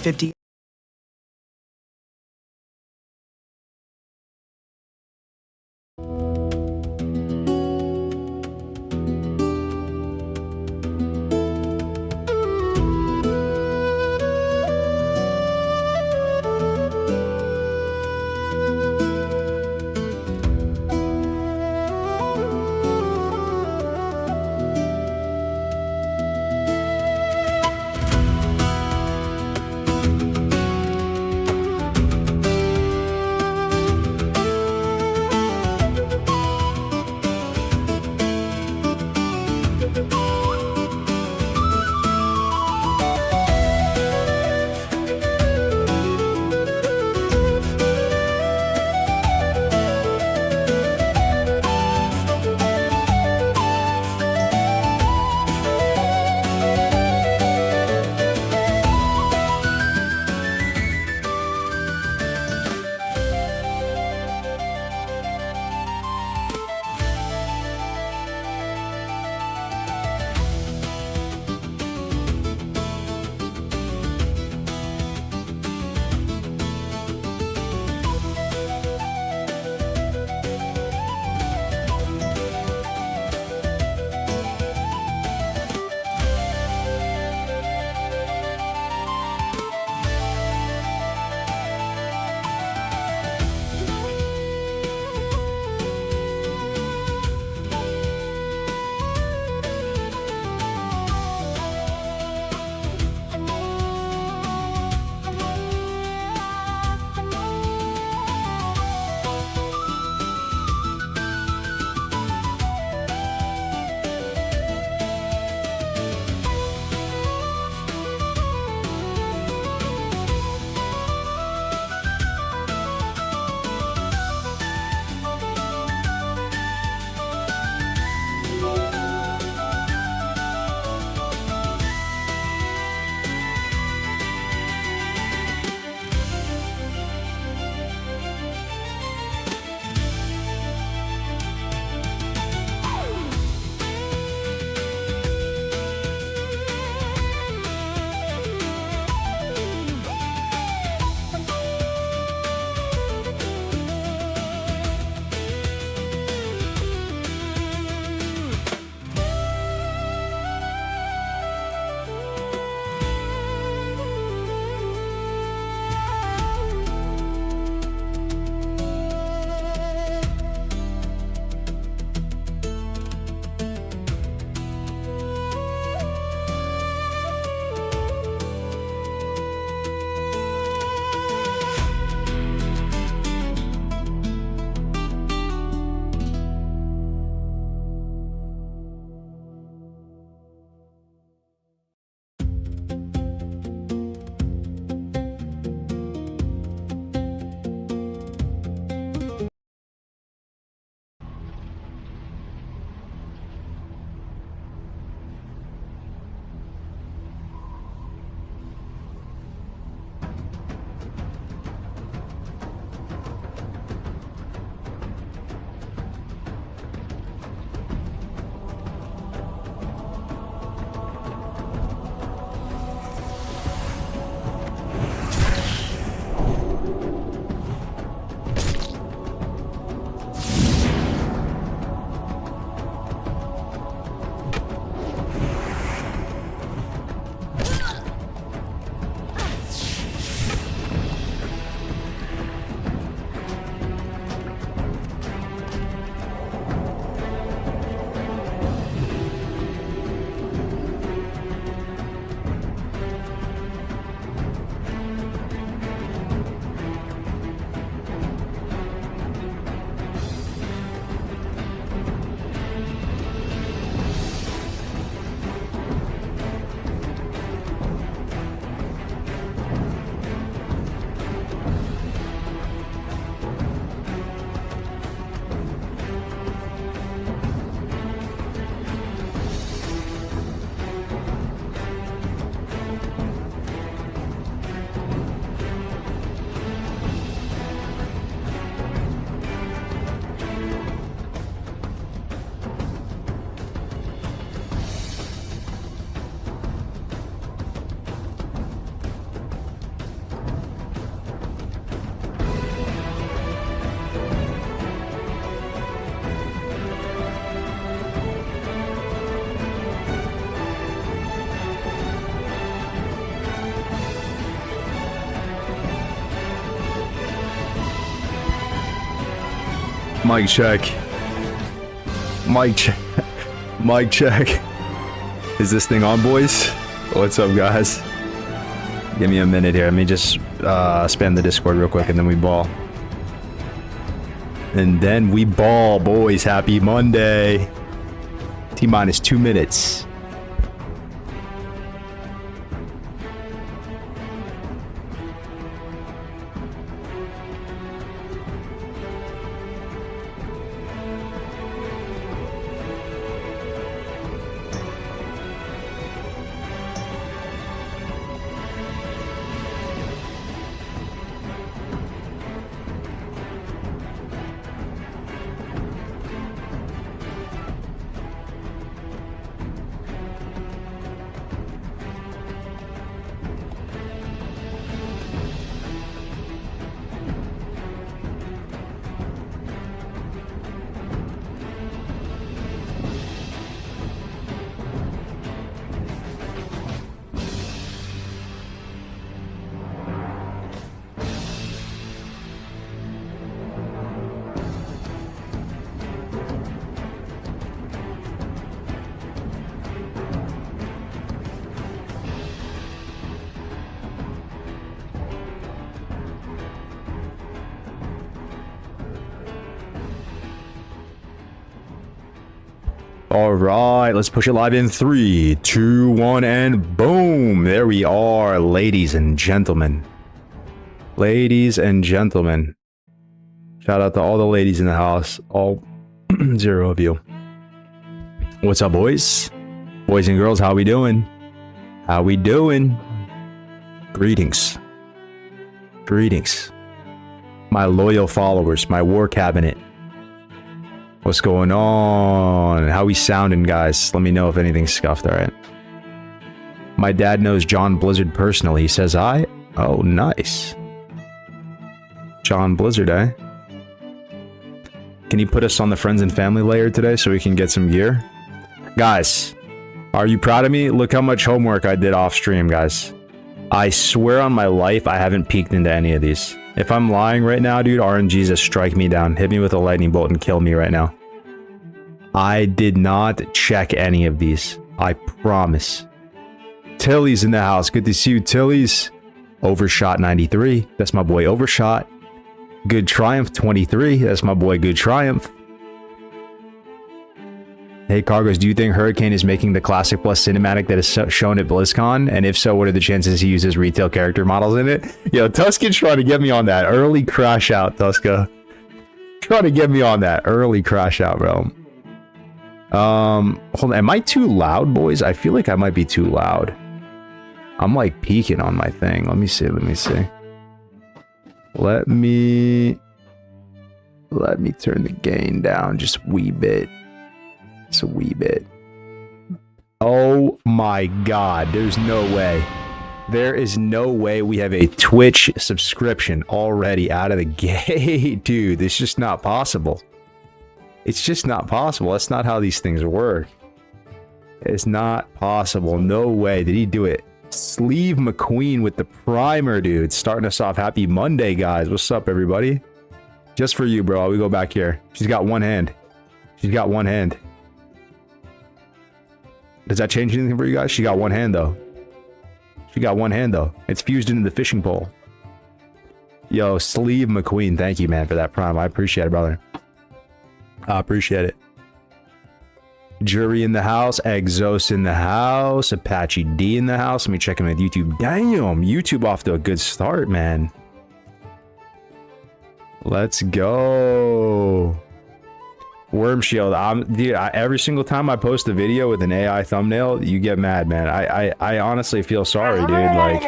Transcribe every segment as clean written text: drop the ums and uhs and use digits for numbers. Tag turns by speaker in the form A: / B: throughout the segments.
A: 50. Mic check. Mic check. Mic check. Is this thing on, boys? What's up, guys? Give me a minute here. Let me just spam the Discord real quick and then we ball. And then we ball, boys. Happy Monday. T-minus 2 minutes. All right, let's push it live in 3, 2, 1, and boom. There we are, ladies and gentlemen. Ladies and gentlemen. Shout out to all the ladies in the house. All 0 of you. What's up, boys? Boys and girls, how we doing? How we doing? Greetings. Greetings. My loyal followers, my war cabinet. What's going on? How we sounding, guys? Let me know if anything's scuffed, alright? My dad knows John Blizzard personally. He says hi. Oh, nice. John Blizzard, eh? Can you put us on the friends and family layer today so we can get some gear? Guys, are you proud of me? Look how much homework I did off stream, guys. I swear on my life I haven't peeked into any of these. If I'm lying right now, dude, RNG's just strike me down. Hit me with a lightning bolt and kill me right now. I did not check any of these. I promise. Tilly's in the house. Good to see you, Tilly's. Overshot 93. That's my boy Overshot. Good Triumph 23. That's my boy Good Triumph. Hey, Kargoz, do you think Hurricane is making the Classic Plus cinematic that is shown at Blizzcon? And if so, what are the chances he uses retail character models in it? Yo, Tuska's trying to get me on that. Early crash out, Tuska. Trying to get me on that. Early crash out, bro. Hold on. Am I too loud, boys? I feel like I might be too loud. I'm like peeking on my thing. Let me see. Let me see. Let me turn the gain down just a wee bit. It's a wee bit. Oh my god, there's no way. There is no way we have a Twitch subscription already out of the gate. Dude, it's just not possible. It's just not possible. That's not how these things work. It's not possible. No way. Did he do it? Sleeve McQueen with the primer, dude. Starting us off. Happy Monday, guys. What's up, everybody? Just for you, bro. We go back here. She's got one hand. She's got one hand. Does that change anything for you guys? She got one hand, though. She got one hand, though. It's fused into the fishing pole. Yo, Sleeve McQueen. Thank you, man, for that prime. I appreciate it, brother. I appreciate it. Jury in the house. Exos in the house. Apache D in the house. Let me check in with YouTube. Damn, YouTube off to a good start, man. Let's go. Worm Shield. Dude, every single time I post a video with an AI thumbnail, you get mad, man. I honestly feel sorry, dude. Like,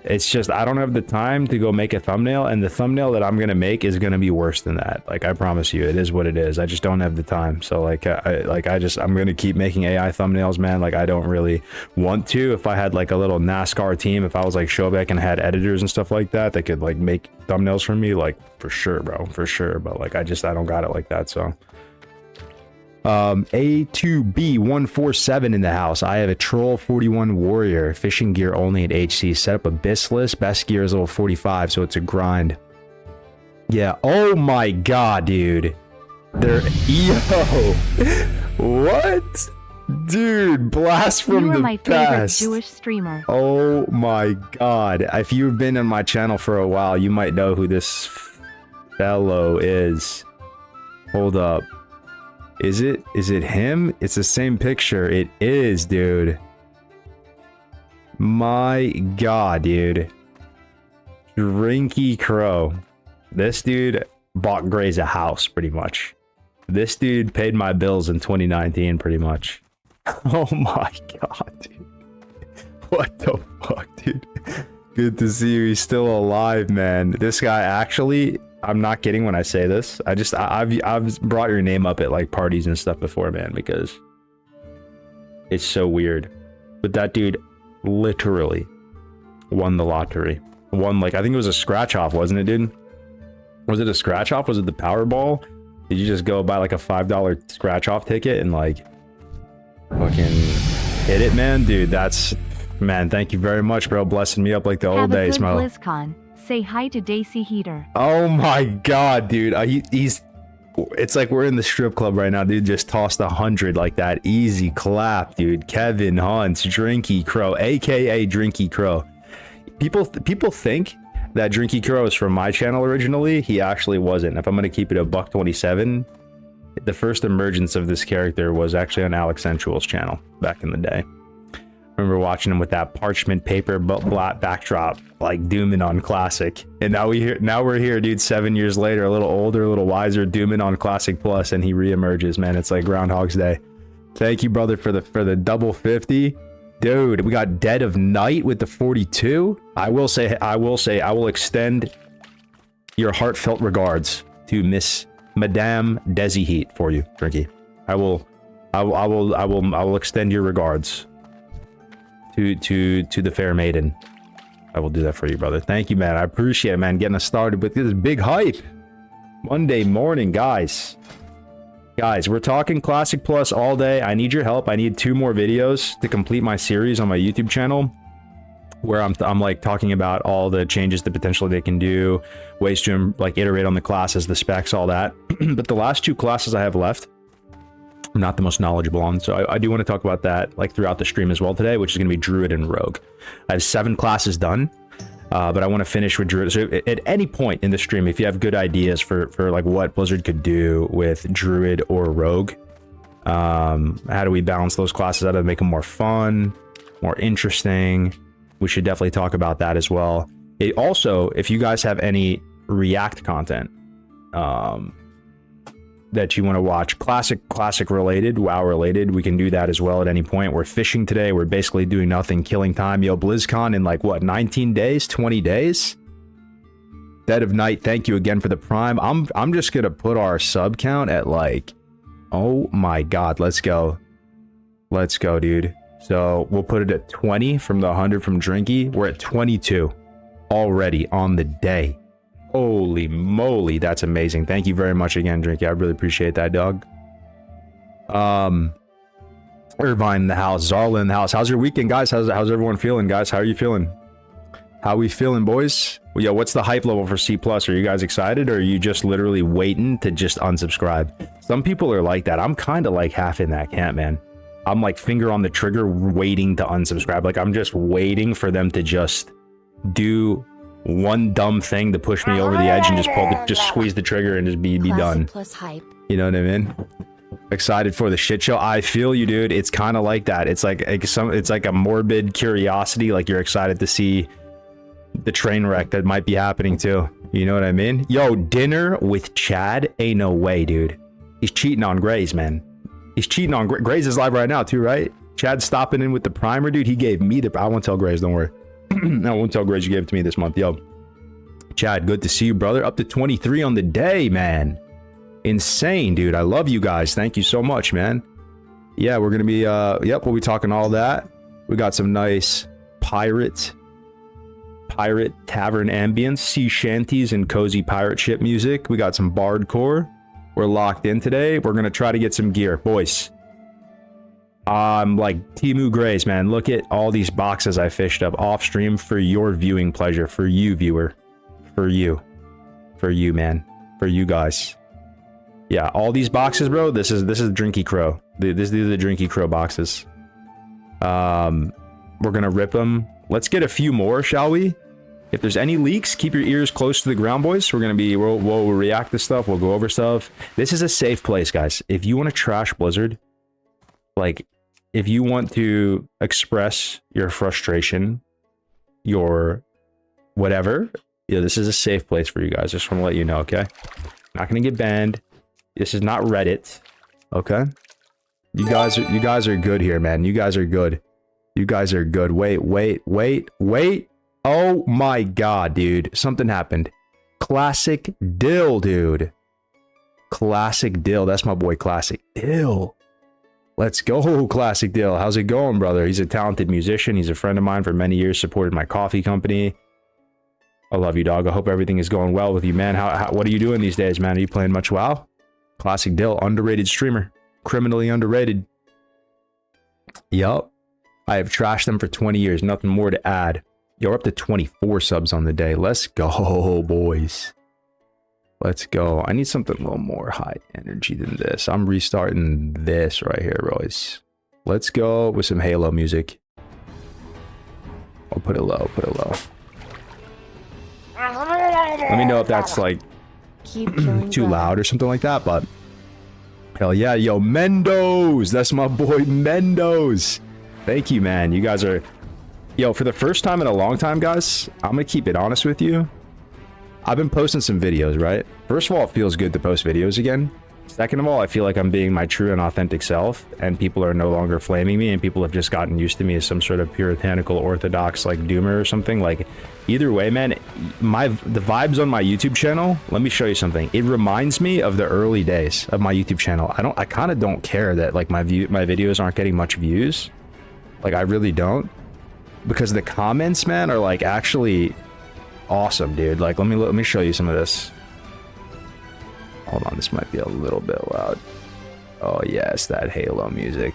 A: it's just I don't have the time to go make a thumbnail, and the thumbnail that I'm gonna make is gonna be worse than that. Like, I promise you, it is what it is. I just don't have the time. So like, I'm gonna keep making AI thumbnails, man. Like, I don't really want to. If I had like a little NASCAR team, if I was like Showback and had editors and stuff like that could like make thumbnails for me, like for sure, bro, for sure. But like, I don't got it like that. So A2B147 in the house. I have a Troll 41 Warrior. Fishing gear only at HC. Set up Abyssless. Best gear is level 45, so it's a grind. Yeah. Oh my god, dude. They're yo. What? Dude, blast from
B: You are
A: the
B: my favorite
A: past.
B: Jewish streamer.
A: Oh my god. If you've been on my channel for a while, you might know who this fellow is. Hold up. Is it him? It's the same picture. It is, dude. My god, dude. Drinky Crow. This dude bought Gray's a house, pretty much. This dude paid my bills in 2019, pretty much. Oh my god, dude. What the fuck, dude? Good to see you. He's still alive, man. This guy actually, I'm not kidding when I say this. I've brought your name up at like parties and stuff before, man, because it's so weird. But that dude literally won the lottery. Won, like, I think it was a scratch off, wasn't it, dude? Was it a scratch off? Was it the Powerball? Did you just go buy like a $5 scratch off ticket and like fucking hit it, man? Dude, that's, man, thank you very much, bro. Blessing me up like the old days,
B: Have a
A: bro.
B: good Blizzcon. Say hi to Daisy Heater.
A: Oh my god, dude. He's, it's like we're in the strip club right now, dude. Just tossed 100 like that. Easy clap, dude. Kevin Hunts, Drinky Crow, aka Drinky Crow. People think that Drinky Crow is from my channel originally. He actually wasn't. If I'm gonna keep it a $1.27, the first emergence of this character was actually on Alex Sensual's channel back in the day. I remember watching him with that parchment paper black backdrop, like dooming on Classic. And now we're here, dude. 7 years later, a little older, a little wiser, dooming on Classic Plus, and he reemerges, man. It's like Groundhog's Day. Thank you, brother, for the double 50. Dude, we got Dead of Night with the 42. I will extend your heartfelt regards to Madame Desi Heat for you, Drinky. I will extend your regards to the fair maiden. I will do that for you, brother. Thank you, man. I appreciate it, man. Getting us started with this big hype. Monday morning, guys. Guys, we're talking Classic Plus all day. I need your help. I need 2 more videos to complete my series on my YouTube channel, where I'm like talking about all the changes that potentially they can do, ways to like iterate on the classes, the specs, all that. But the last 2 classes I have left, I'm not the most knowledgeable on, so I do want to talk about that like throughout the stream as well today, which is going to be Druid and Rogue. I have 7 classes done. But I want to finish with Druid. So at any point in the stream, if you have good ideas for like what Blizzard could do with Druid or Rogue, how do we balance those classes? How to make them more fun, more interesting? We should definitely talk about that as well. Also, if you guys have any React content that you want to watch, classic related, WoW related, we can do that as well at any point. We're fishing today. We're basically doing nothing, killing time. Yo, BlizzCon in like what, 19 days, 20 days? Dead of Night, thank you again for the Prime. I'm just gonna put our sub count at like, oh my god, let's go, dude. So we'll put it at 20 from the 100 from Drinky. We're at 22 already on the day. Holy moly, that's amazing. Thank you very much again, Drinky. I really appreciate that, dog. Irvine in the house, Zarla in the house. How's your weekend, guys? How's everyone feeling, guys? How are you feeling? How we feeling, boys? Well, yo, what's the hype level for C+? Are you guys excited, or are you just literally waiting to just unsubscribe? Some people are like that. I'm kind of like half in that camp, man. I'm like finger on the trigger waiting to unsubscribe. Like I'm just waiting for them to just do one dumb thing to push me over the edge and just squeeze the trigger and just be done.
B: Plus hype.
A: You know what I mean? Excited for the shit show. I feel you, dude. It's kind of like that. It's like a morbid curiosity. Like you're excited to see the train wreck that might be happening too. You know what I mean? Yo, dinner with Chad? Ain't no way, dude. He's cheating on Grays, man. He's cheating on Grays is live right now too, right? Chad's stopping in with the primer, dude. He gave me the. I won't tell Grays. Don't worry. I won't tell Grace you gave it to me this month. Yo, Chad, good to see you, brother. Up to 23 on the day, man. Insane, dude. I love you guys. Thank you so much, man. Yeah, we're gonna be yep, we'll be talking all that. We got some nice pirate tavern ambience, sea shanties, and cozy pirate ship music. We got some bardcore. We're locked in today. We're gonna try to get some gear, boys. Like Temu Grays, man. Look at all these boxes I fished up off stream for your viewing pleasure, for you, viewer, for you. For you, man. For you guys. Yeah, all these boxes, bro. This is Drinky Crow. These are the Drinky Crow boxes. We're gonna rip them. Let's get a few more, shall we? If there's any leaks, keep your ears close to the ground, boys. We'll react to stuff. We'll go over stuff. This is a safe place, guys. If you want to trash Blizzard, like, if you want to express your frustration, your whatever, yeah, this is a safe place for you guys. Just want to let you know, okay? Not gonna get banned. This is not Reddit, okay? You guys are good here, man. You guys are good. You guys are good. Wait. Oh my god, dude. Something happened. Classic Dill, dude. Classic Dill. That's my boy, Classic Dill. Let's go, Classic Dill. How's it going, brother? He's a talented musician. He's a friend of mine for many years, supported my coffee company. I love you, dog. I hope everything is going well with you, man. What are you doing these days, man? Are you playing much WoW? Classic Dill, underrated streamer. Criminally underrated. Yup. I have trashed them for 20 years. Nothing more to add. You're up to 24 subs on the day. Let's go, boys. Let's go. I need something a little more high energy than this. I'm restarting this right here, boys. Let's go with some Halo music. I'll put it low, Let me know if that's like too loud or something like that, but hell yeah. Yo, Mendoz. That's my boy, Mendoz. Thank you, man. You guys are... Yo, for the first time in a long time, guys, I'm gonna keep it honest with you. I've been posting some videos, right? First of all, it feels good to post videos again. Second of all, I feel like I'm being my true and authentic self, and people are no longer flaming me, and people have just gotten used to me as some sort of puritanical, orthodox, like, doomer or something. Like, either way, man, the vibes on my YouTube channel, let me show you something. It reminds me of the early days of my YouTube channel. I kind of don't care that, like, my videos aren't getting much views. Like, I really don't. Because the comments, man, are like actually awesome, dude. Like, let me show you some of this. Hold on, this might be a little bit loud. Oh yes, that Halo music.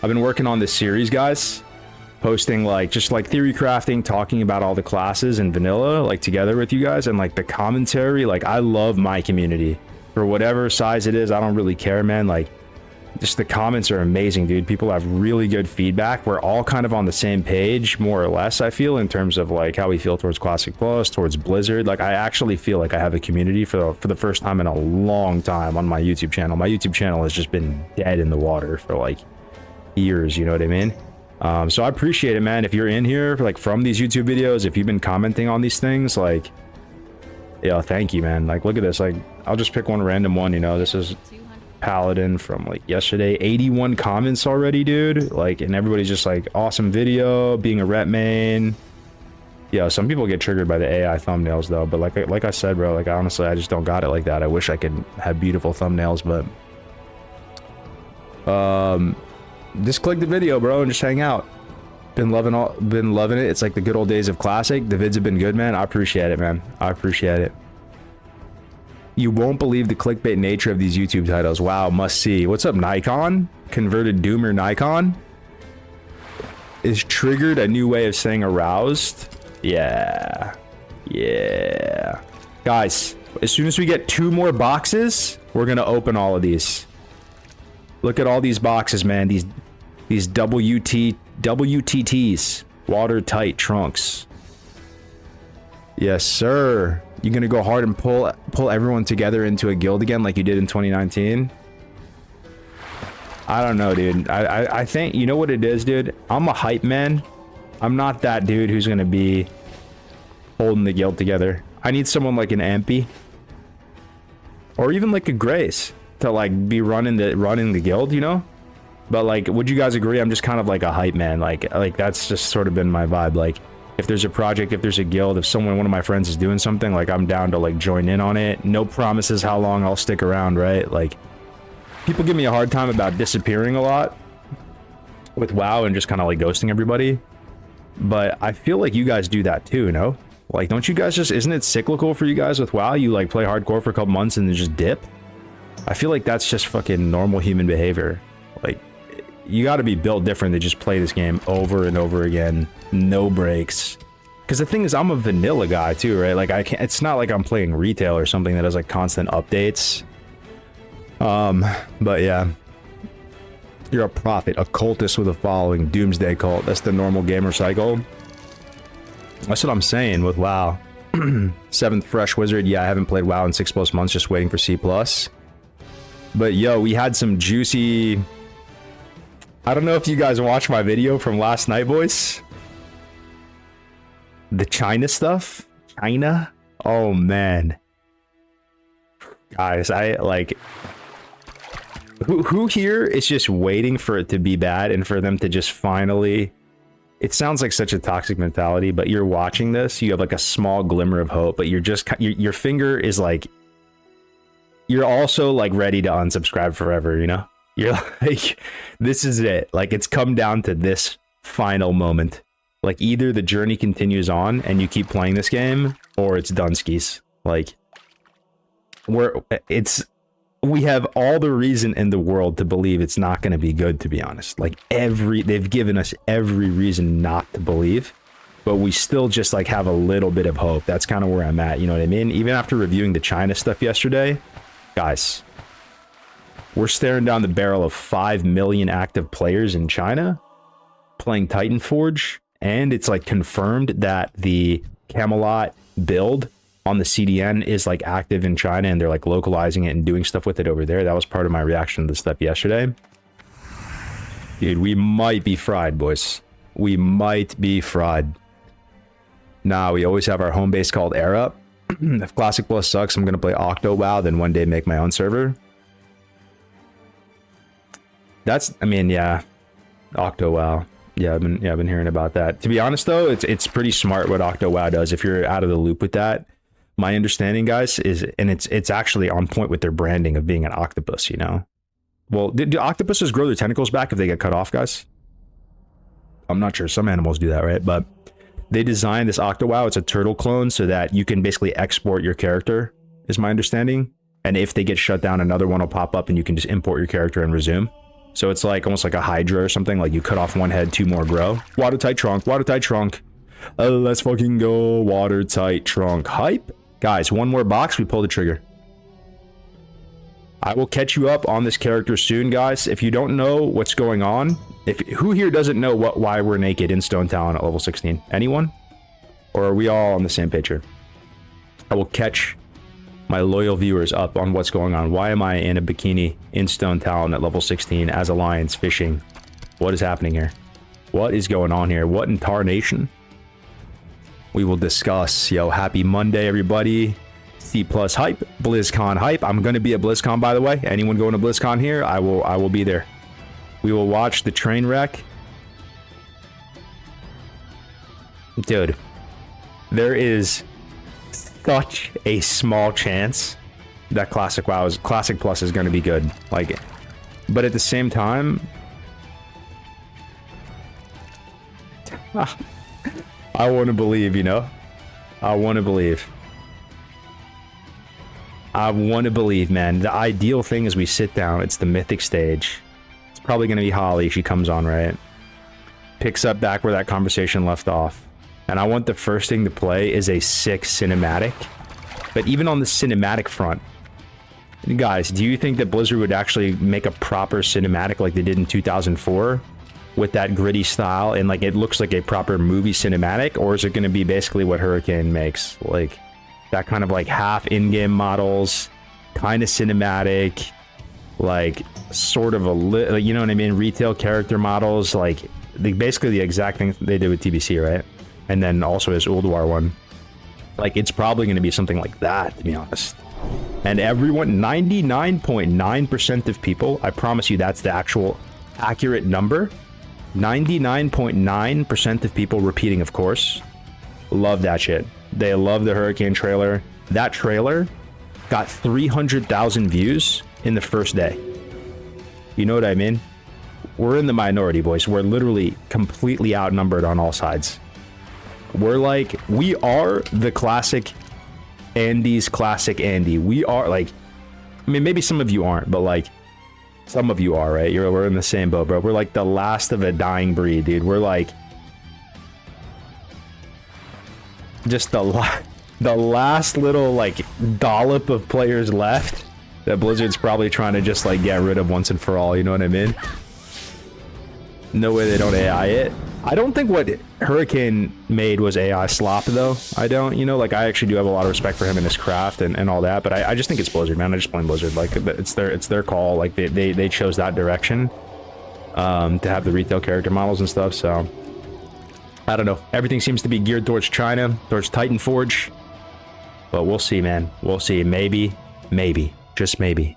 A: I've been working on this series, guys. Posting like just like theory crafting, talking about all the classes in vanilla, like together with you guys, and like the commentary. Like, I love my community for whatever size it is. I don't really care, man. Like, just the comments are amazing, dude. People have really good feedback. We're all kind of on the same page, more or less, I feel, in terms of like how we feel towards Classic Plus, towards Blizzard. Like, I actually feel like I have a community for the first time in a long time on my YouTube channel. My YouTube channel has just been dead in the water for like years, you know what I mean? So I appreciate it, man. If you're in here like from these YouTube videos, if you've been commenting on these things, like, yeah, thank you, man. Like, look at this. Like, I'll just pick one random one, you know. This is Paladin from like yesterday. 81 comments already, dude. Like, and everybody's just like, awesome video, being a rep main. Yeah, some people get triggered by the AI thumbnails though, but like I said, bro, like, honestly, I just don't got it like that. I wish I could have beautiful thumbnails, but just click the video, bro, and just hang out. Been loving it. It's like the good old days of Classic. The vids have been good, man. I appreciate it, man. I appreciate it. You won't believe the clickbait nature of these YouTube titles. Wow, must see. What's up, Nikon? Converted Doomer Nikon? Is triggered a new way of saying aroused? Yeah. Yeah. Guys, as soon as we get 2 more boxes, we're gonna open all of these. Look at all these boxes, man. These WTTs. Watertight trunks. Yes, sir. You gonna go hard and pull everyone together into a guild again like you did in 2019? I don't know, dude. I think, you know what it is, dude? I'm a hype man. I'm not that dude who's gonna be holding the guild together. I need someone like an Ampy. Or even like a Grace to like be running the guild, you know? But like, would you guys agree I'm just kind of like a hype man? Like that's just sort of been my vibe. Like, if there's a project, if there's a guild, if one of my friends is doing something, like, I'm down to like join in on it. No promises how long I'll stick around, right? Like, people give me a hard time about disappearing a lot with WoW and just kind of like ghosting everybody. But I feel like you guys do that too, no? Like, don't you guys just, isn't it cyclical for you guys with WoW? You like play hardcore for a couple months and then just dip? I feel like that's just fucking normal human behavior. Like, you got to be built different to just play this game over and over again, no breaks, Because the thing is, I'm a vanilla guy too, right? Like I can't. It's not like I'm playing retail or something that has like constant updates. But yeah, you're a prophet, a cultist with a following, doomsday cult. That's the normal gamer cycle. That's what I'm saying with WoW. 7th fresh wizard. Yeah, I haven't played WoW in 6+ months, just waiting for C+. But yo, we had some juicy. I don't know if you guys watched my video from last night, boys. The China stuff? China? Oh man. Guys, I like who here is just waiting for it to be bad and for them to just finally. It sounds like such a toxic mentality, but you're watching this, you have like a small glimmer of hope, but you're just your finger is like, you're also like ready to unsubscribe forever, you know? You're like, this is it. Like it's come down to this final moment. Like either the journey continues on and you keep playing this game, or it's done skis. Like we have all the reason in the world to believe it's not going to be good, to be honest. Like they've given us every reason not to believe, but we still just like have a little bit of hope. That's kind of where I'm at. You know what I mean? Even after reviewing the China stuff yesterday, guys, we're staring down the barrel of 5 million active players in China playing Titanforge. And it's like confirmed that the Camelot build on the CDN is like active in China, and they're like localizing it and doing stuff with it over there. That was part of my reaction to the stuff yesterday. Dude, we might be fried, boys. We might be fried. Nah, we always have our home base called Era. If Classic Plus sucks, I'm going to play Octo WoW, then one day make my own server. That's, I mean, yeah. Octo WoW. Yeah, I've been hearing about that. To be honest though, it's pretty smart what Octo WoW does. If you're out of the loop with that, my understanding, guys, is, and it's actually on point with their branding of being an octopus, you know? Well, do octopuses grow their tentacles back if they get cut off, guys? I'm not sure. Some animals do that, right? But they designed this Octo WoW. It's a turtle clone so that you can basically export your character, is my understanding. And if they get shut down, another one will pop up and you can just import your character and resume. So it's like almost like a Hydra or something. Like you cut off one head, 2 more grow. Watertight trunk, watertight trunk. Let's fucking go. Watertight trunk. Hype. Guys, one more box, we pull the trigger. I will catch you up on this character soon, guys. If you don't know what's going on, who here doesn't know why we're naked in Stone Talon at level 16? Anyone? Or are we all on the same page here? I will catch my loyal viewers up on what's going on. Why am I in a bikini in Stone Talon at level 16 as Alliance fishing? What is happening here? What is going on here? What in tarnation? We will discuss. Yo, happy Monday, everybody. C+ hype, BlizzCon hype. I'm going to be at BlizzCon, by the way. Anyone going to BlizzCon here? I will be there. We will watch the train wreck. Dude, there is such a small chance that Classic Plus is going to be good. Like, but at the same time, I want to believe, you know? I want to believe. I want to believe, man. The ideal thing is we sit down. It's the mythic stage. It's probably going to be Holly. She comes on, right? Picks up back where that conversation left off. And I want the first thing to play is a sick cinematic. But even on the cinematic front, guys, do you think that Blizzard would actually make a proper cinematic like they did in 2004? With that gritty style and like it looks like a proper movie cinematic, or is it going to be basically what Hurricane makes, like that kind of like half in-game models, kind of cinematic, like sort of a you know what I mean, retail character models, like basically the exact thing they did with TBC, right? And then also his Ulduar one. Like it's probably going to be something like that, to be honest. And everyone, 99.9% of people, I promise you that's the actual accurate number. 99.9% of people repeating, of course, love that shit. They love the Hurricane trailer. That trailer got 300,000 views in the first day. You know what I mean? We're in the minority, boys. We're literally completely outnumbered on all sides. We're like, we are the classic Andy's classic Andy. We are like, I mean, maybe some of you aren't, but like, some of you are, right? We're in the same boat, bro. We're like the last of a dying breed, dude. We're like, just the last little like dollop of players left that Blizzard's probably trying to just like get rid of once and for all, you know what I mean? No way they don't AI it. I don't think what Hurricane made was AI slop though. I don't, you know, like I actually do have a lot of respect for him and his craft and all that, but I just think it's Blizzard, man. I just blame Blizzard. Like it's their call. Like they chose that direction to have the retail character models and stuff. So I don't know. Everything seems to be geared towards China, towards Titan Forge, but we'll see, man. We'll see. Maybe, just maybe.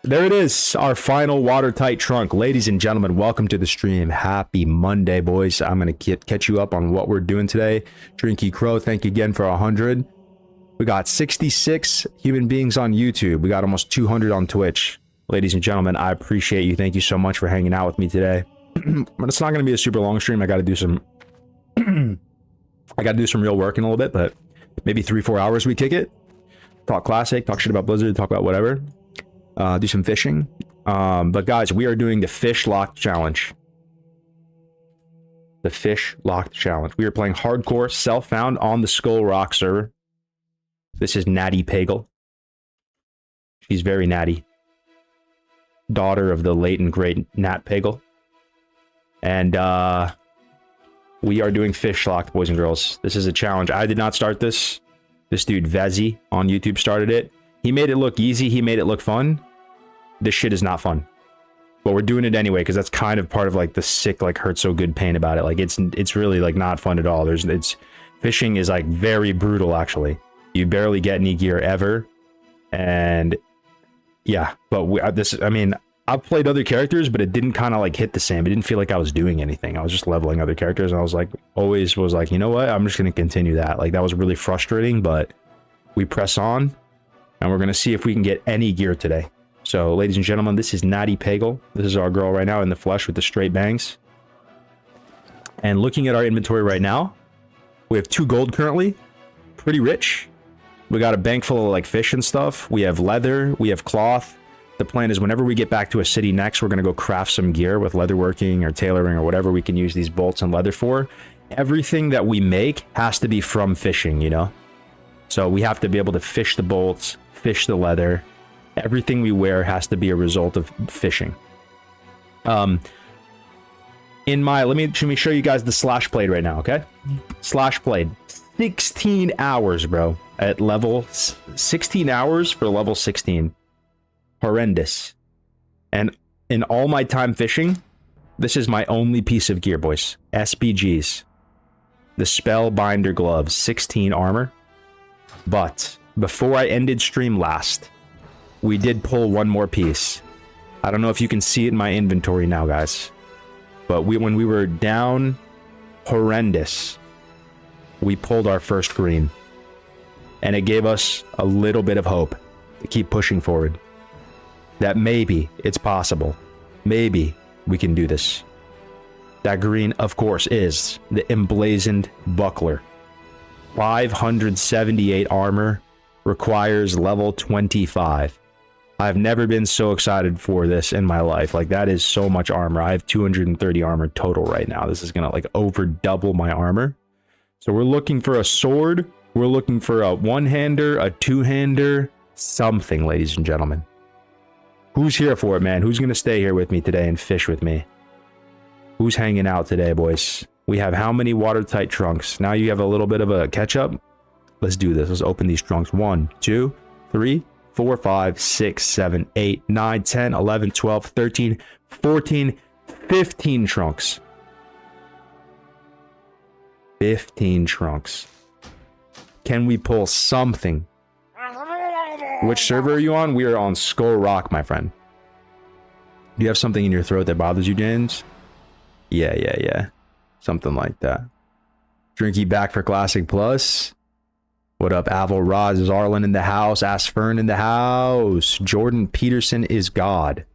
A: There it is, our final watertight trunk. Ladies and gentlemen, welcome to the stream. Happy Monday, boys. I'm going to catch you up on what we're doing today. Drinky Crow, thank you again for 100. We got 66 human beings on YouTube. We got almost 200 on Twitch. Ladies and gentlemen, I appreciate you. Thank you so much for hanging out with me today. But it's not going to be a super long stream. I got to do some... I got to do some real work in a little bit, but maybe 3-4 hours we kick it. Talk classic, talk shit about Blizzard, talk about whatever. Do some fishing. But guys, we are doing the fish locked challenge. The fish locked challenge. We are playing hardcore self-found on the Skull Rock server. This is Natty Pagel. She's very natty. Daughter of the late and great Nat Pagel. And we are doing fish locked, boys and girls. This is a challenge. I did not start this. This dude Vezi on YouTube started it. He made it look easy. He made it look fun. This shit is not fun. But we're doing it anyway because that's kind of part of like the sick, like hurt so good pain about it. Like it's really like not fun at all. Fishing is like very brutal actually. You barely get any gear ever. And yeah, but I mean, I've played other characters, but it didn't kind of like hit the same. It didn't feel like I was doing anything. I was just leveling other characters and I was like, always was like, you know what? I'm just going to continue that. Like that was really frustrating, but we press on. And we're going to see if we can get any gear today. So, ladies and gentlemen, this is Natty Pagel. This is our girl right now in the flesh with the straight bangs. And looking at our inventory right now, we have 2 gold currently. Pretty rich. We got a bank full of like fish and stuff. We have leather. We have cloth. The plan is whenever we get back to a city next, we're going to go craft some gear with leatherworking or tailoring or whatever we can use these bolts and leather for. Everything that we make has to be from fishing, you know? So we have to be able to fish the bolts, fish the leather. Everything we wear has to be a result of fishing. Let me show you guys the slash blade right now, okay? Slash blade, 16 hours, bro, at level 16 hours for level 16. Horrendous. And in all my time fishing, this is my only piece of gear, boys. SPGs. The Spellbinder gloves, 16 armor. But before I ended stream last, we did pull one more piece. I don't know if you can see it in my inventory now, guys. But when we were down horrendous, we pulled our first green. And it gave us a little bit of hope to keep pushing forward. That maybe it's possible. Maybe we can do this. That green, of course, is the emblazoned buckler. 578 armor, requires level 25. I've never been so excited for this in my life. Like, that is so much armor. I have 230 armor total right now. This is gonna like over double my armor. So we're looking for a sword. We're looking for a one-hander, a two-hander, something, ladies and gentlemen. Who's here for it, man? Who's gonna stay here with me today and fish with me? Who's hanging out today, boys? We have how many watertight trunks? Now you have a little bit of a catch-up. Let's do this. Let's open these trunks. 1, 2, 3, 4, 5, 6, 7, 8, 9, 10, 11, 12, 13, 14, 15 trunks. 15 trunks. Can we pull something? Which server are you on? We are on Skull Rock, my friend. Do you have something in your throat that bothers you, James? Yeah. Something like that. Drinky back for Classic Plus. What up, Aval Roz? Is Arlen in the house? Ask Fern in the house. Jordan Peterson is God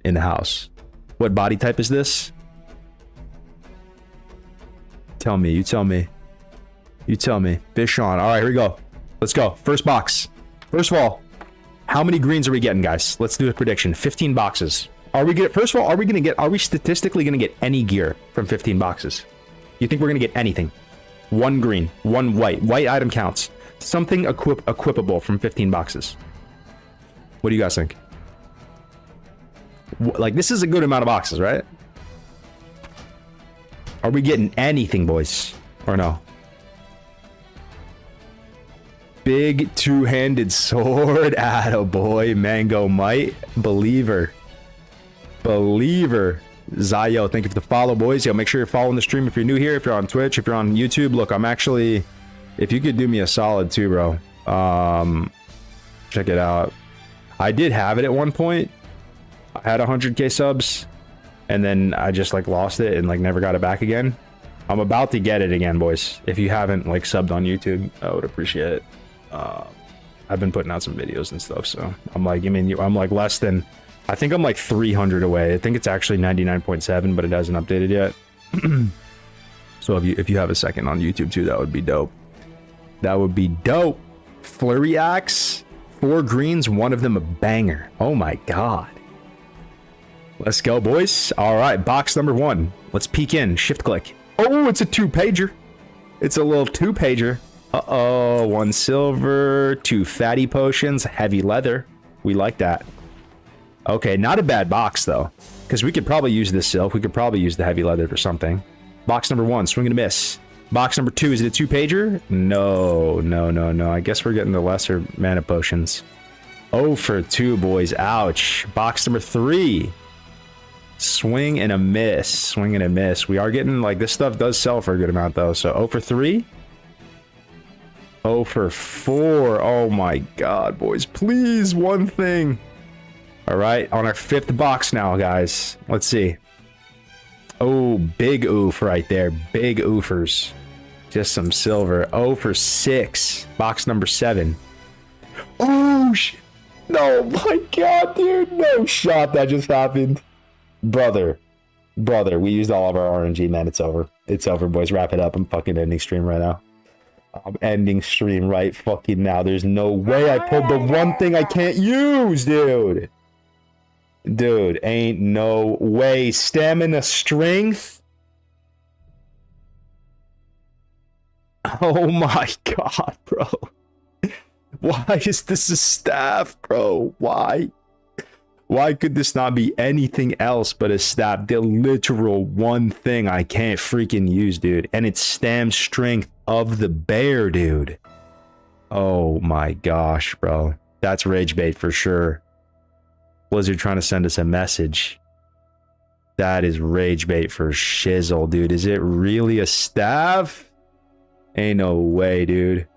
A: in the house. What body type is this? Tell me. You tell me. You tell me. Fish on. All right, here we go. Let's go. First box. First of all, how many greens are we getting, guys? Let's do a prediction. 15 boxes. First of all, are we statistically gonna get any gear from 15 boxes? You think we're gonna get anything? One green, one white. White item counts. Something equipable from 15 boxes. What do you guys think? Like, this is a good amount of boxes, right? Are we getting anything, boys? Or no? Big two-handed sword. Attaboy. Mango Might. Believer. Zayo, thank you for the follow, boys. Yo, make sure you're following the stream if you're new here, if you're on Twitch, if you're on YouTube. Look, I'm actually... If you could do me a solid too, bro. Check it out. I did have it at one point. I had 100k subs. And then I just, like, lost it and, like, never got it back again. I'm about to get it again, boys. If you haven't, like, subbed on YouTube, I would appreciate it. I've been putting out some videos and stuff, so I'm like, I'm like less than... I think I'm like 300 away. I think it's actually 99.7, but it hasn't updated yet. So if you have a second on YouTube too, that would be dope. That would be dope. Flurry Axe, 4 greens, one of them a banger. Oh my god. Let's go, boys. All right, box number 1. Let's peek in. Shift click. Oh, it's a 2-pager. It's a little 2-pager. Uh-oh, 1 silver, 2 fatty potions, heavy leather. We like that. Okay, not a bad box, though. Because we could probably use this silk. We could probably use the heavy leather for something. Box number 1, swing and a miss. Box number 2, is it a 2-pager? No. I guess we're getting the lesser mana potions. 0 for 2, boys. Ouch. Box number 3. Swing and a miss. We are getting, like, this stuff does sell for a good amount, though. So 0 for 3. 0 for 4. Oh, my God, boys. Please, one thing. All right, on our 5th box now, guys. Let's see. Oh, big oof right there. Big oofers. Just some silver. 0 for 6. Box number 7. Oh, shit. No, my God, dude. No shot that just happened. Brother, we used all of our RNG, man. It's over. It's over, boys. Wrap it up. I'm fucking ending stream right now. I'm ending stream right fucking now. There's no way I pulled the one thing I can't use, dude. Dude, ain't no way. Stamina strength? Oh my god, bro. Why is this a staff, bro? Why? Why could this not be anything else but a staff? The literal one thing I can't freaking use, dude. And it's stam strength of the bear, dude. Oh my gosh, bro. That's rage bait for sure. Blizzard trying to send us a message. That is rage bait for shizzle, dude. Is it really a staff? Ain't no way, dude.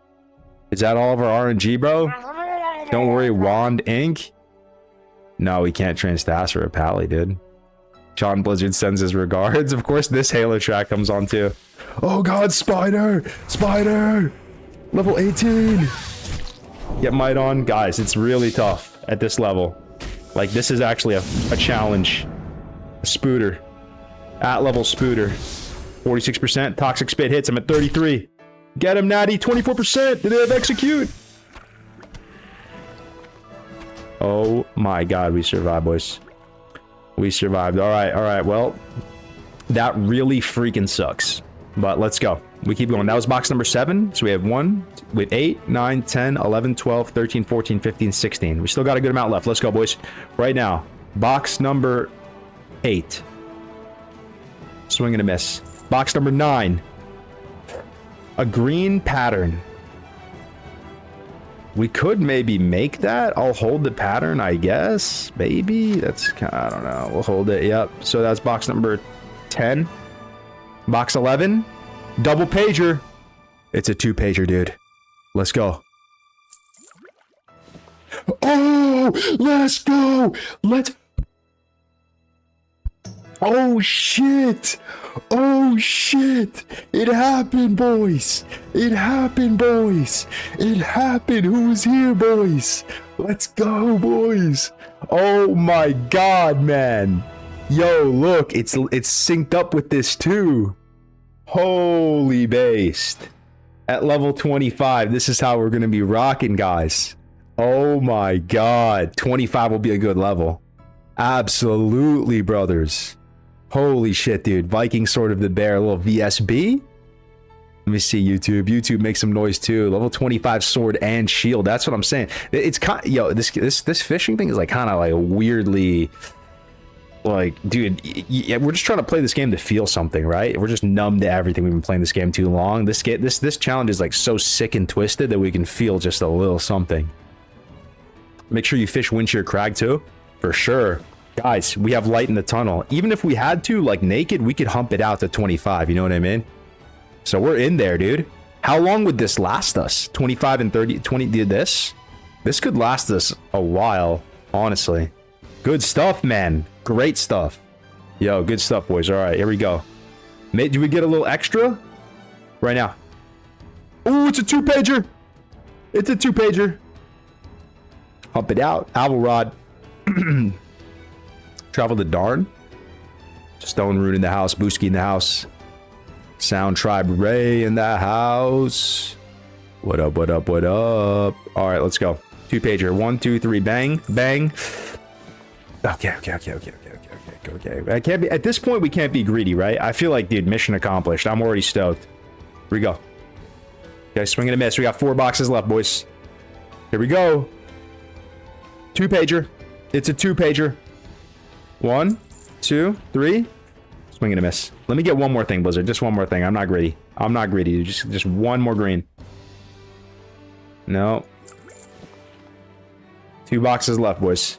A: Is that all of our RNG, bro? Don't worry, Wand Ink. No, we can't train stats for a pally, dude. John Blizzard sends his regards. Of course, this Halo track comes on too. Oh god, Spider! Spider! Level 18! Get Might on. Guys, it's really tough at this level. Like, this is actually a challenge. A Spooter. At level Spooter. 46%. Toxic Spit hits. I'm at 33. Get him, Natty. 24%. Did they have Execute? Oh my god, we survived, boys. We survived. Alright. Well, that really freaking sucks. But let's go. We keep going. That was box number 7. So we have 8, 9, 10, 11, 12, 13, 14, 15, 16. We still got a good amount left. Let's go, boys. Right now, box number 8. Swing and a miss. Box number 9. A green pattern. We could maybe make that. I'll hold the pattern, I guess. Maybe. That's kind of, I don't know. We'll hold it. Yep. So that's box number 10. Box 11. Double pager. It's a 2-pager, dude. Let's go. Oh, let's go. Oh, shit. Oh, shit. It happened, boys. It happened, boys. It happened. Who's here, boys? Let's go, boys. Oh, my God, man. Yo, look. It's synced up with this, too. Holy based. At level 25, this is how we're going to be rocking, guys. Oh, my God. 25 will be a good level. Absolutely, brothers. Holy shit, dude. Viking Sword of the Bear, a little VSB. Let me see YouTube. YouTube makes some noise too. Level 25 sword and shield. That's what I'm saying. It's kind, yo, this fishing thing is like kind of like weirdly, like, dude, yeah, we're just trying to play this game to feel something, right? We're just numb to everything. We've been playing this game too long. This challenge is like so sick and twisted that we can feel just a little something. Make sure you fish Windshear Crag too, for sure. Guys, we have light in the tunnel. Even if we had to, like naked, we could hump it out to 25. You know what I mean? So we're in there, dude. How long would this last us? 25 and 30, 20 did this? This could last us a while, honestly. Good stuff, man. Great stuff. Yo, good stuff, boys. All right, here we go. Mate, do we get a little extra? Right now. Oh, it's a 2-pager. It's a 2-pager. Hump it out. Owl Rod. Travel to Darn. Stone Rune in the house. Booski in the house. Sound Tribe Ray in the house. What up, what up, what up? All right, let's go. 2-pager. 1, 2, 3, bang, bang. Okay. I can't be, at this point, we can't be greedy, right? I feel like, dude, mission accomplished. I'm already stoked. Here we go. Okay, swing and a miss. We got 4 boxes left, boys. Here we go. 2-pager. It's a 2-pager. 1, 2, 3. Swing and a miss. Let me get one more thing, Blizzard. Just one more thing. I'm not greedy. I'm not greedy. Just one more green. No. 2 boxes left, boys.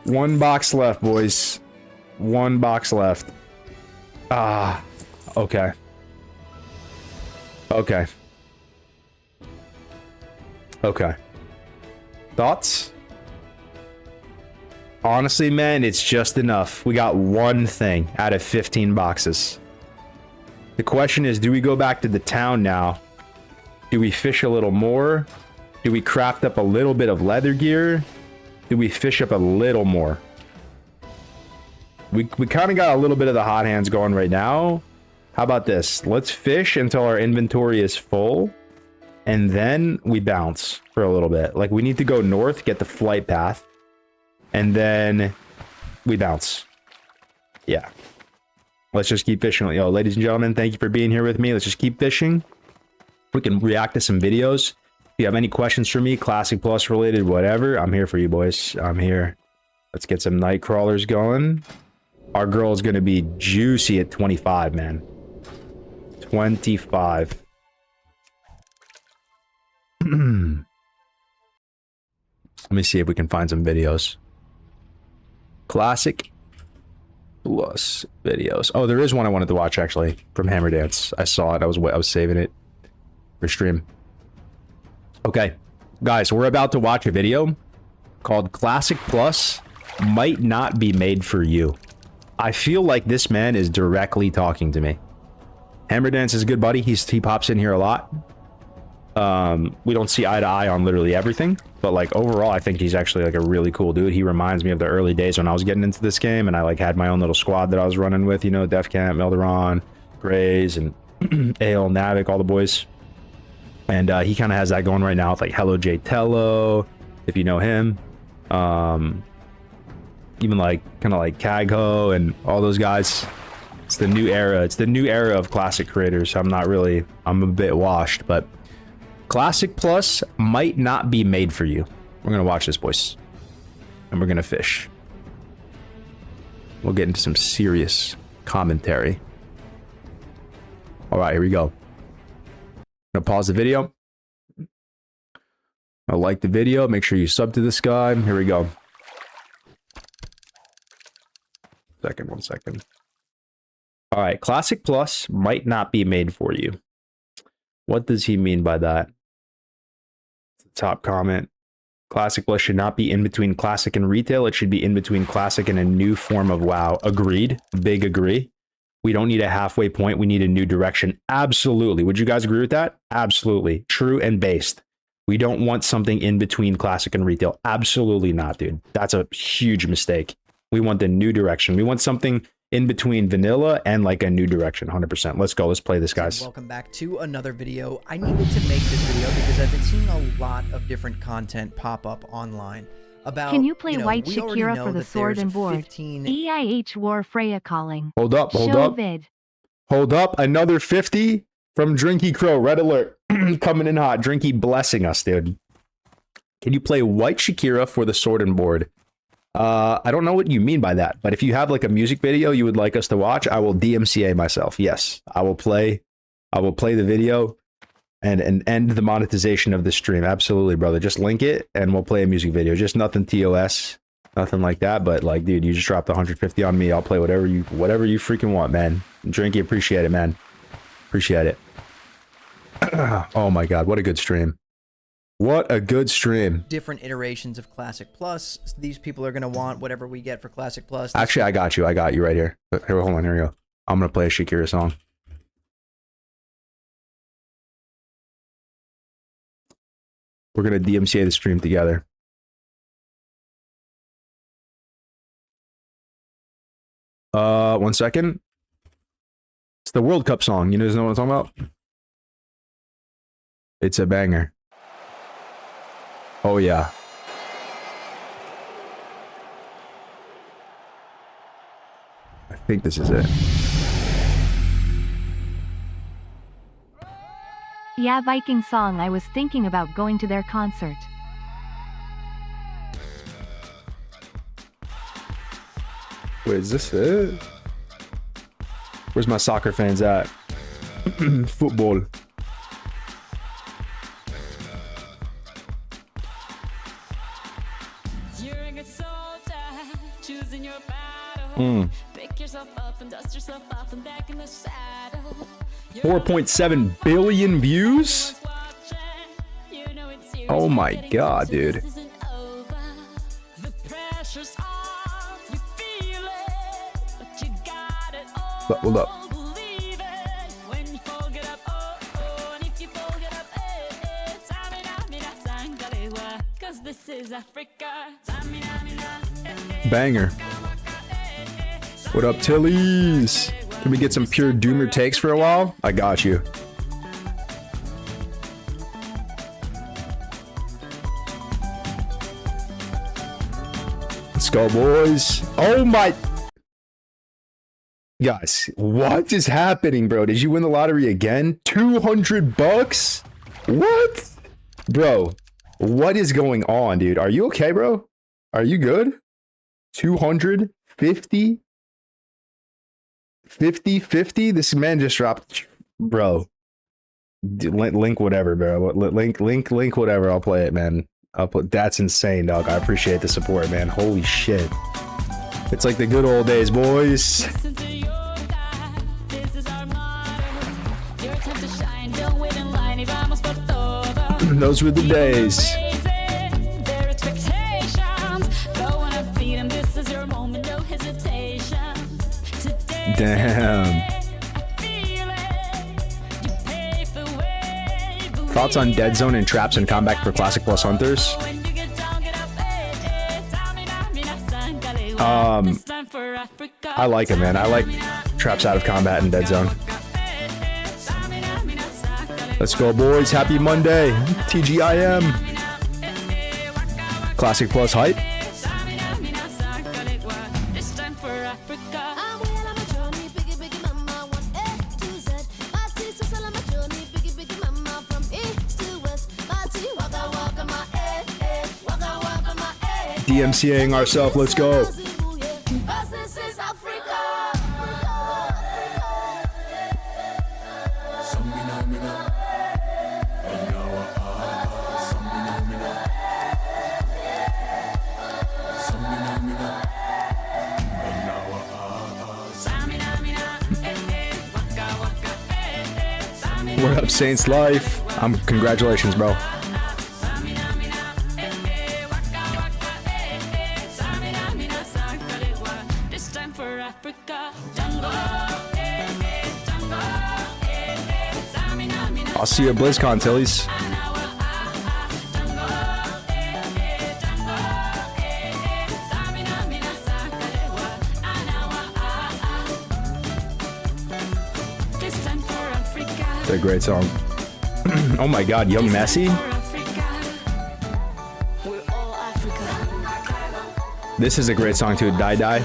A: 1 box left, boys. 1 box left. Ah. Okay. Okay. Okay. Thoughts? Honestly, man, it's just enough. We got 1 thing out of 15 boxes. The question is, do we go back to the town now? Do we fish a little more? Do we craft up a little bit of leather gear? Do we fish up a little more? We kind of got a little bit of the hot hands going right now. How about this? Let's fish until our inventory is full. And then we bounce for a little bit. Like, we need to go north, get the flight path. And then we bounce. Yeah. Let's just keep fishing. Yo, ladies and gentlemen, thank you for being here with me. Let's just keep fishing. We can react to some videos. If you have any questions for me, Classic Plus related, whatever, I'm here for you, boys. I'm here. Let's get some night crawlers going. Our girl is going to be juicy at 25, man. 25. Let me see if we can find some videos. Classic Plus videos. Oh, there is one I wanted to watch actually from Hammer Dance. I saw it. I was saving it for stream. Okay, guys, we're about to watch a video called Classic Plus Might Not Be Made for You. I feel like this man is directly talking to me. Hammer Dance is a good buddy. He pops in here a lot. We don't see eye to eye on literally everything, but like overall, I think he's actually like a really cool dude. He reminds me of the early days when I was getting into this game and I like had my own little squad that I was running with, you know, Def Camp, Melderon, Grays, and Ale, Navik, all the boys. And he kind of has that going right now with like Hello J Tello, if you know him. Even like kind of like Kagho and all those guys. It's the new era. It's the new era of classic creators. I'm a bit washed, but Classic Plus might not be made for you. We're gonna watch this, boys, and we're gonna fish. We'll get into some serious commentary. All right, here we go. I'm gonna pause the video. I'll like the video. Make sure you sub to this guy. Here we go. One second. All right, Classic Plus might not be made for you. What does he mean by that? Top comment. Classic Plus should not be in between classic and retail. It should be in between classic and a new form of WoW. Agreed. Big agree. We don't need a halfway point. We need a new direction. Absolutely. Would you guys agree with that? Absolutely. True and based. We don't want something in between classic and retail. Absolutely not, dude. That's a huge mistake. We want the new direction. We want something in between vanilla and like a new direction. 100%. Let's go. Let's play this, guys.
C: Welcome back to another video. I needed to make this video because I've been seeing a lot of different content pop up online about.
B: Can you play White
C: we already
B: Shakira
C: know
B: for the
C: that
B: sword
C: there's
B: and board?
C: 15
B: EIH War Freya calling.
A: Hold up, hold
B: Show
A: up.
B: vid.
A: Hold up. Another 50 from Drinky Crow. Red alert. Coming in hot. Drinky blessing us, dude. Can you play White Shakira for the sword and board? I don't know what you mean by that, but if you have like a music video you would like us to watch, I will DMCA myself. Yes, I will play the video and end the monetization of the stream. Absolutely, brother. Just link it and we'll play a music video. Just nothing TOS, nothing like that. But like, dude, you just dropped 150 on me. I'll play whatever you freaking want, man. Drinky, appreciate it, man. Appreciate it. Oh my God, what a good stream. What a good stream.
C: different iterations of Classic Plus. These people are going to want whatever we get for Classic Plus.
A: Actually, I got you right here. Here, hold on, here we go. I'm gonna play a Shakira song. We're gonna DMCA the stream together. One second. It's the World Cup song. You guys know what I'm talking about? It's a banger. Oh yeah. I think this is it.
B: Yeah, Viking song. I was thinking about going to their concert.
A: Wait, is this it? Where's my soccer fans at? Football.
D: You're a good soldier, choosing your battle. Pick yourself up and dust yourself off and back in the saddle.
A: 4.7 billion views? Oh my God, dude. But hold up.
D: This is Africa.
A: Banger. What up, Tillies? Can we get some pure doomer takes for a while? I got you. Let's go, boys. Oh my... Guys, what is happening, bro? Did you win the lottery again? 200 bucks? What? Bro, what is going on, dude? Are you okay, bro? Are you good? 250? 50? This man just dropped, bro. Link whatever, bro. Link whatever. I'll play it, man. That's insane, dog. I appreciate the support, man. Holy shit. It's like the good old days, boys. Those were the days. Damn. Thoughts on Dead Zone and Traps and Combat for Classic Plus Hunters? I like it, man. I like Traps Out of Combat and Dead Zone. Let's go, boys. Happy Monday. TGIM. Classic Plus hype. DMCAing ourselves. Let's go. What up, Saints Life? Congratulations, bro. I'll see you at Blizzcon, Tillies. It's a great song. Oh my God, Young Messi? This is a great song too. Die Die.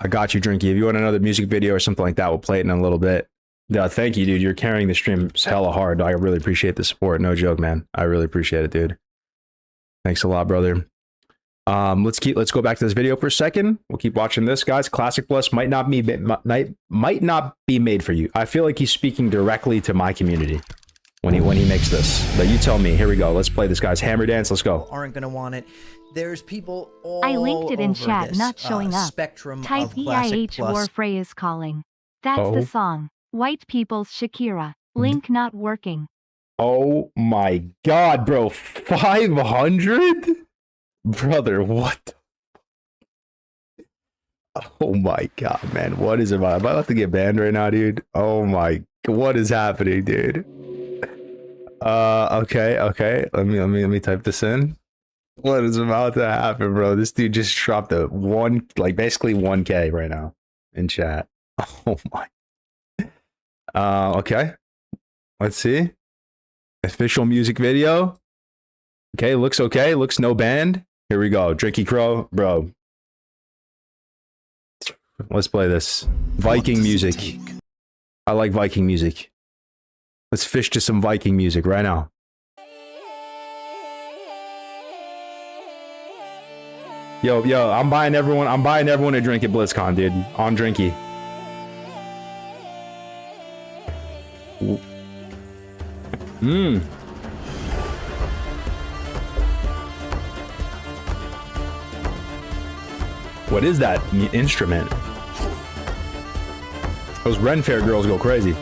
A: I got you, Drinky. If you want another music video or something like that, we'll play it in a little bit. Thank you, dude. You're carrying the stream hella hard. I really appreciate the support. No joke, man. I really appreciate it, dude. Thanks a lot, brother. Let's go back to this video for a second. We'll keep watching this, guys. Classic Plus might not be made for you. I feel like he's speaking directly to my community when he makes this. But you tell me. Here we go. Let's play this, guys. Hammer dance. Let's go.
C: Aren't gonna want it. There's people all
B: I linked it in
C: over
B: chat,
C: this,
B: not showing up.
C: Spectrum
B: Type
C: of Classic
B: EIH
C: Plus.
B: Warfray is calling. That's the song. White People's Shakira. Link not working.
A: Oh my god, bro. 500? Brother, what? Oh my god, man. What is it about? Am I about to get banned right now, dude? Oh my, what is happening, dude? Okay. Let me type this in. What is about to happen, bro? This dude just dropped basically 1K right now in chat. Oh my. Okay. Let's see. Official music video. Okay, looks okay. Looks no band. Here we go. Drinky Crow, bro. Let's play this. Viking music. I like Viking music. Let's fish to some Viking music right now. Yo, I'm buying everyone a drink at Blizzcon, dude. On Drinky. What is that instrument? Those Ren Fair girls go crazy.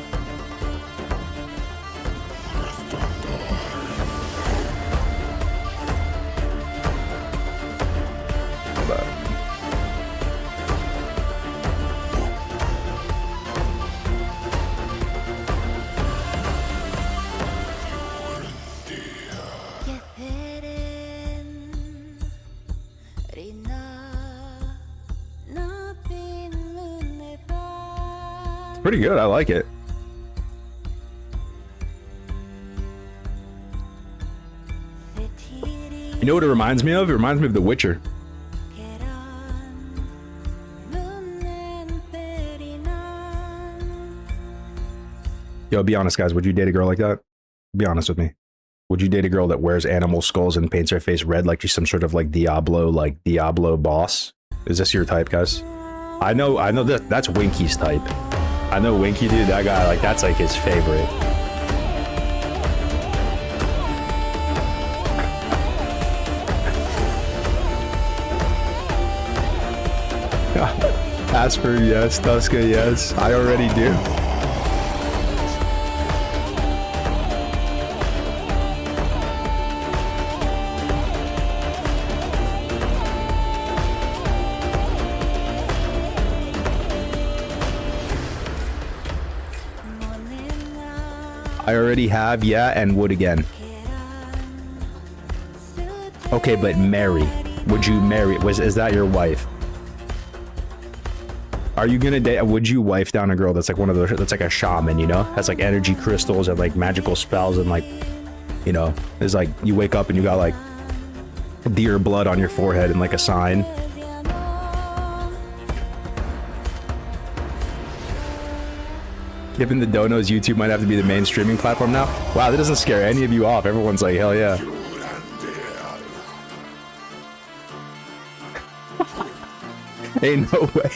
A: Pretty good. I like it. You know what it reminds me of? It reminds me of The Witcher. Yo, be honest, guys. Would you date a girl like that? Be honest with me. Would you date a girl that wears animal skulls and paints her face red like she's some sort of Diablo boss? Is this your type, guys? I know that's Winky's type. I know Winky, dude. That guy, that's like his favorite. Asper, yes. Tuska, yes. I already do. I already have, yeah, and would again. Okay, but marry. Would you marry? Is that your wife? Are you gonna date? Would you wife down a girl that's like one of those? That's like a shaman, you know, has like energy crystals and like magical spells and you know, is like you wake up and you got like deer blood on your forehead and like a sign. Given the donos, YouTube might have to be the main streaming platform now. Wow, that doesn't scare any of you off. Everyone's like, hell yeah. Ain't no way.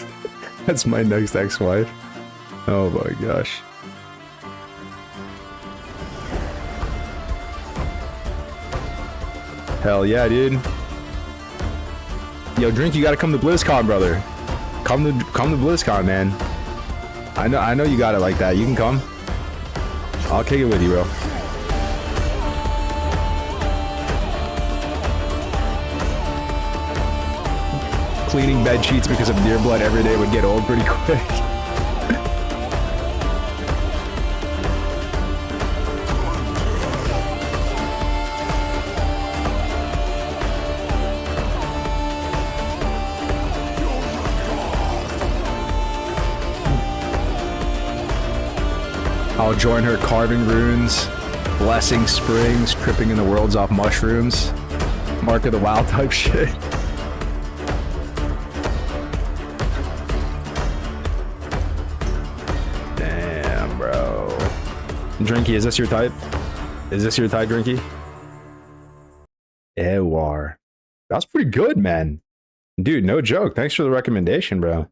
A: That's my next ex-wife. Oh my gosh. Hell yeah, dude. Yo, Drink, you gotta come to BlizzCon, brother. Come to BlizzCon, man. I know you got it like that. You can come. I'll kick it with you, bro. Cleaning bed sheets because of deer blood every day would get old pretty quick. I'll join her carving runes, blessing springs, tripping in the worlds off mushrooms. Mark of the Wild type shit. Damn, bro. Drinky, is this your type? Is this your type, Drinky? Ewar. That's pretty good, man. Dude, no joke. Thanks for the recommendation, bro.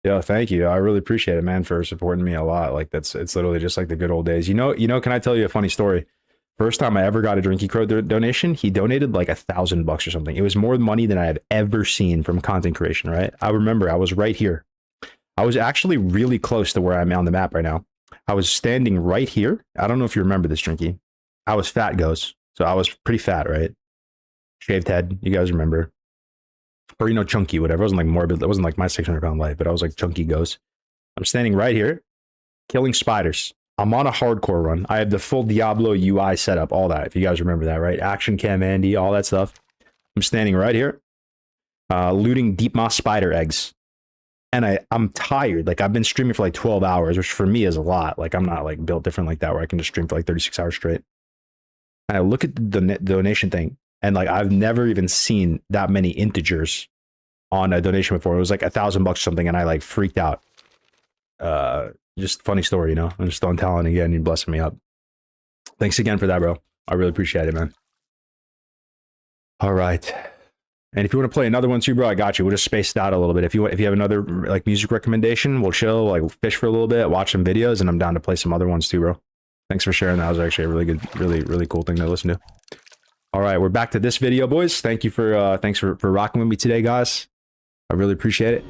A: Yeah, thank you. I really appreciate it, man, for supporting me a lot. Like it's literally just like the good old days. You know, can I tell you a funny story? First time I ever got a Drinky Crow donation, he donated like $1,000 or something. It was more money than I have ever seen from content creation, right? I remember I was right here. I was actually really close to where I'm on the map right now. I was standing right here. I don't know if you remember this, Drinky. I was fat, Ghost. So I was pretty fat, right? Shaved head. You guys remember? Or, you know, chunky, whatever. It wasn't like morbid. It wasn't like my 600-pound life, but I was like chunky Ghost. I'm standing right here, killing spiders. I'm on a hardcore run. I have the full Diablo UI setup, all that. If you guys remember that, right? Action Cam Andy, all that stuff. I'm standing right here, looting deep moss spider eggs. And I'm tired. Like, I've been streaming for like 12 hours, which for me is a lot. Like, I'm not like built different like that where I can just stream for like 36 hours straight. And I look at the donation thing, and like, I've never even seen that many integers on a donation before. It was like $1,000 or something, and I like freaked out. Just funny story, you know? I'm just throwing talent again. You're blessing me up. Thanks again for that, bro. I really appreciate it, man. All right. And if you want to play another one too, bro, I got you. We'll just space it out a little bit. If you have another like music recommendation, we'll chill, like fish for a little bit, watch some videos, and I'm down to play some other ones too, bro. Thanks for sharing. That was actually a really good, really cool thing to listen to. All right, we're back to this video, boys. Thank you for thanks for rocking with me today, guys. I really appreciate it.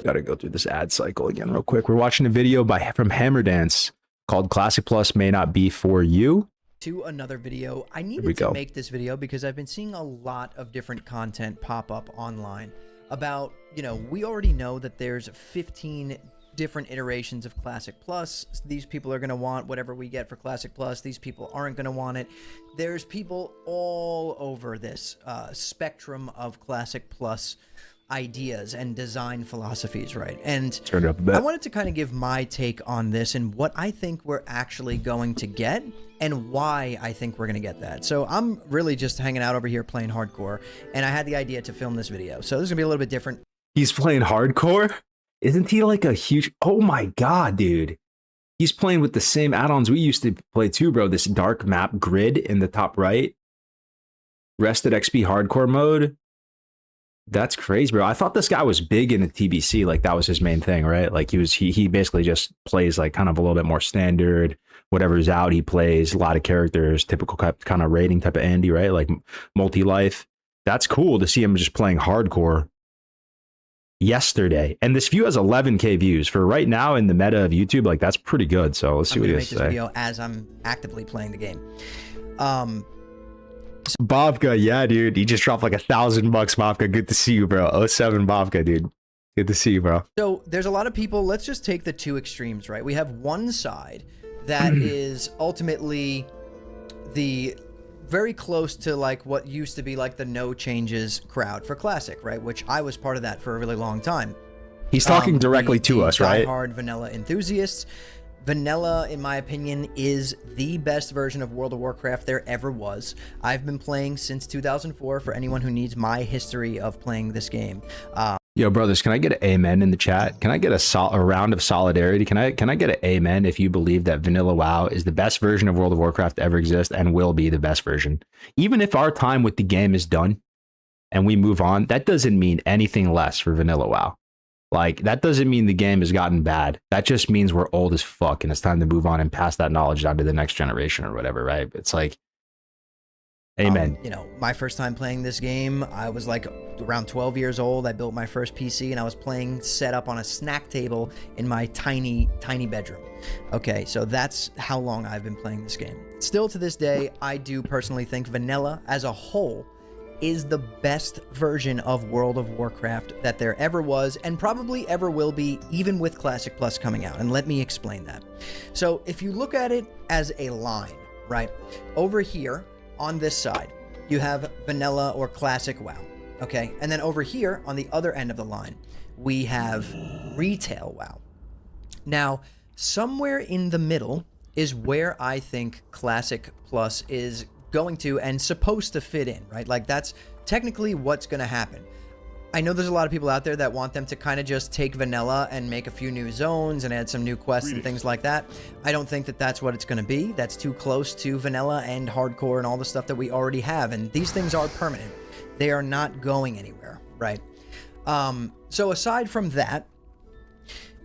A: Gotta go through this ad cycle again real quick. We're watching a video from Hammer Dance called Classic Plus May Not Be For You.
C: To another video. I needed to make this video because I've been seeing a lot of different content pop up online about, you know, we already know that there's 15 different iterations of Classic Plus. These people are going to want whatever we get for Classic Plus. These people aren't going to want it. There's people all over this spectrum of Classic Plus ideas and design philosophies, right? And
A: turn it up a bit.
C: I wanted to kind of give my take on this and what I think we're actually going to get and why I think we're going to get that. So I'm really just hanging out over here playing hardcore, and I had the idea to film this video. So this is going to be a little bit different.
A: He's playing hardcore? Isn't he like a huge... Oh my god, dude. He's playing with the same add-ons we used to play too, bro. This dark map grid in the top right. Rested XP hardcore mode. That's crazy, bro. I thought this guy was big in the TBC, like that was his main thing, right? Like he basically just plays like kind of a little bit more standard. Whatever's out, he plays a lot of characters, typical kind of raiding type of Andy, right? Like multi-life. That's cool to see him just playing hardcore yesterday. And this view has 11K views for right now in the meta of YouTube. Like that's pretty good. So let's see what he has to say.
C: I'm gonna make this video as I'm actively playing the game.
A: Bobka, yeah, dude. You just dropped like $1,000, Bobka. Good to see you, bro. 07 Bobka, dude. Good to see you, bro.
C: So there's a lot of people. Let's just take the two extremes, right? We have one side that is ultimately the very close to like what used to be like the no changes crowd for Classic, right? Which I was part of that for a really long time.
A: He's talking directly to us, right?
C: Hard vanilla enthusiasts. Vanilla, in my opinion, is the best version of World of Warcraft there ever was. I've been playing since 2004 for anyone who needs my history of playing this game.
A: Yo, brothers, can I get an amen in the chat? Can I get a round of solidarity? Can I get an amen if you believe that Vanilla WoW is the best version of World of Warcraft to ever exist and will be the best version? Even if our time with the game is done and we move on, that doesn't mean anything less for Vanilla WoW. Like, that doesn't mean the game has gotten bad. That just means we're old as fuck and it's time to move on and pass that knowledge on to the next generation or whatever, right? It's like, amen.
C: You know, my first time playing this game, I was like around 12 years old. I built my first PC and I was playing set up on a snack table in my tiny bedroom. Okay, so that's how long I've been playing this game. Still to this day, I do personally think Vanilla as a whole is the best version of World of Warcraft that there ever was and probably ever will be, even with Classic Plus coming out. And let me explain that. So if you look at it as a line, right? Over here on this side, you have Vanilla or Classic WoW, okay? And then over here on the other end of the line, we have Retail WoW. Now, somewhere in the middle is where I think Classic Plus is going to and supposed to fit in, right? Like that's technically what's going to happen. I know there's a lot of people out there that want them to kind of just take vanilla and make a few new zones and add some new quests and things like that. I don't think that that's what it's going to be. That's too close to vanilla and hardcore and all the stuff that we already have. And these things are permanent. They are not going anywhere, right? So aside from that,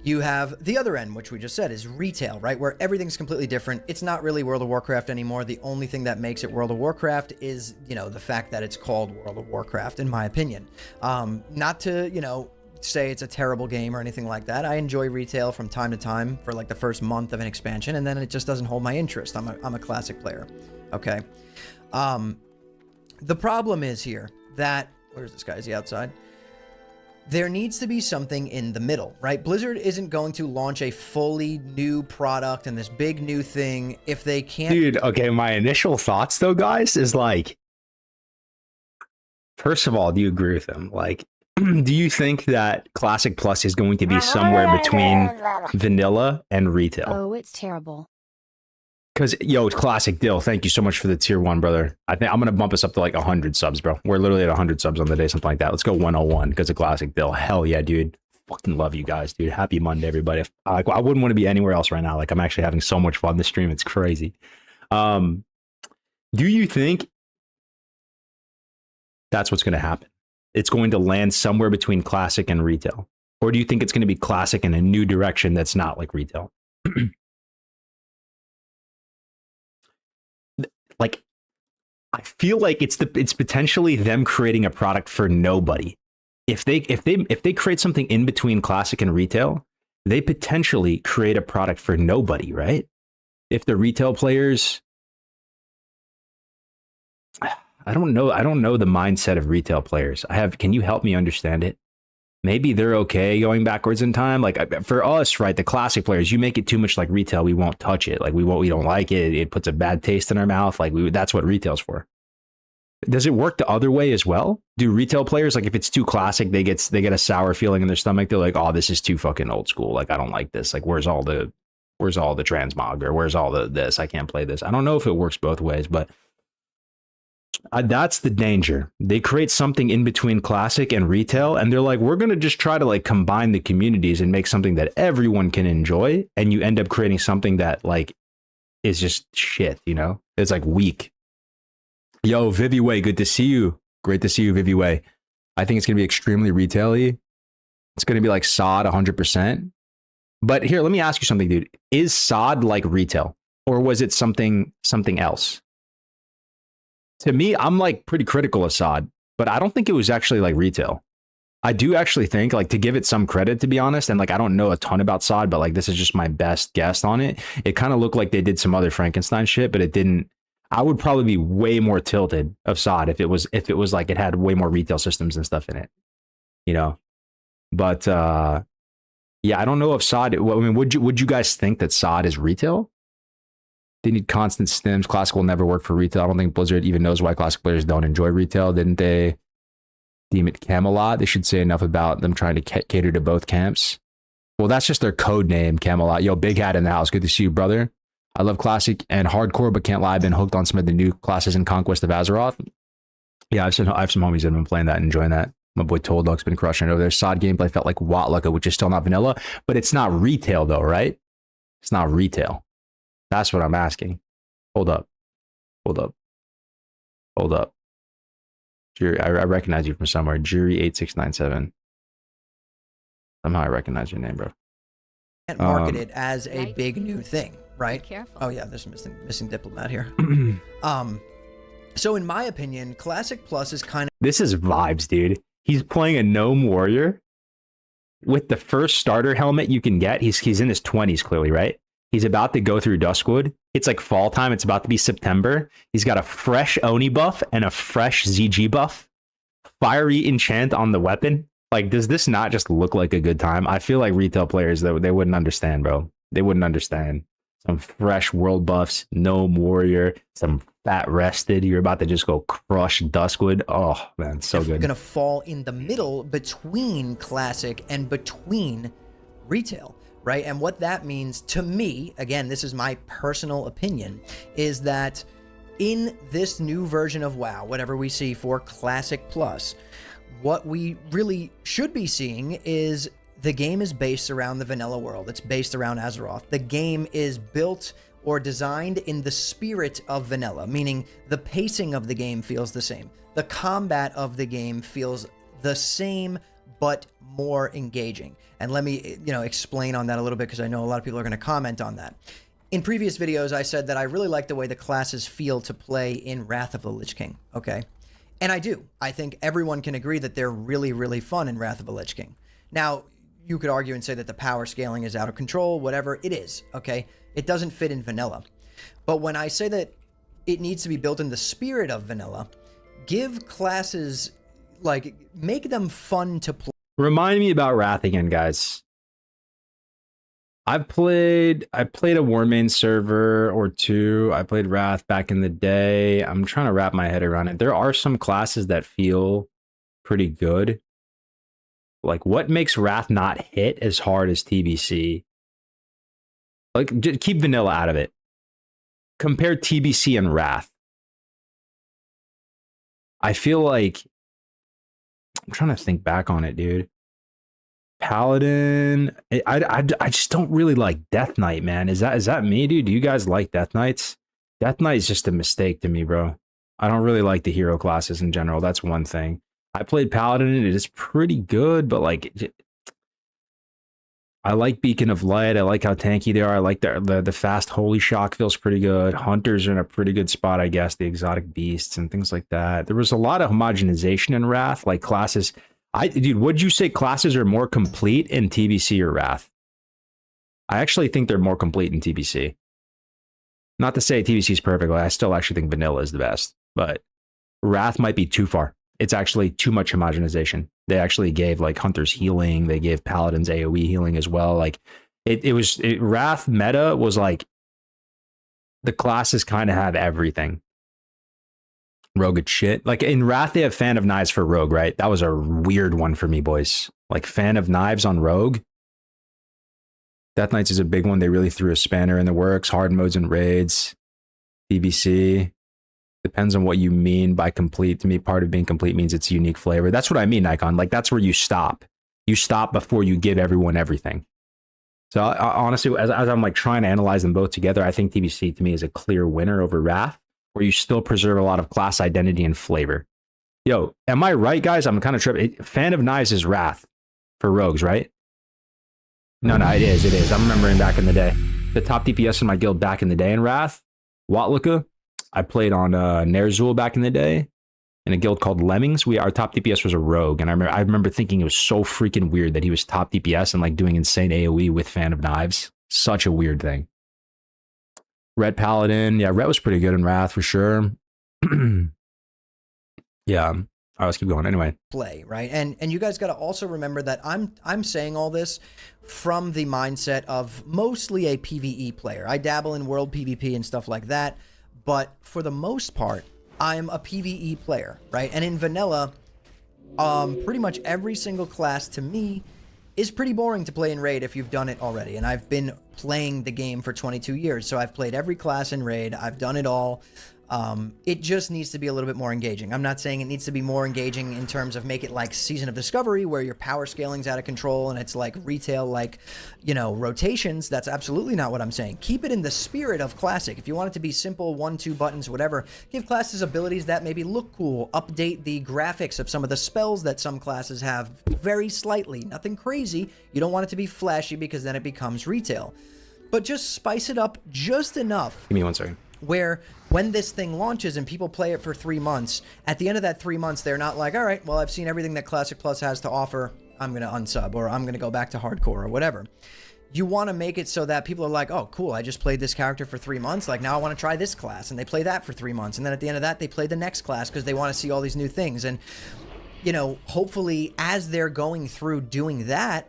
C: you have the other end, which we just said is retail, right? Where everything's completely different. It's not really World of Warcraft anymore. The only thing that makes it World of Warcraft is, you know, the fact that it's called World of Warcraft, in my opinion. Not to, you know, say it's a terrible game or anything like that. I enjoy retail from time to time for like the first month of an expansion, and then it just doesn't hold my interest. I'm a classic player, okay? The problem is here that, where's this guy? Is he outside? There needs to be something in the middle, right? Blizzard isn't going to launch a fully new product and this big new thing if they can't...
A: Dude, okay, my initial thoughts, though, guys, is like... First of all, do you agree with them? Like, do you think that Classic Plus is going to be somewhere between vanilla and retail?
E: Oh, it's terrible.
A: Because, yo, Classic Dill, thank you so much for the tier 1, brother. I think I'm going to bump us up to like 100 subs, bro. We're literally at 100 subs on the day, something like that. Let's go 101 because of Classic Dill. Hell yeah, dude. Fucking love you guys, dude. Happy Monday, everybody. I wouldn't want to be anywhere else right now. Like, I'm actually having so much fun this stream. It's crazy. Do you think that's what's going to happen? It's going to land somewhere between Classic and retail? Or do you think it's going to be Classic in a new direction that's not like retail? Like, I feel like it's potentially them creating a product for nobody. If they create something in between Classic and retail, they potentially create a product for nobody, right? If the retail players, I don't know the mindset of retail players. Can you help me understand it? Maybe they're okay going backwards in time. Like for us, right, the Classic players, you make it too much like retail, we won't touch it. Like we don't like it. It puts a bad taste in our mouth. Like that's what retail's for. Does it work the other way as well? Do retail players, like if it's too Classic, they get a sour feeling in their stomach. They're like, oh, this is too fucking old school. Like I don't like this. Like where's all the transmog, or where's all the this? I can't play this. I don't know if it works both ways, but that's the danger. They create something in between Classic and retail, and they're like, we're going to just try to like combine the communities and make something that everyone can enjoy. And you end up creating something that like is just shit, you know? It's like weak. Yo, Viviway, good to see you. Great to see you, Viviway. I think it's going to be extremely retail-y. It's going to be like SOD 100%. But here, let me ask you something, dude. Is SOD like retail, or was it something else? To me, I'm like pretty critical of SOD, but I don't think it was actually like retail. I do actually think, like, to give it some credit, to be honest, and like I don't know a ton about SOD, but like this is just my best guess on it. It kind of looked like they did some other Frankenstein shit, but it didn't. I would probably be way more tilted of SOD if it was like it had way more retail systems and stuff in it, you know. But yeah, I don't know if SOD. I mean, would you guys think that SOD is retail? They need constant stims. Classic will never work for retail. I don't think Blizzard even knows why Classic players don't enjoy retail. Didn't they deem it Camelot? They should say enough about them trying to cater to both camps. Well, that's just their code name, Camelot. Yo, Big Hat in the house. Good to see you, brother. I love Classic and hardcore, but can't lie. I've been hooked on some of the new classes in Conquest of Azeroth. Yeah, I have some homies that have been playing that and enjoying that. My boy Told Dog's been crushing it over there. SOD gameplay felt like Watlaka, which is still not vanilla, but it's not retail though, right? It's not retail. That's what I'm asking. Hold up. Jury, I recognize you from somewhere. Jury8697. Somehow I recognize your name, bro.
C: Can't market it as a big new thing, right?
E: Be careful.
C: Oh yeah, there's a missing diplomat here. So in my opinion, Classic Plus is kind of...
A: This is vibes, dude. He's playing a gnome warrior with the first starter helmet you can get. He's in his 20s, clearly, right? He's about to go through Duskwood. It's like fall time. It's about to be September. He's got a fresh Oni buff and a fresh ZG buff. Fiery enchant on the weapon. Like, does this not just look like a good time? I feel like retail players, they wouldn't understand, bro. They wouldn't understand. Some fresh world buffs, Gnome Warrior, some fat rested. You're about to just go crush Duskwood. Oh, man, so good.
C: Going to fall in the middle between Classic and between retail. Right. And what that means to me, again, this is my personal opinion, is that in this new version of WoW, whatever we see for Classic Plus, what we really should be seeing is the game is based around the vanilla world. It's based around Azeroth. The game is built or designed in the spirit of vanilla, meaning the pacing of the game feels the same. The combat of the game feels the same, but more engaging. And let me, explain on that a little bit, because I know a lot of people are going to comment on that. In previous videos, I said that I really like the way the classes feel to play in Wrath of the Lich King, okay? And I do. I think everyone can agree that they're really, really fun in Wrath of the Lich King. Now, you could argue and say that the power scaling is out of control, whatever it is, okay? It doesn't fit in vanilla. But when I say that it needs to be built in the spirit of vanilla, give classes, like, make them fun to play.
A: Remind me about Wrath again, guys. I played a Warmane server or two. I played Wrath back in the day. I'm trying to wrap my head around it. There are some classes that feel pretty good. Like, what makes Wrath not hit as hard as TBC? Like, just keep vanilla out of it. Compare TBC and Wrath. I feel like, I'm trying to think back on it, dude. Paladin, I just don't really like Death Knight, man. Is that me, dude? Do you guys like Death Knights? Death Knight is just a mistake to me, bro. I don't really like the hero classes in general. That's one thing. I played Paladin, and it is pretty good, but like, I like Beacon of Light. I like how tanky they are. I like the fast Holy Shock feels pretty good. Hunters are in a pretty good spot, I guess. The exotic beasts and things like that. There was a lot of homogenization in Wrath, like classes. Dude, would you say classes are more complete in TBC or Wrath? I actually think they're more complete in TBC. Not to say TBC is perfect. I still actually think vanilla is the best, but Wrath might be too far. It's actually too much homogenization. They actually gave like Hunters healing. They gave Paladins AoE healing as well. Like Wrath meta was like the classes kind of have everything. Rogue shit. Like in Wrath, they have Fan of Knives for Rogue, right? That was a weird one for me, boys. Like Fan of Knives on Rogue. Death Knights is a big one. They really threw a spanner in the works. Hard modes and raids. TBC. Depends on what you mean by complete. To me, part of being complete means it's a unique flavor. That's what I mean, Nikon. Like that's where you stop. You stop before you give everyone everything. So I, honestly, as I'm like trying to analyze them both together, I think TBC to me is a clear winner over Wrath, where you still preserve a lot of class identity and flavor. Yo, am I right, guys? I'm kind of tripping. Fan of Knives is Wrath for rogues, right? No, it is. I'm remembering back in the day. The top DPS in my guild back in the day in Wrath, Watluka. I played on Ner'zhul back in the day in a guild called Lemmings. Our top DPS was a rogue, and I remember thinking it was so freaking weird that he was top DPS and like doing insane AoE with Fan of Knives. Such a weird thing. Red Paladin, yeah, Red was pretty good in Wrath for sure. Yeah, all right, let's keep going. Anyway,
C: play right, and you guys got to also remember that I'm saying all this from the mindset of mostly a PvE player. I dabble in world PvP and stuff like that, but for the most part, I'm a PvE player, right? And in vanilla, pretty much every single class to me is pretty boring to play in Raid if you've done it already. And I've been playing the game for 22 years, so I've played every class in Raid. I've done it all. It just needs to be a little bit more engaging. I'm not saying it needs to be more engaging in terms of make it like Season of Discovery, where your power scaling's out of control and it's like retail, like, rotations. That's absolutely not what I'm saying. Keep it in the spirit of Classic. If you want it to be simple, 1-2 buttons, whatever, give classes abilities that maybe look cool. Update the graphics of some of the spells that some classes have very slightly. Nothing crazy. You don't want it to be flashy because then it becomes retail. But just spice it up just enough.
A: Give me 1 second.
C: Where when this thing launches and people play it for 3 months, at the end of that 3 months, they're not like, all right, well, I've seen everything that Classic Plus has to offer. I'm going to unsub, or I'm going to go back to hardcore, or whatever. You want to make it so that people are like, oh, cool, I just played this character for 3 months. Like, now I want to try this class. And they play that for 3 months. And then at the end of that, they play the next class because they want to see all these new things. And, hopefully as they're going through doing that,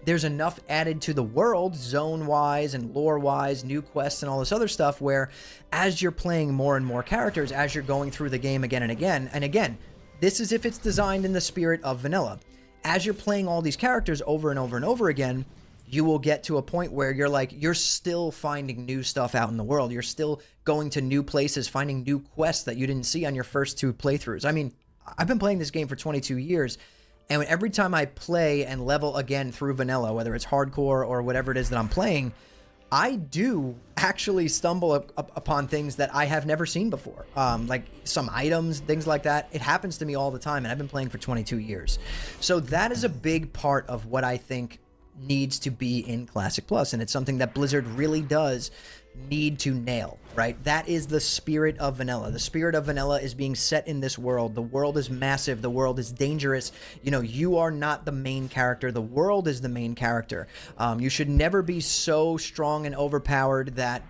C: there's enough added to the world, zone-wise and lore-wise, new quests and all this other stuff, where as you're playing more and more characters, as you're going through the game again and again, this is if it's designed in the spirit of vanilla. As you're playing all these characters over and over and over again, you will get to a point where you're like, you're still finding new stuff out in the world. You're still going to new places, finding new quests that you didn't see on your first 2 playthroughs. I mean, I've been playing this game for 22 years, and every time I play and level again through vanilla, whether it's hardcore or whatever it is that I'm playing, I do actually stumble upon things that I have never seen before. Like some items, things like that. It happens to me all the time, and I've been playing for 22 years. So that is a big part of what I think needs to be in Classic Plus, and it's something that Blizzard really does need to nail, right? That is the spirit of vanilla. The spirit of vanilla is being set in this world. The world is massive. The world is dangerous. You know, you are not the main character. The world is the main character. You should never be so strong and overpowered that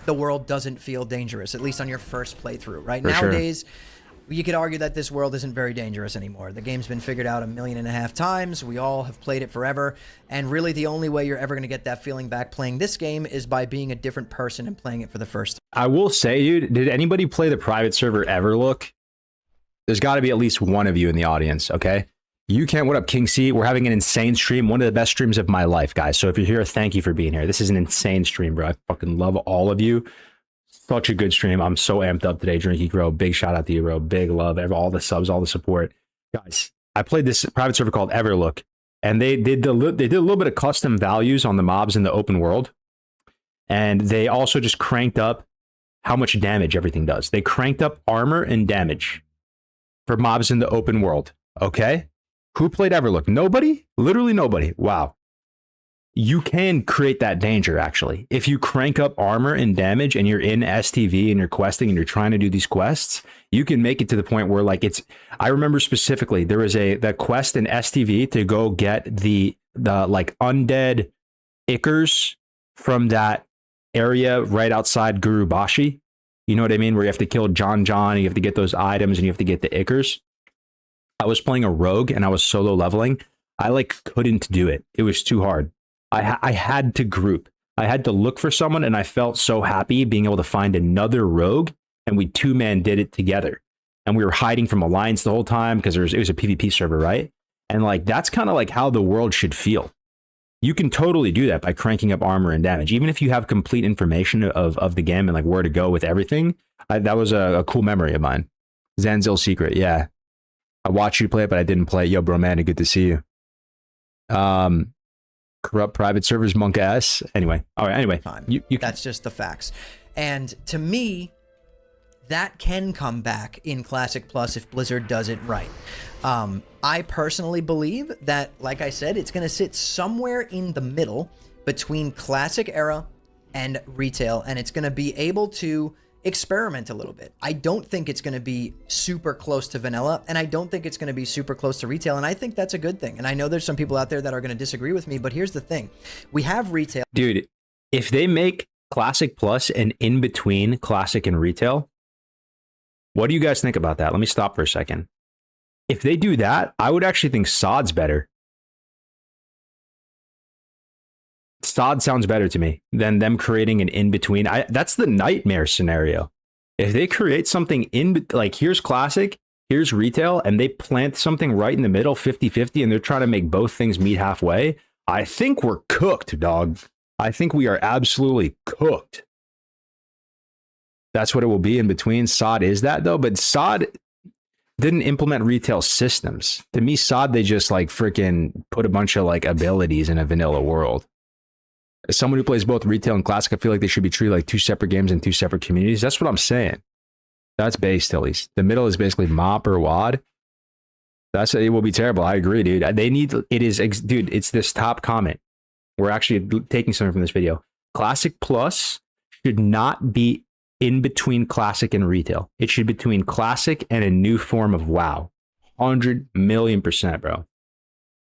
C: the world doesn't feel dangerous, at least on your first playthrough, right? Nowadays, you could argue that this world isn't very dangerous anymore. The game's been figured out 1.5 million times. We all have played it forever. And really the only way you're ever going to get that feeling back playing this game is by being a different person and playing it for the first time.
A: I will say, dude, did anybody play the private server Everlook? There's got to be at least one of you in the audience, okay? You can't. What up, King C? We're having an insane stream. One of the best streams of my life, guys. So if you're here, thank you for being here. This is an insane stream, bro. I fucking love all of you. Such a good stream. I'm so amped up today, Drinky Grow. Big shout out to you, bro. Big love. All the subs, all the support. Guys, I played this private server called Everlook, and they did a little bit of custom values on the mobs in the open world. And they also just cranked up how much damage everything does. They cranked up armor and damage for mobs in the open world. Okay? Who played Everlook? Nobody? Literally nobody. Wow. You can create that danger, actually. If you crank up armor and damage and you're in STV and you're questing and you're trying to do these quests, you can make it to the point where, like, it's... I remember specifically, there was that quest in STV to go get the like, undead Ickers from that area right outside Gurubashi. You know what I mean? Where you have to kill John, and you have to get those items, and you have to get the Ickers. I was playing a rogue, and I was solo leveling. I, like, couldn't do it. It was too hard. I had to group. I had to look for someone, and I felt so happy being able to find another rogue, and we 2-man did it together. And we were hiding from Alliance the whole time because it was a PvP server, right? And, like, that's kind of like how the world should feel. You can totally do that by cranking up armor and damage. Even if you have complete information of the game and, like, where to go with everything, that was a cool memory of mine. Zanzil Secret, yeah. I watched you play it, but I didn't play it. Yo, bro, man, good to see you. Corrupt private servers, monk ass. Anyway, all right. Anyway,
C: That's just the facts. And to me, that can come back in Classic Plus if Blizzard does it right. I personally believe that, like I said, it's going to sit somewhere in the middle between Classic era and retail, and it's going to be able to experiment a little bit. I don't think it's going to be super close to vanilla, and I don't think it's going to be super close to retail, and I think that's a good thing. And I know there's some people out there that are going to disagree with me, but here's the thing. We have retail.
A: Dude, if they make Classic Plus an in-between Classic and retail, what do you guys think about that? Let me stop for a second. If they do that, I would actually think SOD's better. SOD sounds better to me than them creating an in-between. That's the nightmare scenario. If they create something like, here's Classic, here's retail, and they plant something right in the middle, 50-50, and they're trying to make both things meet halfway, I think we're cooked, dog. I think we are absolutely cooked. That's what it will be in between. SOD is that, though, but SOD didn't implement retail systems. To me, SOD, they just, like, freaking put a bunch of, like, abilities in a vanilla world. As someone who plays both retail and Classic, I feel like they should be treated like 2 separate games and 2 separate communities. That's what I'm saying. That's based, at least. The middle is basically MOP or WAD. It will be terrible. I agree, dude. Dude, it's this top comment. We're actually taking something from this video. Classic Plus should not be in between Classic and retail. It should be between Classic and a new form of WoW. 100,000,000%, bro.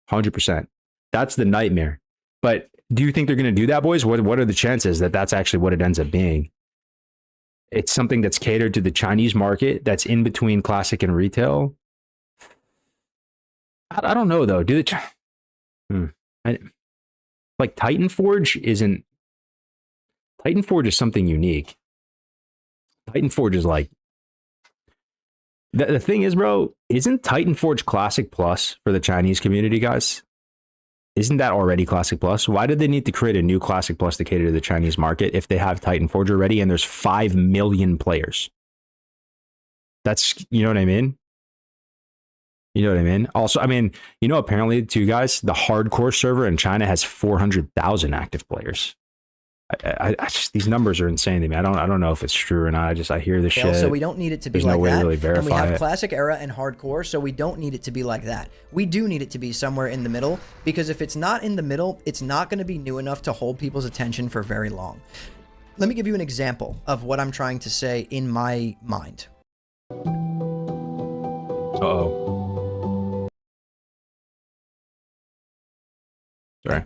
A: 100%. That's the nightmare. But do you think they're going to do that, boys? What are the chances that that's actually what it ends up being? It's something that's catered to the Chinese market that's in between Classic and retail. I don't know, though. Like, Titanforge is something unique. Titanforge is like... The thing is, bro, isn't Titanforge Classic Plus for the Chinese community, guys? Isn't that already Classic Plus? Why did they need to create a new Classic Plus to cater to the Chinese market if they have Titan Forge already and there's 5 million players? That's, you know what I mean? You know what I mean? Also, I mean, you know, apparently, too, guys, the hardcore server in China has 400,000 active players. I just, these numbers are insane to me. I don't know if it's true or not. I hear the shit.
C: So we don't need it to be
A: There's
C: like
A: no way
C: that.
A: to really verify
C: and we have
A: it.
C: classic era and hardcore, so we don't need it to be like that. We do need it to be somewhere in the middle, because if it's not in the middle, it's not going to be new enough to hold people's attention for very long. Let me give you an example of what I'm trying to say in my mind.
A: Uh-oh. Sorry.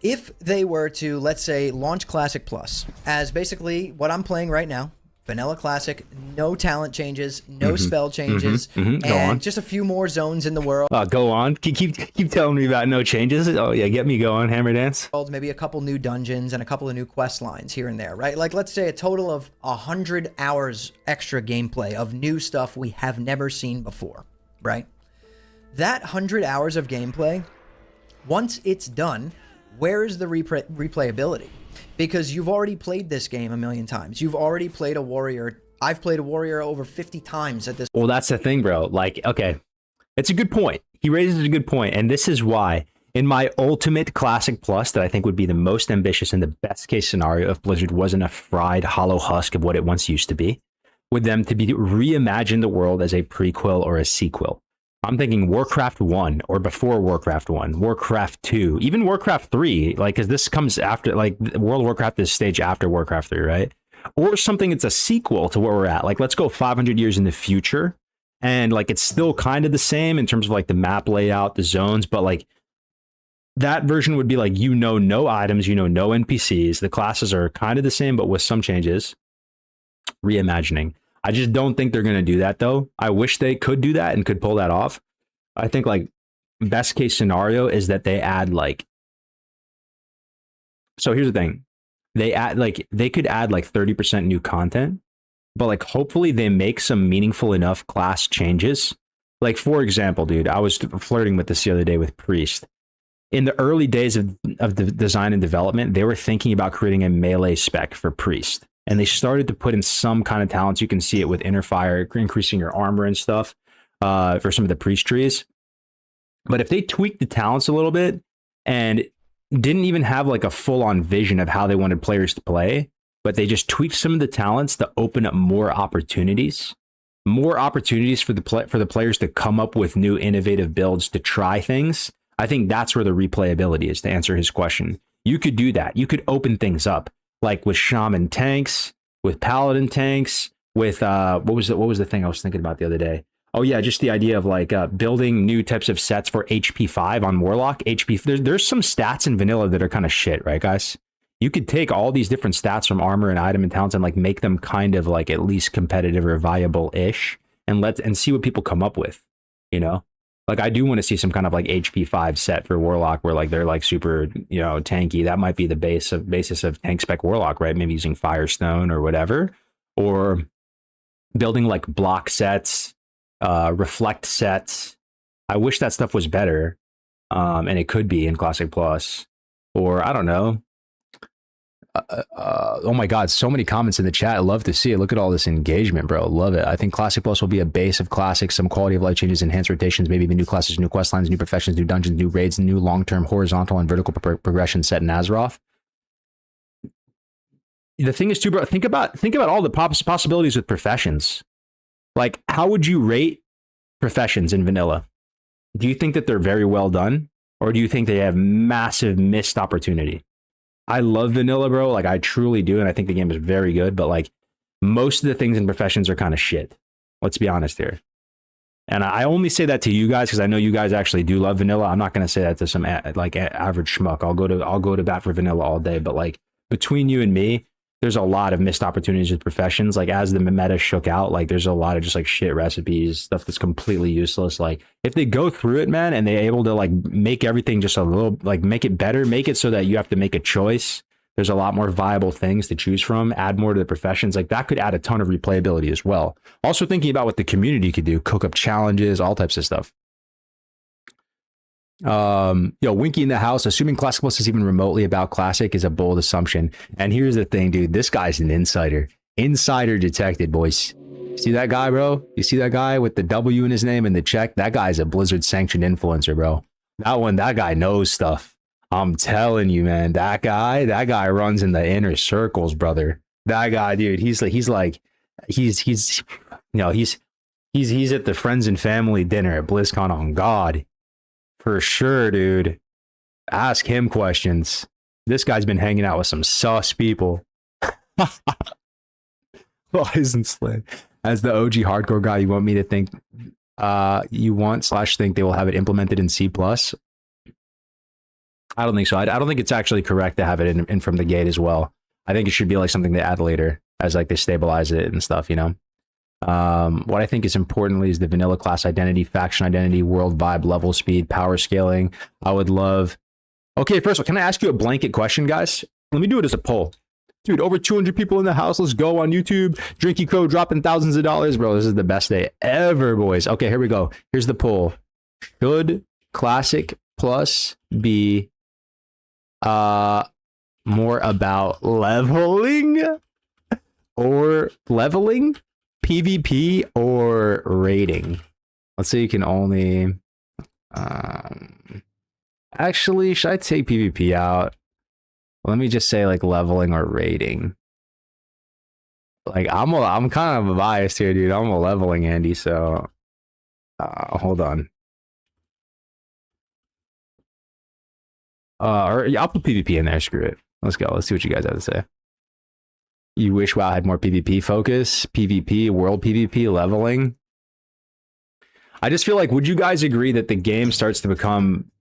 C: If they were to, let's say, launch Classic Plus as basically what I'm playing right now, Vanilla Classic, no talent changes, no spell changes, and just a few more zones in the world.
A: Go on. Keep telling me about no changes. Oh yeah, get me going, Hammer Dance.
C: Maybe a couple new dungeons and a couple of new quest lines here and there, right? Like, let's say a total of 100 hours extra gameplay of new stuff we have never seen before, right? That 100 hours of gameplay, once it's done, where is the replayability? Because you've already played this game a million times. You've already played a warrior. I've played a warrior over 50 times at this.
A: Well, that's the thing, bro. Like, okay, it's a good point. He raises a good point, and this is why in my ultimate Classic Plus that I think would be the most ambitious and the best case scenario if Blizzard wasn't a fried hollow husk of what it once used to be, with them to be reimagine the world as a prequel or a sequel. I'm thinking Warcraft 1 or before Warcraft 1, Warcraft 2, even Warcraft 3, like, because this comes after, like, World of Warcraft is stage after Warcraft 3, right? Or something that's a sequel to where we're at. Like, let's go 500 years in the future, and, like, it's still kind of the same in terms of, like, the map layout, the zones, but, like, that version would be, like, no items, no NPCs. The classes are kind of the same, but with some changes. Reimagining. I just don't think they're going to do that, though. I wish they could do that and could pull that off. I think, like, best case scenario is that they add, like, so here's the thing. They could add like 30% new content, but, like, hopefully they make some meaningful enough class changes. Like, for example, dude, I was flirting with this the other day with Priest. In the early days of the design and development, they were thinking about creating a melee spec for Priest. And they started to put in some kind of talents. You can see it with Inner Fire, increasing your armor and stuff for some of the priest trees. But if they tweaked the talents a little bit and didn't even have like a full-on vision of how they wanted players to play, but they just tweaked some of the talents to open up more opportunities for the players to come up with new innovative builds to try things, I think that's where the replayability is, to answer his question. You could do that. You could open things up. Like with shaman tanks, with paladin tanks, with what was the thing I was thinking about the other day? Oh yeah, just the idea of like building new types of sets for HP 5 on Warlock. There's some stats in vanilla that are kind of shit, right, guys? You could take all these different stats from armor and item and talents and like make them kind of like at least competitive or viable-ish, and see what people come up with, you know? Like, I do want to see some kind of like HP 5 set for Warlock where like they're like super, tanky. That might be the basis of tank spec Warlock, right? Maybe using Firestone or whatever, or building like block sets, reflect sets. I wish that stuff was better, and it could be in Classic Plus, or I don't know. Oh my God, so many comments in the chat. I love to see it. Look at all this engagement, bro. Love it. I think Classic Plus will be a base of classics, some quality of life changes, enhanced rotations, maybe even new classes, new quest lines, new professions, new dungeons, new raids, new long-term horizontal and vertical progression set in Azeroth. The thing is too, bro, think about all the possibilities with professions. Like, how would you rate professions in vanilla? Do you think that they're very well done, or do you think they have massive missed opportunity? I love vanilla, bro. Like, I truly do, and I think the game is very good, but like most of the things in professions are kind of shit. Let's be honest here. And I only say that to you guys because I know you guys actually do love vanilla. I'm not going to say that to some average schmuck. I'll go to bat for vanilla all day, but like between you and me, there's a lot of missed opportunities with professions. Like, as the meta shook out, like there's a lot of just like shit recipes, stuff that's completely useless. Like, if they go through it, man, and they're able to like make everything just a little, like make it better, make it so that you have to make a choice. There's a lot more viable things to choose from, add more to the professions. Like, that could add a ton of replayability as well. Also thinking about what the community could do, cook up challenges, all types of stuff. Winky in the house, assuming Classic Plus is even remotely about Classic is a bold assumption. And here's the thing, dude. This guy's an insider. Insider detected, boys. See that guy, bro? You see that guy with the W in his name and the check? That guy's a Blizzard sanctioned influencer, bro. That guy knows stuff. I'm telling you, man. That guy runs in the inner circles, brother. That guy, dude. He's at the friends and family dinner at BlizzCon on God. For sure, dude. Ask him questions. This guy's been hanging out with some sus people. Well, isn't Slay? As the OG hardcore guy, you want me to think think they will have it implemented in C+? I don't think so. I don't think it's actually correct to have it in from the gate as well. I think it should be like something they add later as like they stabilize it and stuff, you know? What I think is importantly is the vanilla class identity, faction identity, world vibe, level speed, power scaling. I would love... Okay, first of all, can I ask you a blanket question, guys? Let me do it as a poll. Dude, over 200 people in the house. Let's go on YouTube. Drinky Crow dropping thousands of dollars. Bro, this is the best day ever, boys. Okay, here we go. Here's the poll. Should Classic Plus be more about leveling? Or leveling? PvP or rating? Let's say you can only... actually, should I take PvP out? Let me just say like leveling or rating. Like I'm kind of biased here, dude. I'm a leveling Andy, so hold on. I'll put PvP in there. Screw it. Let's go. Let's see what you guys have to say. You wish WoW had more PvP focus, PvP, world PvP, leveling. I just feel like, would you guys agree that the game starts to become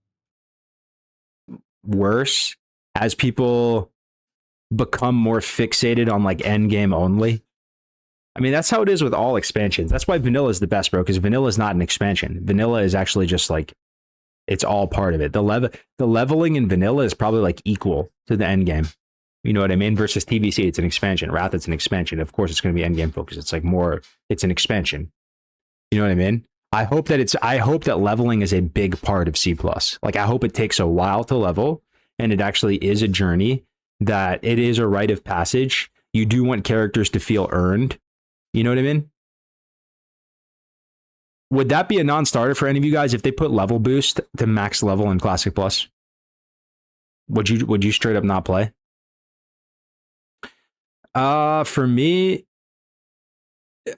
A: worse as people become more fixated on like end game only? I mean, that's how it is with all expansions. That's why vanilla is the best, bro, because vanilla is not an expansion. Vanilla is actually just like, it's all part of it. The leveling in vanilla is probably like equal to the end game. You know what I mean? Versus TBC, it's an expansion. Wrath, it's an expansion. Of course, it's going to be end game focused. It's like more, it's an expansion. You know what I mean? I hope that leveling is a big part of C+. Like, I hope it takes a while to level, and it actually is a journey, that it is a rite of passage. You do want characters to feel earned. You know what I mean? Would that be a non-starter for any of you guys if they put level boost to max level in Classic Plus? Would you straight up not play? For me,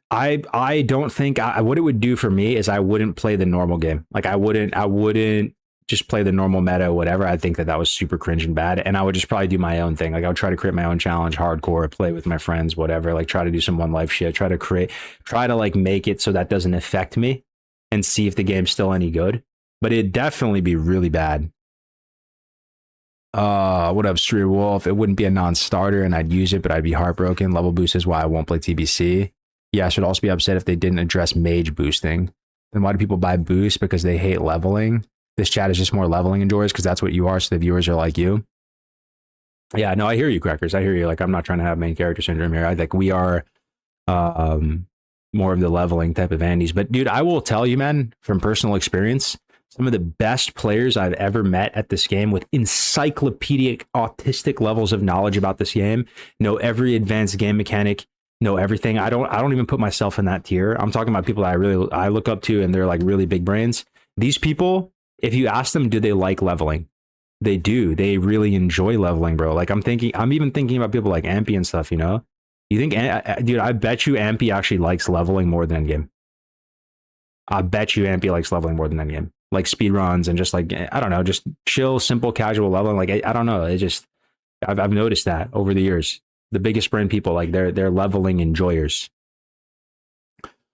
A: I don't think what it would do for me is I wouldn't play the normal game. Like I wouldn't just play the normal meta or whatever. I think that was super cringe and bad. And I would just probably do my own thing. Like I would try to create my own challenge, hardcore, play with my friends, whatever, like try to do some one life shit, try to like make it so that doesn't affect me and see if the game's still any good. But it'd definitely be really bad. What up, Street Wolf? It wouldn't be a non-starter and I'd use it, but I'd be heartbroken. Level boost is why I won't play TBC. Yeah, I should also be upset if they didn't address mage boosting. Then why do people buy boost? Because they hate leveling. This chat is just more leveling enjoyers because that's what you are, so the viewers are like you. Yeah, no, I hear you, Crackers. I hear you. Like, I'm not trying to have main character syndrome here. I think we are more of the leveling type of Andys. But dude, I will tell you, man, from personal experience, some of the best players I've ever met at this game with encyclopedic autistic levels of knowledge about this game, know every advanced game mechanic, know everything. I don't even put myself in that tier. I'm talking about people that I look up to and they're like really big brains. These people, if you ask them, do they like leveling? They do. They really enjoy leveling, bro. Like I'm even thinking about people like Ampy and stuff, you know? You think, dude, I bet you Ampy actually likes leveling more than endgame. I bet you Ampy likes leveling more than endgame. Like speed runs and just like, I don't know, just chill, simple, casual leveling. Like, I don't know. I've noticed that over the years. The biggest brain people, like they're leveling enjoyers.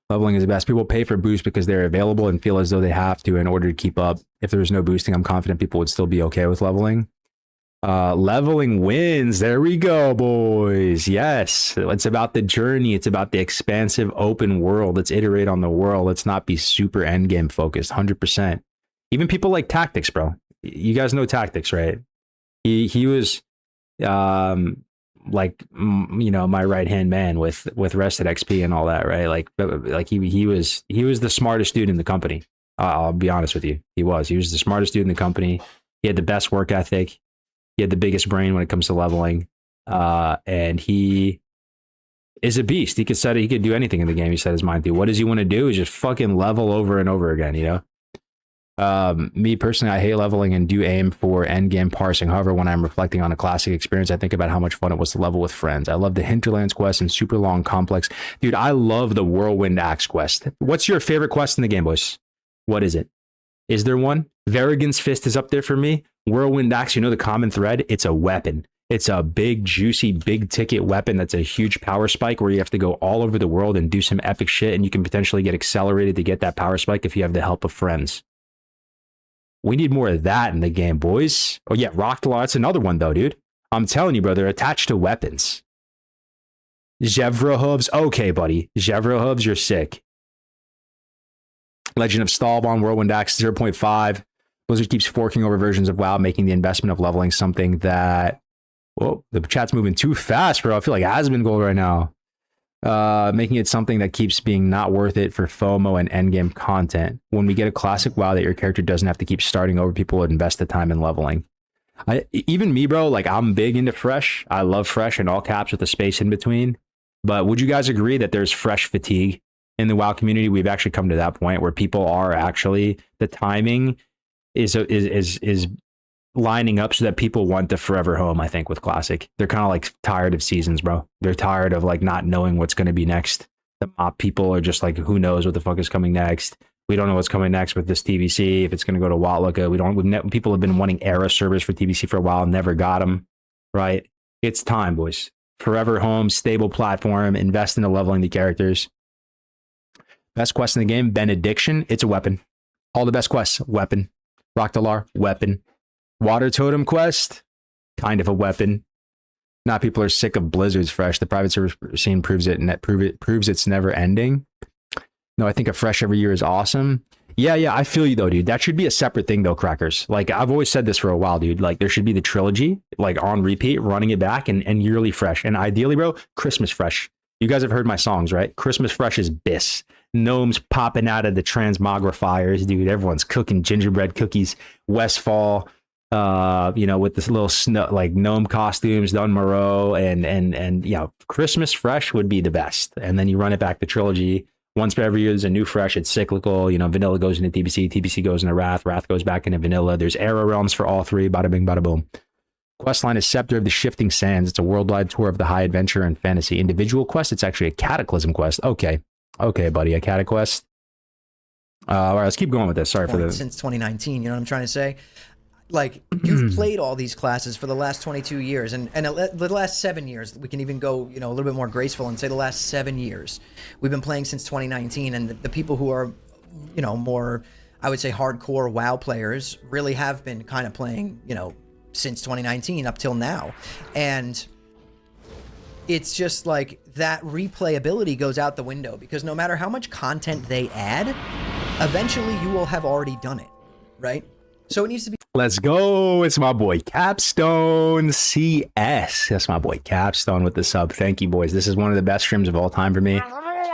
A: Leveling is the best. People pay for boost because they're available and feel as though they have to in order to keep up. If there was no boosting, I'm confident people would still be okay with leveling. Leveling wins. There we go, boys. Yes. It's about the journey. It's about the expansive open world. Let's iterate on the world. Let's not be super endgame focused. 100%. Even people like Tactics, bro. You guys know Tactics, right? He was like, you know, my right hand man with Rested XP and all that, right? Like he was the smartest dude in the company. I'll be honest with you. He was the smartest dude in the company. He had the best work ethic. He had the biggest brain when it comes to leveling. And he is a beast. He could do anything in the game. He set his mind to. What does he want to do? Is just fucking level over and over again, you know? Me personally, I hate leveling and do aim for end game parsing. However, when I'm reflecting on a classic experience, I think about how much fun it was to level with friends. I love the Hinterlands quest and super long complex. Dude, I love the Whirlwind Axe quest. What's your favorite quest in the game, boys? What is it? Is there one? Varigan's Fist is up there for me. Whirlwind Axe, you know the common thread? It's a weapon. It's a big, juicy, big ticket weapon that's a huge power spike where you have to go all over the world and do some epic shit, and you can potentially get accelerated to get that power spike if you have the help of friends. We need more of that in the game, boys. Oh yeah, Rockdalaw, that's another one though, dude. I'm telling you, bro, they're attached to weapons. Gevra hooves, okay, buddy. Gevra hooves, you're sick. Legend of Stalbon, Whirlwind Axe 0.5. Blizzard keeps forking over versions of WoW, making the investment of leveling something that... Whoa, the chat's moving too fast, bro. I feel like it has been gold right now. Making it something that keeps being not worth it for FOMO and endgame content. When we get a classic WoW that your character doesn't have to keep starting over, people would invest the time in leveling. Even me, bro, like I'm big into fresh. I love fresh in all caps with the space in between. But would you guys agree that there's fresh fatigue in the WoW community? We've actually come to that point where people are actually, the timing is lining up so that people want the forever home. I think with classic, they're kind of like tired of seasons, bro. They're tired of like not knowing what's going to be next. The mop people are just like, who knows what the fuck is coming next? We don't know what's coming next with this TBC. If it's going to go to Watlika, people have been wanting era servers for TBC for a while, never got them. Right? It's time, boys. Forever home, stable platform. Invest into leveling the characters. Best quest in the game, Benediction. It's a weapon. All the best quests, weapon. Rockdalar, weapon. Water Totem quest, kind of a weapon. Not people are sick of Blizzard's fresh. The private server scene proves it's never ending. No, I think a fresh every year is awesome. Yeah, I feel you though, dude. That should be a separate thing though, crackers. Like I've always said this for a while, dude. Like there should be the trilogy, like on repeat, running it back and yearly fresh. And ideally, bro, Christmas fresh. You guys have heard my songs, right? Christmas fresh is bis. Gnomes popping out of the transmogrifiers, dude. Everyone's cooking gingerbread cookies. Westfall, with this little snow, like gnome costumes done Moreau, and Christmas fresh would be the best. And then you run it back the trilogy. Once per every year, there's a new fresh. It's cyclical. Vanilla goes into TBC. TBC goes into Wrath. Wrath goes back into Vanilla. There's Era Realms for all three. Bada bing, bada boom. Questline is Scepter of the Shifting Sands. It's a worldwide tour of the high adventure and fantasy. Individual quest, it's actually a Cataclysm quest. Okay, buddy, a Cataquest. All right, let's keep going with this. Sorry for the...
C: Since 2019, you know what I'm trying to say? Like, you've played all these classes for the last 22 years, and the last 7 years. We can even go, a little bit more graceful and say the last 7 years. We've been playing since 2019, and the people who are, more, I would say, hardcore WoW players really have been kind of playing, since 2019 up till now. And it's just like that replayability goes out the window, because no matter how much content they add, eventually you will have already done it, right? So it needs to be...
A: Let's go. It's my boy Capstone CS. That's my boy Capstone with the sub. Thank you, boys. This is one of the best streams of all time for me.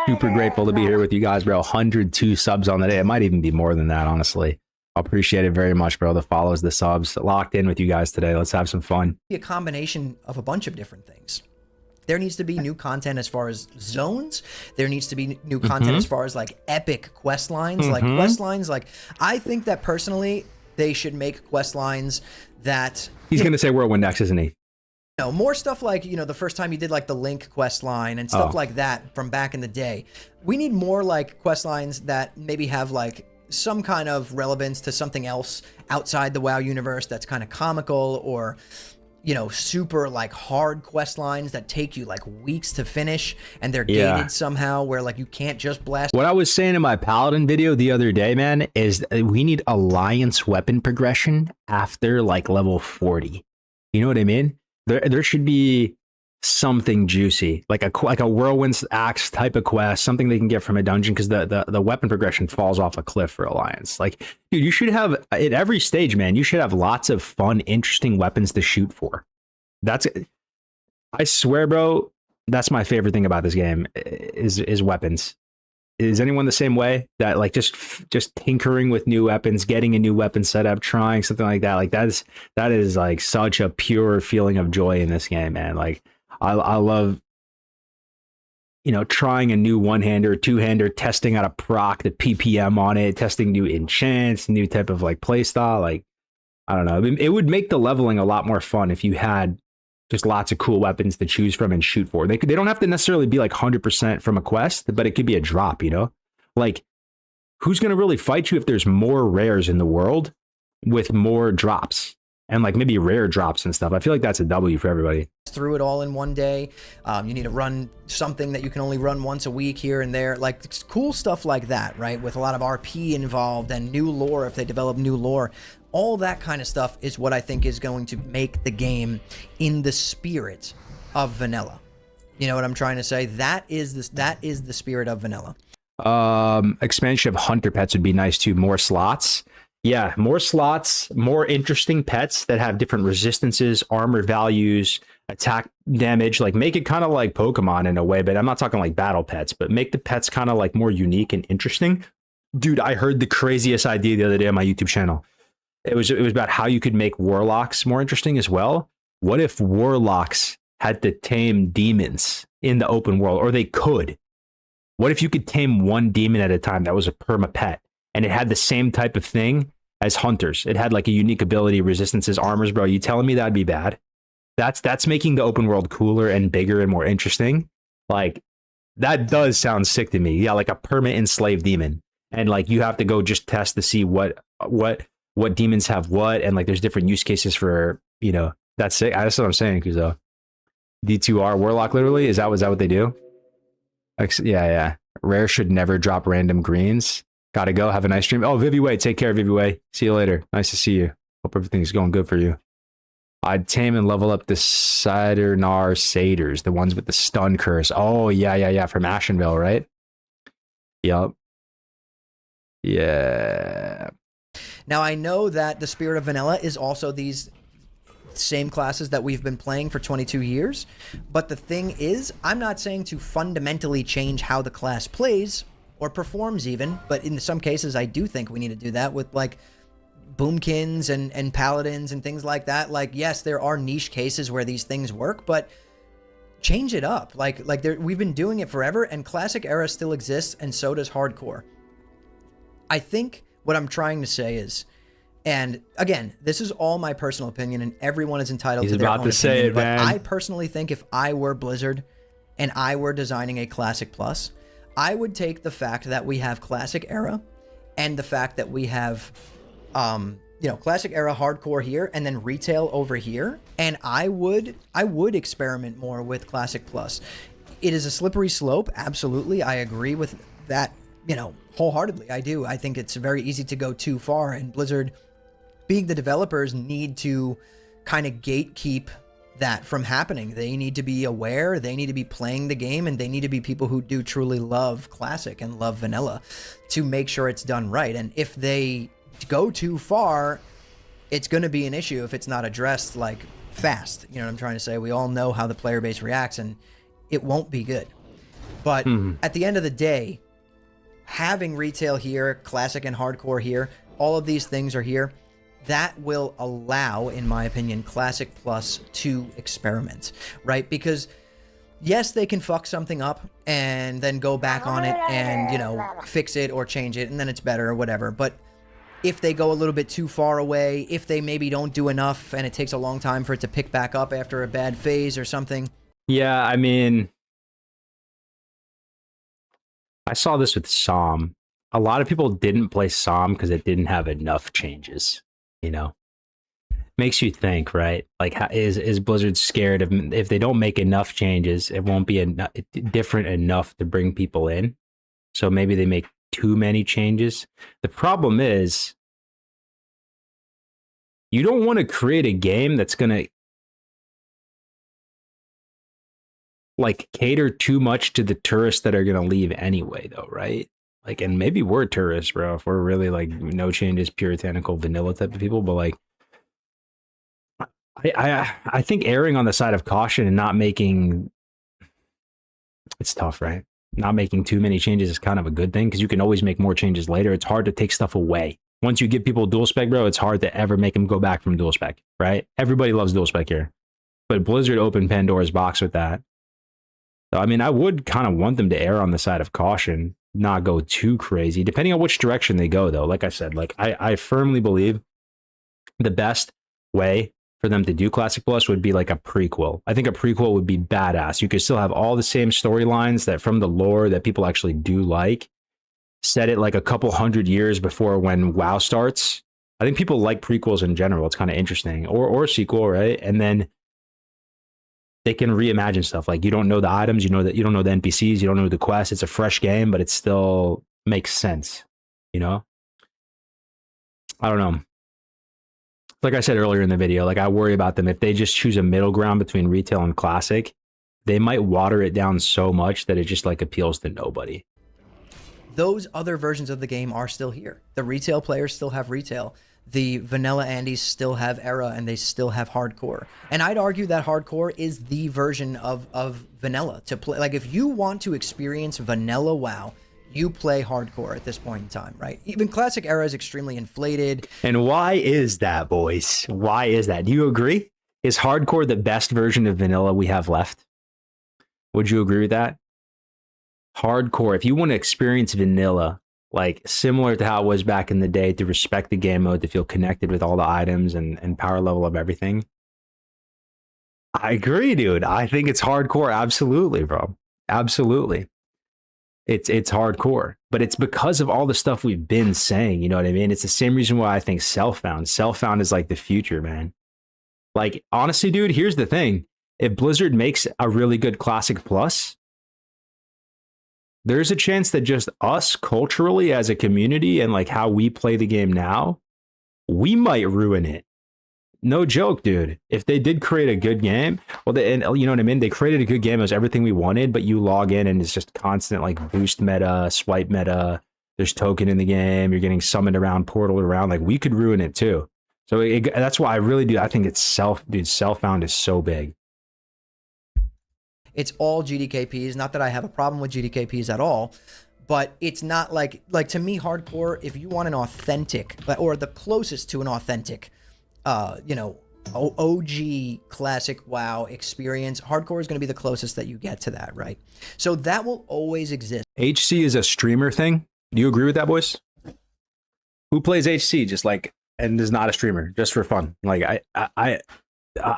A: Super grateful to be here with you guys, bro. 102 subs on the day. It might even be more than that, honestly. I appreciate it very much, bro. The follows, the subs. Locked in with you guys today. Let's have some fun.
C: A combination of a bunch of different things. There needs to be new content as far as zones. There needs to be new content as far as like epic quest lines. Like quest lines, like I think that personally... They should make quest lines that...
A: He's going to say Whirlwind Axe, isn't he?
C: No, more stuff like, the first time you did like the Link quest line and stuff like that from back in the day. We need more like quest lines that maybe have like some kind of relevance to something else outside the WoW universe that's kind of comical, or... super like hard quest lines that take you like weeks to finish, and they're gated somehow where like you can't just blast. What
A: I was saying in my Paladin video the other day, man, is we need Alliance weapon progression after like level 40. You know what I mean? There should be something juicy, like a Whirlwind Axe type of quest, something they can get from a dungeon, because the weapon progression falls off a cliff for Alliance. Like, dude, you should have at every stage, man, you should have lots of fun, interesting weapons to shoot for. I swear, bro, that's my favorite thing about this game is weapons. is anyone the same way? That like just tinkering with new weapons, getting a new weapon setup, trying something like that. Like that is like such a pure feeling of joy in this game, man. Like I love, you know, trying a new one-hander, two-hander, testing out a proc, the PPM on it, testing new enchants, new type of like playstyle. Like, I don't know. I mean, it would make the leveling a lot more fun if you had just lots of cool weapons to choose from and shoot for. They don't have to necessarily be like 100% from a quest, but it could be a drop, you know? Like, who's going to really fight you if there's more rares in the world with more drops? And like maybe rare drops and stuff. I feel like that's a W for everybody.
C: Through it all in one day. You need to run something that you can only run once a week here and there. Like cool stuff like that, right? With a lot of RP involved and new lore if they develop new lore. All that kind of stuff is what I think is going to make the game in the spirit of vanilla. You know what I'm trying to say? That is the spirit of vanilla.
A: Expansion of hunter pets would be nice too. More slots. Yeah, more slots, more interesting pets that have different resistances, armor values, attack damage. Like make it kind of like Pokemon in a way, but I'm not talking like battle pets, but make the pets kind of like more unique and interesting. Dude, I heard the craziest idea the other day on my YouTube channel. It was about how you could make warlocks more interesting as well. What if warlocks had to tame demons in the open world, or they could? What if you could tame one demon at a time that was a perma pet? And it had the same type of thing as hunters. It had like a unique ability, resistances, armors, bro. You telling me that'd be bad? That's making the open world cooler and bigger and more interesting. Like that does sound sick to me. Yeah, like a perma enslaved demon. And like you have to go just test to see what demons have what, and like there's different use cases for, you know, that's sick. That's what I'm saying, Kuzo. D2R Warlock literally? Is that what they do? Yeah. Rare should never drop random greens. Gotta go. Have a nice stream. Oh, Viviway. Take care, Viviway. See you later. Nice to see you. Hope everything's going good for you. I'd tame and level up the Saturnar Satyrs, the ones with the stun curse. Oh, yeah. From Ashenvale, right? Yup. Yeah.
C: Now, I know that the spirit of vanilla is also these same classes that we've been playing for 22 years. But the thing is, I'm not saying to fundamentally change how the class plays or performs even, but in some cases I do think we need to do that with like boomkins and paladins and things like that. Like, yes, there are niche cases where these things work, but change it up. We've been doing it forever, and classic era still exists, and so does hardcore. I think what I'm trying to say is, and again, this is all my personal opinion, and everyone is entitled to their own opinion, but I personally think if I were Blizzard and I were designing a Classic Plus, I would take the fact that we have Classic Era and the fact that we have, Classic Era hardcore here and then retail over here, and I would experiment more with Classic Plus. It is a slippery slope, absolutely. I agree with that, wholeheartedly. I do. I think it's very easy to go too far, and Blizzard, being the developers, need to kind of gatekeep that from happening. They need to be aware, they need to be playing the game, and they need to be people who do truly love classic and love vanilla to make sure it's done right. And if they go too far, it's going to be an issue if it's not addressed like fast. You know what I'm trying to say? We all know how the player base reacts, and it won't be good. But at the end of the day, having retail here, classic and hardcore here, all of these things are here. That will allow, in my opinion, Classic Plus to experiment, right? Because yes, they can fuck something up and then go back on it and, fix it or change it, and then it's better or whatever. But if they go a little bit too far away, if they maybe don't do enough and it takes a long time for it to pick back up after a bad phase or something.
A: Yeah, I mean, I saw this with Psalm. A lot of people didn't play Psalm because it didn't have enough changes. Makes you think, right? Like, is Blizzard scared of if they don't make enough changes, it won't be different enough to bring people in? So maybe they make too many changes. The problem is, you don't want to create a game that's going to like cater too much to the tourists that are going to leave anyway, though, right? Like, and maybe we're tourists, bro, if we're really like no changes, puritanical, vanilla type of people. But like, I think erring on the side of caution and not making, it's tough, right? not making too many changes is kind of a good thing because you can always make more changes later. It's hard to take stuff away. Once you give people dual spec, bro, it's hard to ever make them go back from dual spec, right? Everybody loves dual spec here. But Blizzard opened Pandora's box with that. So, I mean, I would kind of want them to err on the side of caution, not go too crazy, depending on which direction they go, though. Like I said, like I firmly believe the best way for them to do Classic Plus would be like a prequel. I think a prequel would be badass. You could still have all the same storylines that from the lore that people actually do like. Set it like a couple hundred years before when WoW starts. I think people like prequels in general. It's kind of interesting. Or a sequel, right? And then they can reimagine stuff. Like you don't know the items, you know that you don't know the NPCs, you don't know the quests. It's a fresh game, but it still makes sense, you know? I don't know. Like I said earlier in the video, like I worry about them if they just choose a middle ground between retail and classic, they might water it down so much that it just like appeals to nobody.
C: Those other versions of the game are still here. The retail players still have retail. The vanilla Andes still have era and they still have hardcore. And I'd argue that hardcore is the version of vanilla to play. Like if you want to experience vanilla WoW, you play hardcore at this point in time, right? Even classic era is extremely inflated.
A: And why is that, boys? Why is that? Do you agree? Is hardcore the best version of vanilla we have left? Would you agree with that? Hardcore, if you want to experience vanilla, like similar to how it was back in the day, to respect the game mode, to feel connected with all the items and power level of everything. I agree, dude. I think it's hardcore. Absolutely, bro. Absolutely. It's hardcore, but it's because of all the stuff we've been saying, you know what I mean? It's the same reason why I think self-found is like the future, man. Like, honestly, dude, here's the thing. If Blizzard makes a really good Classic Plus, there's a chance that just us culturally as a community and like how we play the game now, we might ruin it. No joke, dude. If they did create a good game, well, and you know what I mean? They created a good game. It was everything we wanted, but you log in and it's just constant like boost meta, swipe meta. There's token in the game. You're getting summoned around, portaled around. Like we could ruin it too. So that's why I really do. I think it's self-found is so big.
C: It's all GDKPs. Not that I have a problem with GDKPs at all, but it's not like to me, hardcore, if you want an authentic or the closest to an authentic, you know, OG classic WoW experience, hardcore is going to be the closest that you get to that, right? So that will always exist.
A: HC is a streamer thing. Do you agree with that, boys? Who plays HC just like and is not a streamer just for fun? Like I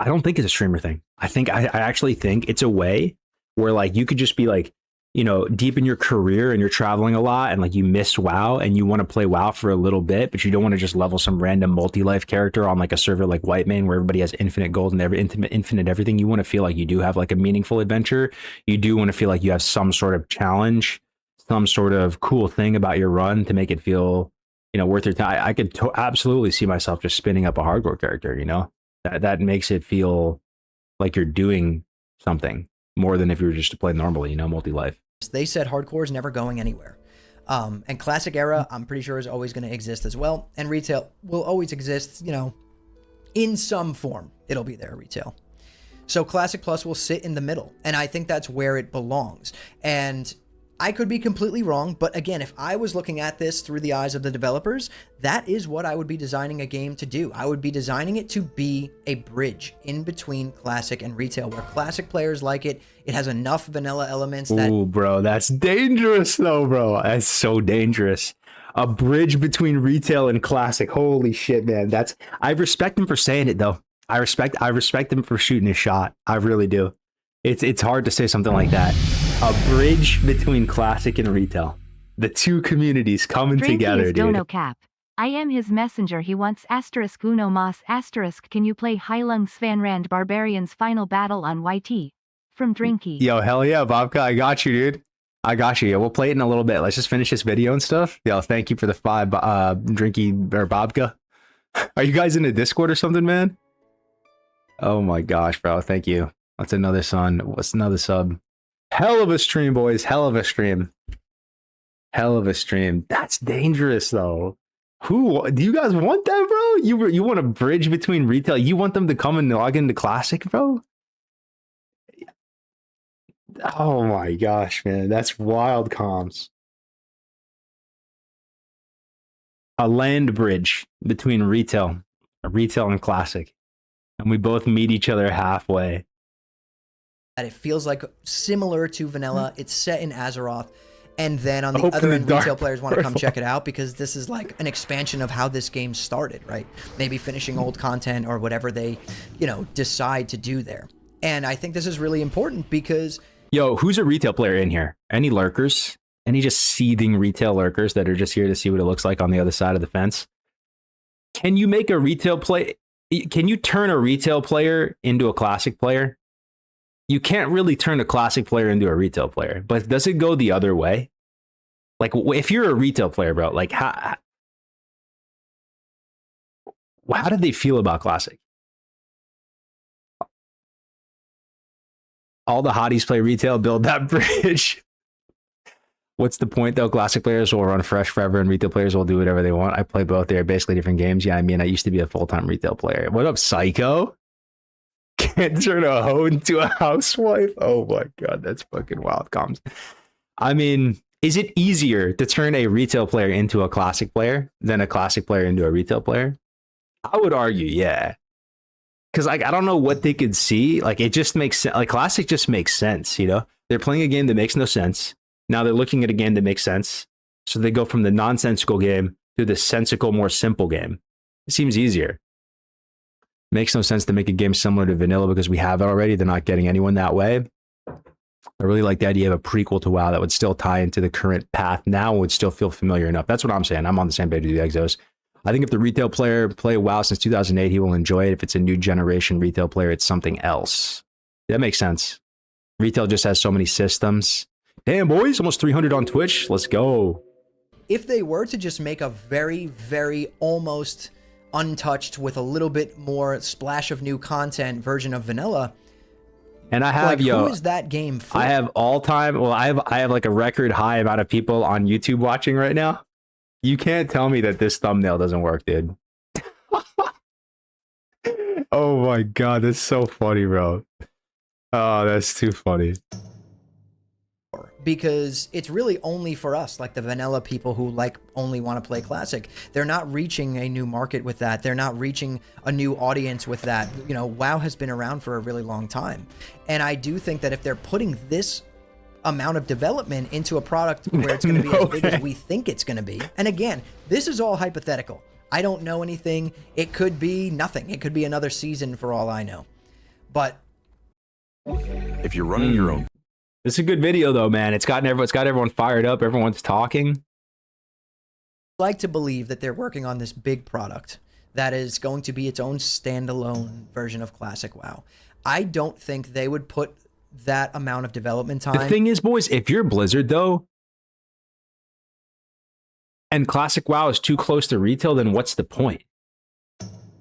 A: don't think it's a streamer thing. I actually think it's a way where like you could just be like, you know, deep in your career and you're traveling a lot and like you miss WoW and you want to play WoW for a little bit, but you don't want to just level some random multi-life character on like a server like Whitemane where everybody has infinite gold and infinite everything. You want to feel like you do have like a meaningful adventure. You do want to feel like you have some sort of challenge, some sort of cool thing about your run to make it feel, you know, worth your time. I could absolutely see myself just spinning up a hardcore character, you know, that makes it feel like you're doing something more than if you were just to play normally, you know, multi-life.
C: They said hardcore is never going anywhere. And classic era, I'm pretty sure is always going to exist as well. And retail will always exist, you know, in some form. It'll be there, retail. So classic plus will sit in the middle. And I think that's where it belongs. And I could be completely wrong, but again, if I was looking at this through the eyes of the developers, that is what I would be designing a game to do. I would be designing it to be a bridge in between classic and retail, where classic players like it. It has enough vanilla elements that...
A: Ooh, bro, that's dangerous though, bro. That's so dangerous. A bridge between retail and classic. Holy shit, man. I respect him for saying it though. I respect him for shooting his shot. I really do. It's hard to say something like that. A bridge between classic and retail. The two communities coming together, dude.
B: Dono cap. I am his messenger. He wants asterisk uno mas asterisk. Can you play Heilung Svanrand Barbarian's final battle on YT? From Drinky.
A: Yo, hell yeah, Bobka. I got you, dude. I got you. Yeah, we'll play it in a little bit. Let's just finish this video and stuff. Yo, thank you for the 5 Drinky or Bobka. Are you guys in a Discord or something, man? Oh my gosh, bro. Thank you. That's another son. What's another sub? Hell of a stream, boys. Hell of a stream. Hell of a stream. That's dangerous, though. Who do you guys want that, bro? You want a bridge between retail? You want them to come and log into classic, bro? Oh my gosh, man. That's wild comms. A land bridge between retail and classic. And we both meet each other halfway.
C: That it feels like similar to vanilla. It's set in Azeroth. And then on the
A: Open
C: other
A: the
C: end,
A: dark
C: retail players want to come
A: portal.
C: check it out because this is like an expansion of how this game started, right? Maybe finishing old content or whatever they, decide to do there. And I think this is really important because
A: Yo, who's a retail player in here? Any lurkers? Any just seething retail lurkers that are just here to see what it looks like on the other side of the fence? Can you make a retail play? Can you turn a retail player into a classic player? You can't really turn a classic player into a retail player, but does it go the other way? Like, if you're a retail player, bro, like, how do they feel about classic? All the hotties play retail, build that bridge. What's the point, though? Classic players will run fresh forever, and retail players will do whatever they want. I play both. They're basically different games. Yeah, I mean, I used to be a full-time retail player. What up, Psycho? Can't turn a hoe into a housewife? Oh my god, that's fucking wild comms. I mean, is it easier to turn a retail player into a classic player than a classic player into a retail player? I would argue, yeah. Because like I don't know what they could see. Like it just makes sense. Like classic just makes sense, They're playing a game that makes no sense. Now they're looking at a game that makes sense. So they go from the nonsensical game to the sensical, more simple game. It seems easier. Makes no sense to make a game similar to vanilla because we have it already. They're not getting anyone that way. I really like the idea of a prequel to WoW that would still tie into the current path now and would still feel familiar enough. That's what I'm saying. I'm on the same page with the Exos. I think if the retail player play WoW since 2008, he will enjoy it. If it's a new generation retail player, it's something else. That makes sense. Retail just has so many systems. Damn, boys, almost 300 on Twitch. Let's go.
C: if they were to just make a very, very almost untouched with a little bit more splash of new content version of vanilla,
A: and I have,
C: like, who is that game for?
A: I have all time. Well, I have like a record high amount of people on YouTube watching right now. You can't tell me that this thumbnail doesn't work, dude. Oh my god, that's so funny, bro. Oh, that's too funny.
C: Because it's really only for us, like the vanilla people who like only want to play classic. They're not reaching a new market with that. They're not reaching a new audience with that. You know, WoW has been around for a really long time. And I do think that if they're putting this amount of development into a product where it's going to be as big as we think it's going to be. And again, this is all hypothetical. I don't know anything. It could be nothing. It could be another season for all I know. But
E: if you're running your own,
A: it's a good video though, man. It's got everyone fired up. Everyone's talking.
C: I like to believe that they're working on this big product that is going to be its own standalone version of Classic WoW. I don't think they would put that amount of development time.
A: The thing is, boys, if you're Blizzard though, and Classic WoW is too close to retail, then what's the point?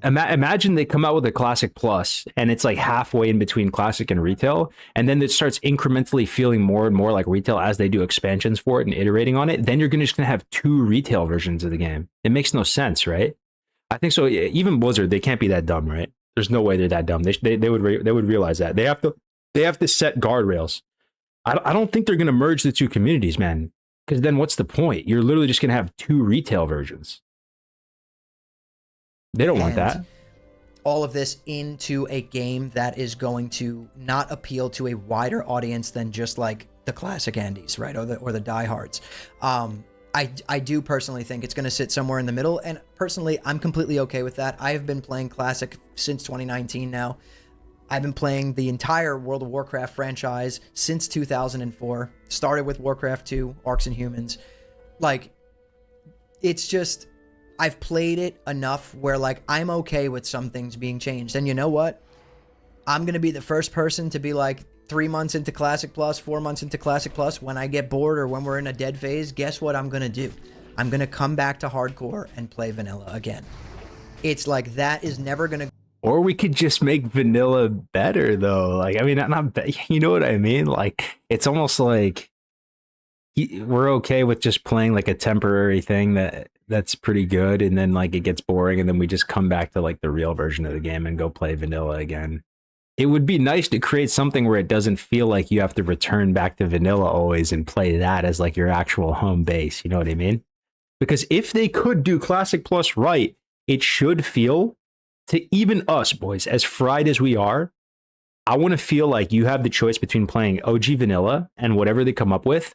A: Imagine they come out with a Classic Plus and it's like halfway in between Classic and retail, and then it starts incrementally feeling more and more like retail as they do expansions for it and iterating on it. Then you're just gonna have two retail versions of the game. It makes no sense, right? I think so. Even Blizzard, they can't be that dumb, right? There's no way they're that dumb. They would realize that. They have to set guardrails. I don't think they're gonna merge the two communities, man. Because then what's the point? You're literally just gonna have two retail versions. They don't want that.
C: All of this into a game that is going to not appeal to a wider audience than just like the classic Andes, right? Or the diehards. I do personally think it's going to sit somewhere in the middle. And personally, I'm completely okay with that. I have been playing classic since 2019 now. I've been playing the entire World of Warcraft franchise since 2004. Started with Warcraft 2, Orcs and Humans. Like, it's just, I've played it enough where, like, I'm okay with some things being changed. And you know what? I'm going to be the first person to be like 3 months into Classic Plus, 4 months into Classic Plus. When I get bored or when we're in a dead phase, guess what I'm going to do? I'm going to come back to hardcore and play vanilla again. It's like that is never going to...
A: Or we could just make vanilla better, though. Like, I mean, not you know what I mean? Like, it's almost like we're okay with just playing like a temporary thing that's pretty good, and then like it gets boring, and then we just come back to like the real version of the game and go play vanilla again. it would be nice to create something where it doesn't feel like you have to return back to vanilla always and play that as like your actual home base. You know what I mean? Because if they could do Classic Plus right, it should feel to even us, boys, as fried as we are, I want to feel like you have the choice between playing OG vanilla and whatever they come up with.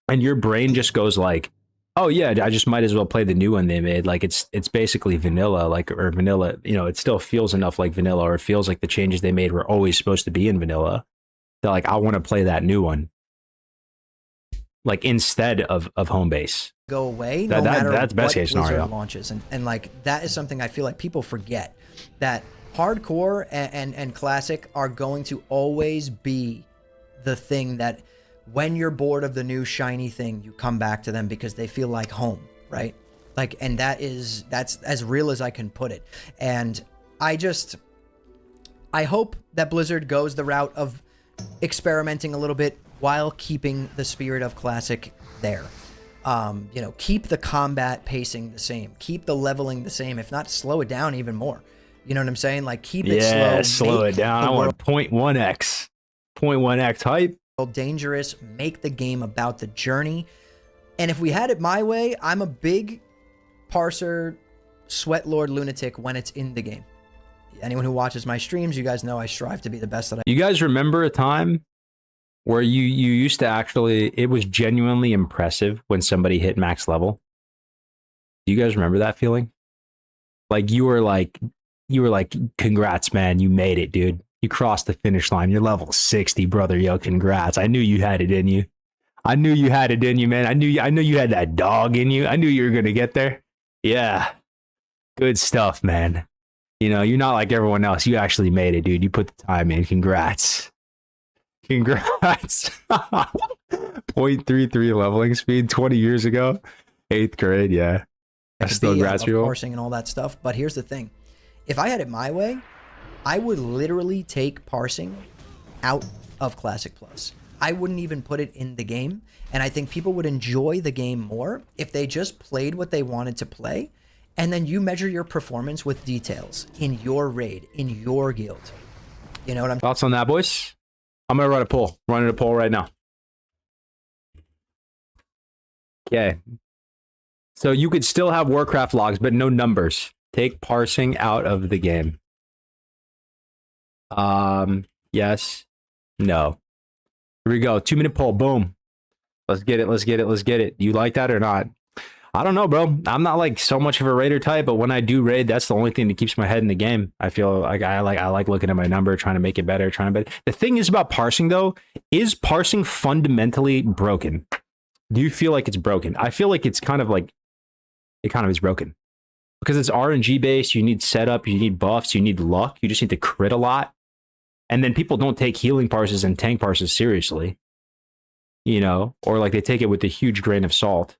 A: And your brain just goes like, oh yeah, I just might as well play the new one they made. Like it's basically vanilla, like, or vanilla, you know, it still feels enough like vanilla, or it feels like the changes they made were always supposed to be in vanilla. They're like, I want to play that new one. Like instead of home base.
C: Go away no matter
A: that's best
C: what
A: case scenario.
C: Blizzard launches. And like that is something I feel like people forget, that hardcore and classic are going to always be the thing that when you're bored of the new shiny thing, you come back to them because they feel like home, right? Like, and that's as real as I can put it. And I hope that Blizzard goes the route of experimenting a little bit while keeping the spirit of classic there. You know, keep the combat pacing the same, keep the leveling the same, if not slow it down even more. You know what I'm saying? Like keep it slow.
A: Yeah, slow it down. I want 0.1x. 0.1x hype.
C: Dangerous, make the game about the journey. And if we had it my way, I'm a big parser sweat lord lunatic when it's in the game. Anyone who watches my streams, you guys know I strive to be the best that I.
A: You guys remember a time where you used to actually, it was genuinely impressive when somebody hit max level? Do you guys remember that feeling? Like you were like, congrats, man, you made it, dude. You crossed the finish line. You're level 60, brother. Yo, congrats. I knew you had it in you. I knew you had it in you, man. I knew you had that dog in you. I knew you were going to get there. Yeah. Good stuff, man. You know, you're not like everyone else. You actually made it, dude. You put the time in. Congrats. Congrats. 0.33 leveling speed 20 years ago. 8th grade, yeah. That's still gradual.
C: Parsing and all that stuff. But here's the thing. If I had it my way, I would literally take parsing out of Classic Plus. I wouldn't even put it in the game. And I think people would enjoy the game more if they just played what they wanted to play. And then you measure your performance with details in your raid, in your guild. You know what I'm...
A: Thoughts on that, boys? I'm going to run a poll. Running a poll right now. Okay. So you could still have Warcraft logs, but no numbers. Take parsing out of the game. Yes. No. Here we go. 2-minute poll. Boom. Let's get it. Let's get it. Let's get it. You like that or not? I don't know, bro. I'm not like so much of a raider type, but when I do raid, that's the only thing that keeps my head in the game. I feel like I like looking at my number, trying to make it better, The thing is about parsing though, is parsing fundamentally broken? Do you feel like it's broken? I feel like it's kind of like, it kind of is broken. Because it's RNG based, you need setup, you need buffs, you need luck, you just need to crit a lot. And then people don't take healing parses and tank parses seriously. You know, or like they take it with a huge grain of salt.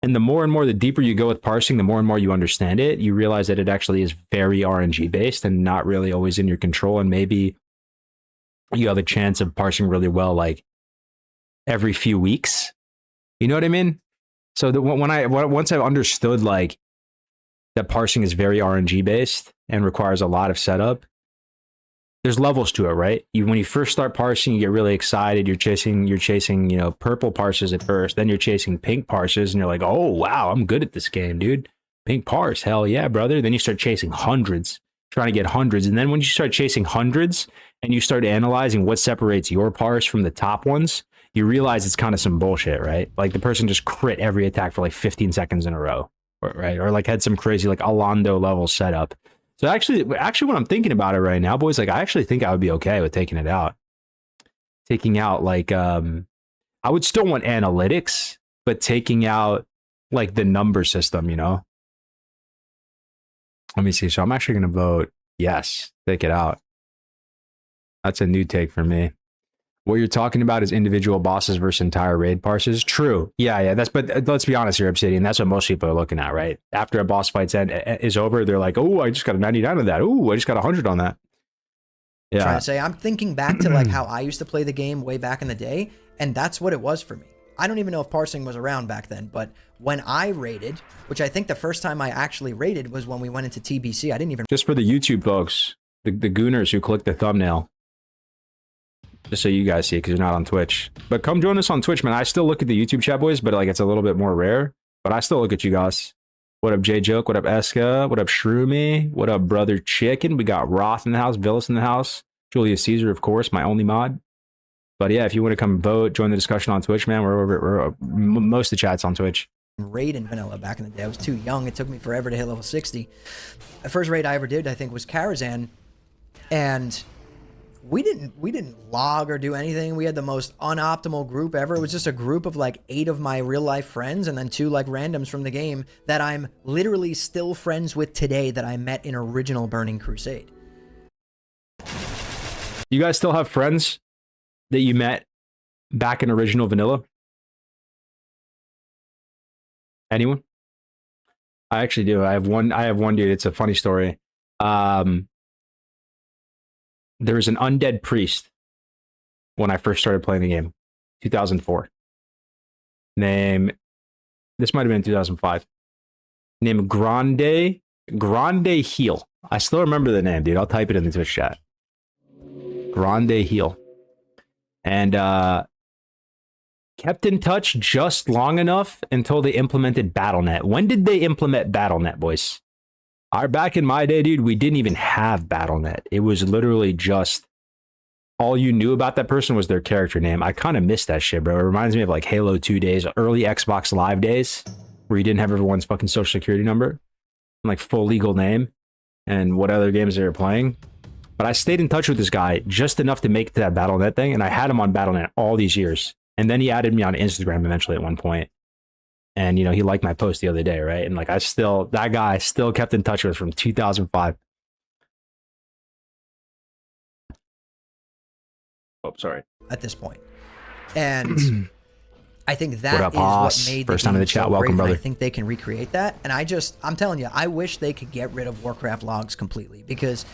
A: And the more and more, the deeper you go with parsing, the more and more you understand it, you realize that it actually is very RNG based and not really always in your control. And maybe you have a chance of parsing really well, like every few weeks. You know what I mean? So that once I've understood like that parsing is very RNG based and requires a lot of setup, there's levels to it, right? When you first start parsing, you get really excited. You're chasing, you know, purple parses at first. Then you're chasing pink parses, and you're like, oh wow, I'm good at this game, dude. Pink parse, hell yeah, brother. Then you start chasing hundreds, trying to get hundreds. And then when you start chasing hundreds and you start analyzing what separates your parse from the top ones, you realize it's kind of some bullshit, right? Like the person just crit every attack for like 15 seconds in a row, right? Or like had some crazy like Alando level setup. So actually, when I'm thinking about it right now, boys, like I actually think I would be okay with taking it out. Taking out like, I would still want analytics, but taking out like the number system, you know? Let me see. So I'm actually going to vote yes, take it out. That's a new take for me. What you're talking about is individual bosses versus entire raid parses. True. Yeah. But let's be honest here, Obsidian. That's what most people are looking at, right? After a boss fight's end is over, they're like, oh, I just got a 99 on that. Oh, I just got 100 on that. Yeah.
C: Trying to say, I'm thinking back to like how I used to play the game way back in the day, and that's what it was for me. I don't even know if parsing was around back then, but when I raided, which I think the first time I actually raided was when we went into TBC. I didn't even...
A: Just for the YouTube folks, the gooners who click the thumbnail. Just so you guys see, because you're not on Twitch. But come join us on Twitch, man. I still look at the YouTube chat, boys, but like it's a little bit more rare. But I still look at you guys. What up, J Joke? What up, Eska? What up, Shroomy? What up, Brother Chicken? We got Roth in the house, Villas in the house, Julius Caesar, of course, my only mod. But yeah, if you want to come vote, join the discussion on Twitch, man. Most of the chat's on Twitch.
C: Raid in vanilla back in the day. I was too young. It took me forever to hit level 60. The first raid I ever did, I think, was Karazhan, and we didn't log or do anything. We had the most unoptimal group ever. It was just a group of like 8 of my real life friends and then 2 like randoms from the game that I'm literally still friends with today that I met in original Burning Crusade.
A: You guys still have friends that you met back in original vanilla? Anyone? I actually do. I have one dude. It's a funny story. There was an undead priest when I first started playing the game, 2004. This might have been 2005. Named Grande Heal. I still remember the name, dude. I'll type it in the Twitch chat. Grande Heal. And kept in touch just long enough until they implemented BattleNet. When did they implement BattleNet, boys? Back in my day, dude, we didn't even have BattleNet. It was literally just all you knew about that person was their character name. I kind of miss that shit, bro. It reminds me of like Halo 2 days, early Xbox Live days, where you didn't have everyone's fucking social security number, and like full legal name, and what other games they were playing. But I stayed in touch with this guy just enough to make it to that BattleNet thing, and I had him on BattleNet all these years. And then he added me on Instagram eventually at one point. And, you know, he liked my post the other day, right? And like, that guy still kept in touch with from 2005. Oh, sorry.
C: At this point. And I think that
A: up,
C: is what
A: Haas?
C: made
A: First time in the chat.
C: so
A: Welcome,
C: great,
A: brother.
C: I think they can recreate that. And I'm telling you, I wish they could get rid of Warcraft logs completely, because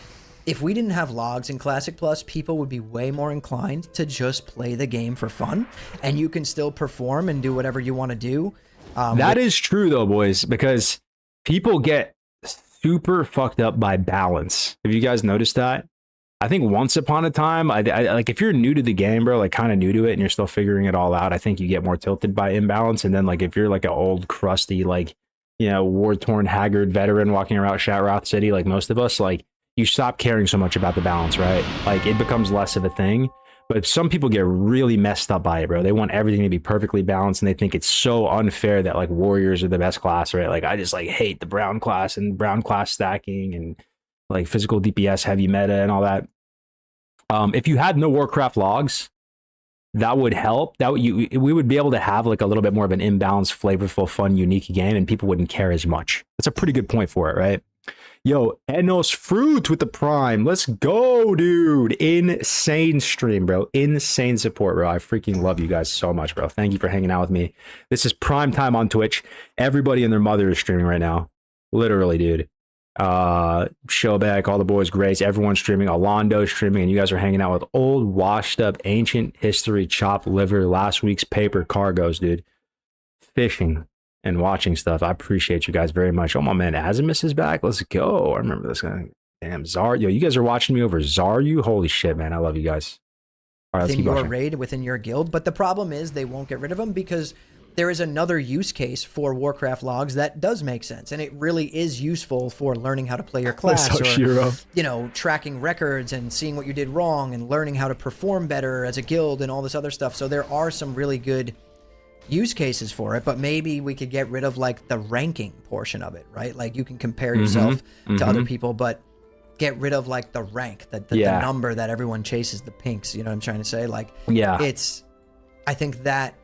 C: if we didn't have logs in Classic Plus, people would be way more inclined to just play the game for fun, and you can still perform and do whatever you want to do.
A: That is true, though, boys, because people get super fucked up by balance. Have you guys noticed that? I think once upon a time, I like if you're new to the game, bro, like kind of new to it, and you're still figuring it all out, I think you get more tilted by imbalance. And then like if you're like an old, crusty, like, you know, war-torn, haggard veteran walking around Shatroth City, like most of us, like you stop caring so much about the balance, right? Like it becomes less of a thing. But some people get really messed up by it, bro. They want everything to be perfectly balanced, and they think it's so unfair that like warriors are the best class, right? Like I just like hate the brown class and brown class stacking and like physical DPS heavy meta and all that. If you had no Warcraft logs, that would help. We would be able to have like a little bit more of an imbalanced, flavorful, fun, unique game, and people wouldn't care as much. That's a pretty good point for it, right? Yo, Enos Fruit with the Prime. Let's go, dude. Insane stream, bro. Insane support, bro. I freaking love you guys so much, bro. Thank you for hanging out with me. This is prime time on Twitch. Everybody and their mother is streaming right now. Literally, dude. Showback, all the boys, Grace, everyone's streaming. Alondo streaming, and you guys are hanging out with old, washed up, ancient history, chopped liver, last week's paper, Kargoz, dude. Fishing and watching stuff. I appreciate you guys very much. Oh, my man, Azimus is back. Let's go. I remember this guy. Damn, Zar. Yo, you guys are watching me over Zaryu? Holy shit, man. I love you guys. All right, let's
C: within
A: keep
C: your
A: watching.
C: raid, within your guild. But the problem is they won't get rid of them because there is another use case for Warcraft logs that does make sense. And it really is useful for learning how to play your class,
A: What's up,
C: or,
A: Shiro?
C: you know, tracking records and seeing what you did wrong and learning how to perform better as a guild and all this other stuff. So there are some really good use cases for it, but maybe we could get rid of like the ranking portion of it, right? Like you can compare yourself to other people, but get rid of like the rank, the number that everyone chases, the pinks, you know what I'm trying to say? Like,
A: Yeah.
C: I think that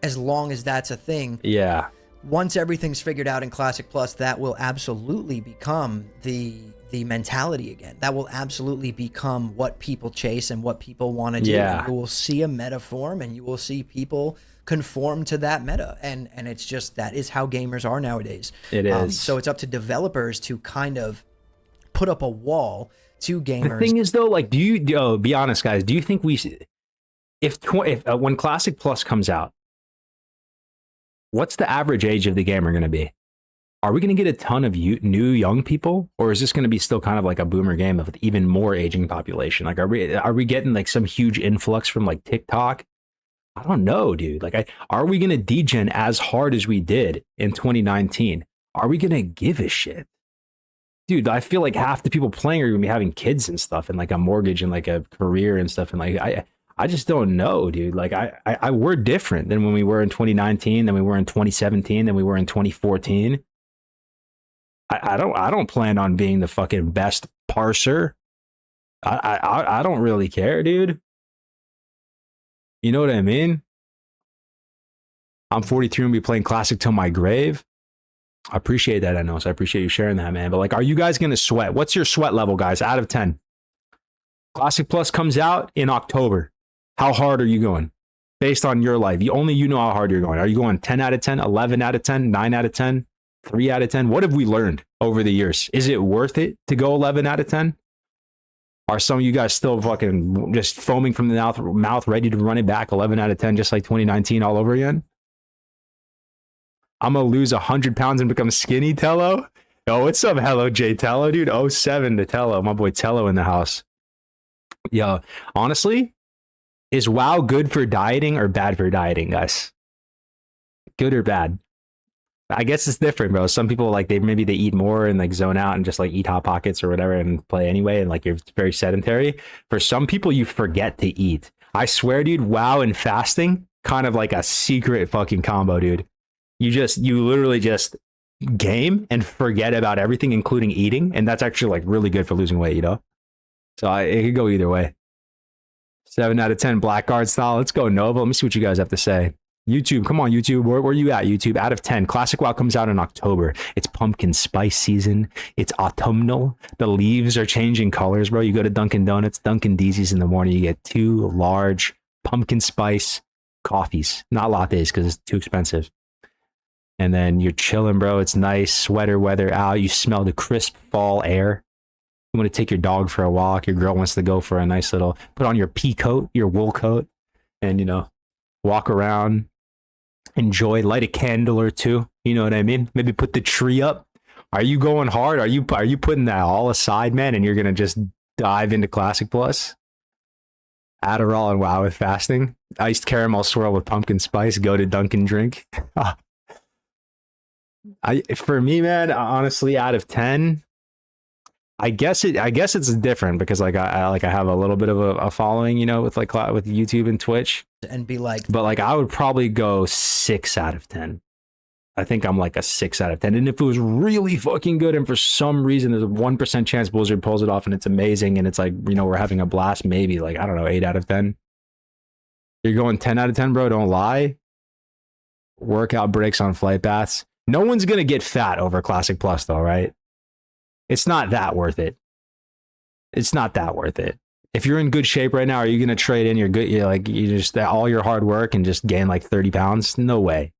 C: as long as that's a thing,
A: Yeah.
C: once everything's figured out in Classic Plus, that will absolutely become the mentality again. That will absolutely become what people chase and what people want to do.
A: Yeah.
C: And you will see a meta form, and you will see people conform to that meta. And it's just, that is how gamers are nowadays.
A: It is.
C: So it's up to developers to kind of put up a wall to gamers.
A: The thing is, though, like, be honest, guys, do you think if when Classic Plus comes out, what's the average age of the gamer going to be? are we going to get a ton of new young people, or is this going to be still kind of like a boomer game of even more aging population? Like, are we getting like some huge influx from like TikTok? I don't know, dude. Like, are we going to degen as hard as we did in 2019? Are we going to give a shit? Dude, I feel like half the people playing are going to be having kids and stuff and like a mortgage and like a career and stuff. And like, I just don't know, dude. Like, we're different than when we were in 2019, than we were in 2017, than we were in 2014. I don't plan on being the fucking best parser. I don't really care, dude. You know what I mean? I'm 43 and be playing Classic till my grave. I appreciate that, I know. So I appreciate you sharing that, man. But like, are you guys going to sweat? What's your sweat level, guys, out of 10? Classic Plus comes out in October. How hard are you going? Based on your life. You know how hard you're going. Are you going 10 out of 10, 11 out of 10, 9 out of 10, 3 out of 10? What have we learned over the years? Is it worth it to go 11 out of 10? Are some of you guys still fucking just foaming from the mouth, ready to run it back 11 out of 10, just like 2019 all over again? I'm going to lose 100 pounds and become skinny, Tello. Yo, what's up? Hello, J Tello, dude. 07 to Tello. My boy Tello in the house. Yo, honestly, is WoW good for dieting or bad for dieting, guys? Good or bad? I guess it's different, bro. Some people like they eat more and like zone out and just like eat Hot Pockets or whatever and play anyway, and like you're very sedentary. For some people, you forget to eat. I swear, dude, WoW and fasting, kind of like a secret fucking combo, dude. You literally just game and forget about everything, including eating, and that's actually like really good for losing weight, you know. So it could go either way. 7 out of 10 Blackguard style. Let's go, Nova. Let me see what you guys have to say. YouTube, come on, YouTube. Where are you at, YouTube? Out of 10. Classic WoW comes out in October. It's pumpkin spice season. It's autumnal. The leaves are changing colors, bro. You go to Dunkin' Donuts, Dunkin' D's in the morning. You get 2 large pumpkin spice coffees. Not lattes because it's too expensive. And then you're chilling, bro. It's nice. Sweater weather out. You smell the crisp fall air. You want to take your dog for a walk. Your girl wants to go for a nice little, put on your pea coat, your wool coat, and, you know, walk around, enjoy, light a candle or two. You know what I mean? Maybe put the tree up. Are you going hard? Are you putting that all aside, man? And you're going to just dive into Classic Plus? Adderall and WoW with fasting. Iced caramel swirl with pumpkin spice. Go to Dunkin' drink. For me, man, honestly, out of 10, I guess it's different because like I have a little bit of a following, you know, with like with YouTube and Twitch,
C: and be like,
A: but like I would probably go 6 out of 10. I think I'm like a 6 out of 10. And if it was really fucking good and for some reason there's a 1% chance Blizzard pulls it off and it's amazing and it's like, you know, we're having a blast, maybe like, I don't know, 8 out of 10. You're going 10 out of 10, bro. Don't lie. Workout breaks on flight baths. No one's going to get fat over Classic Plus, though, right? It's not that worth it. It's not that worth it. If you're in good shape right now, are you going to trade in you just all your hard work and just gain like 30 pounds? No way.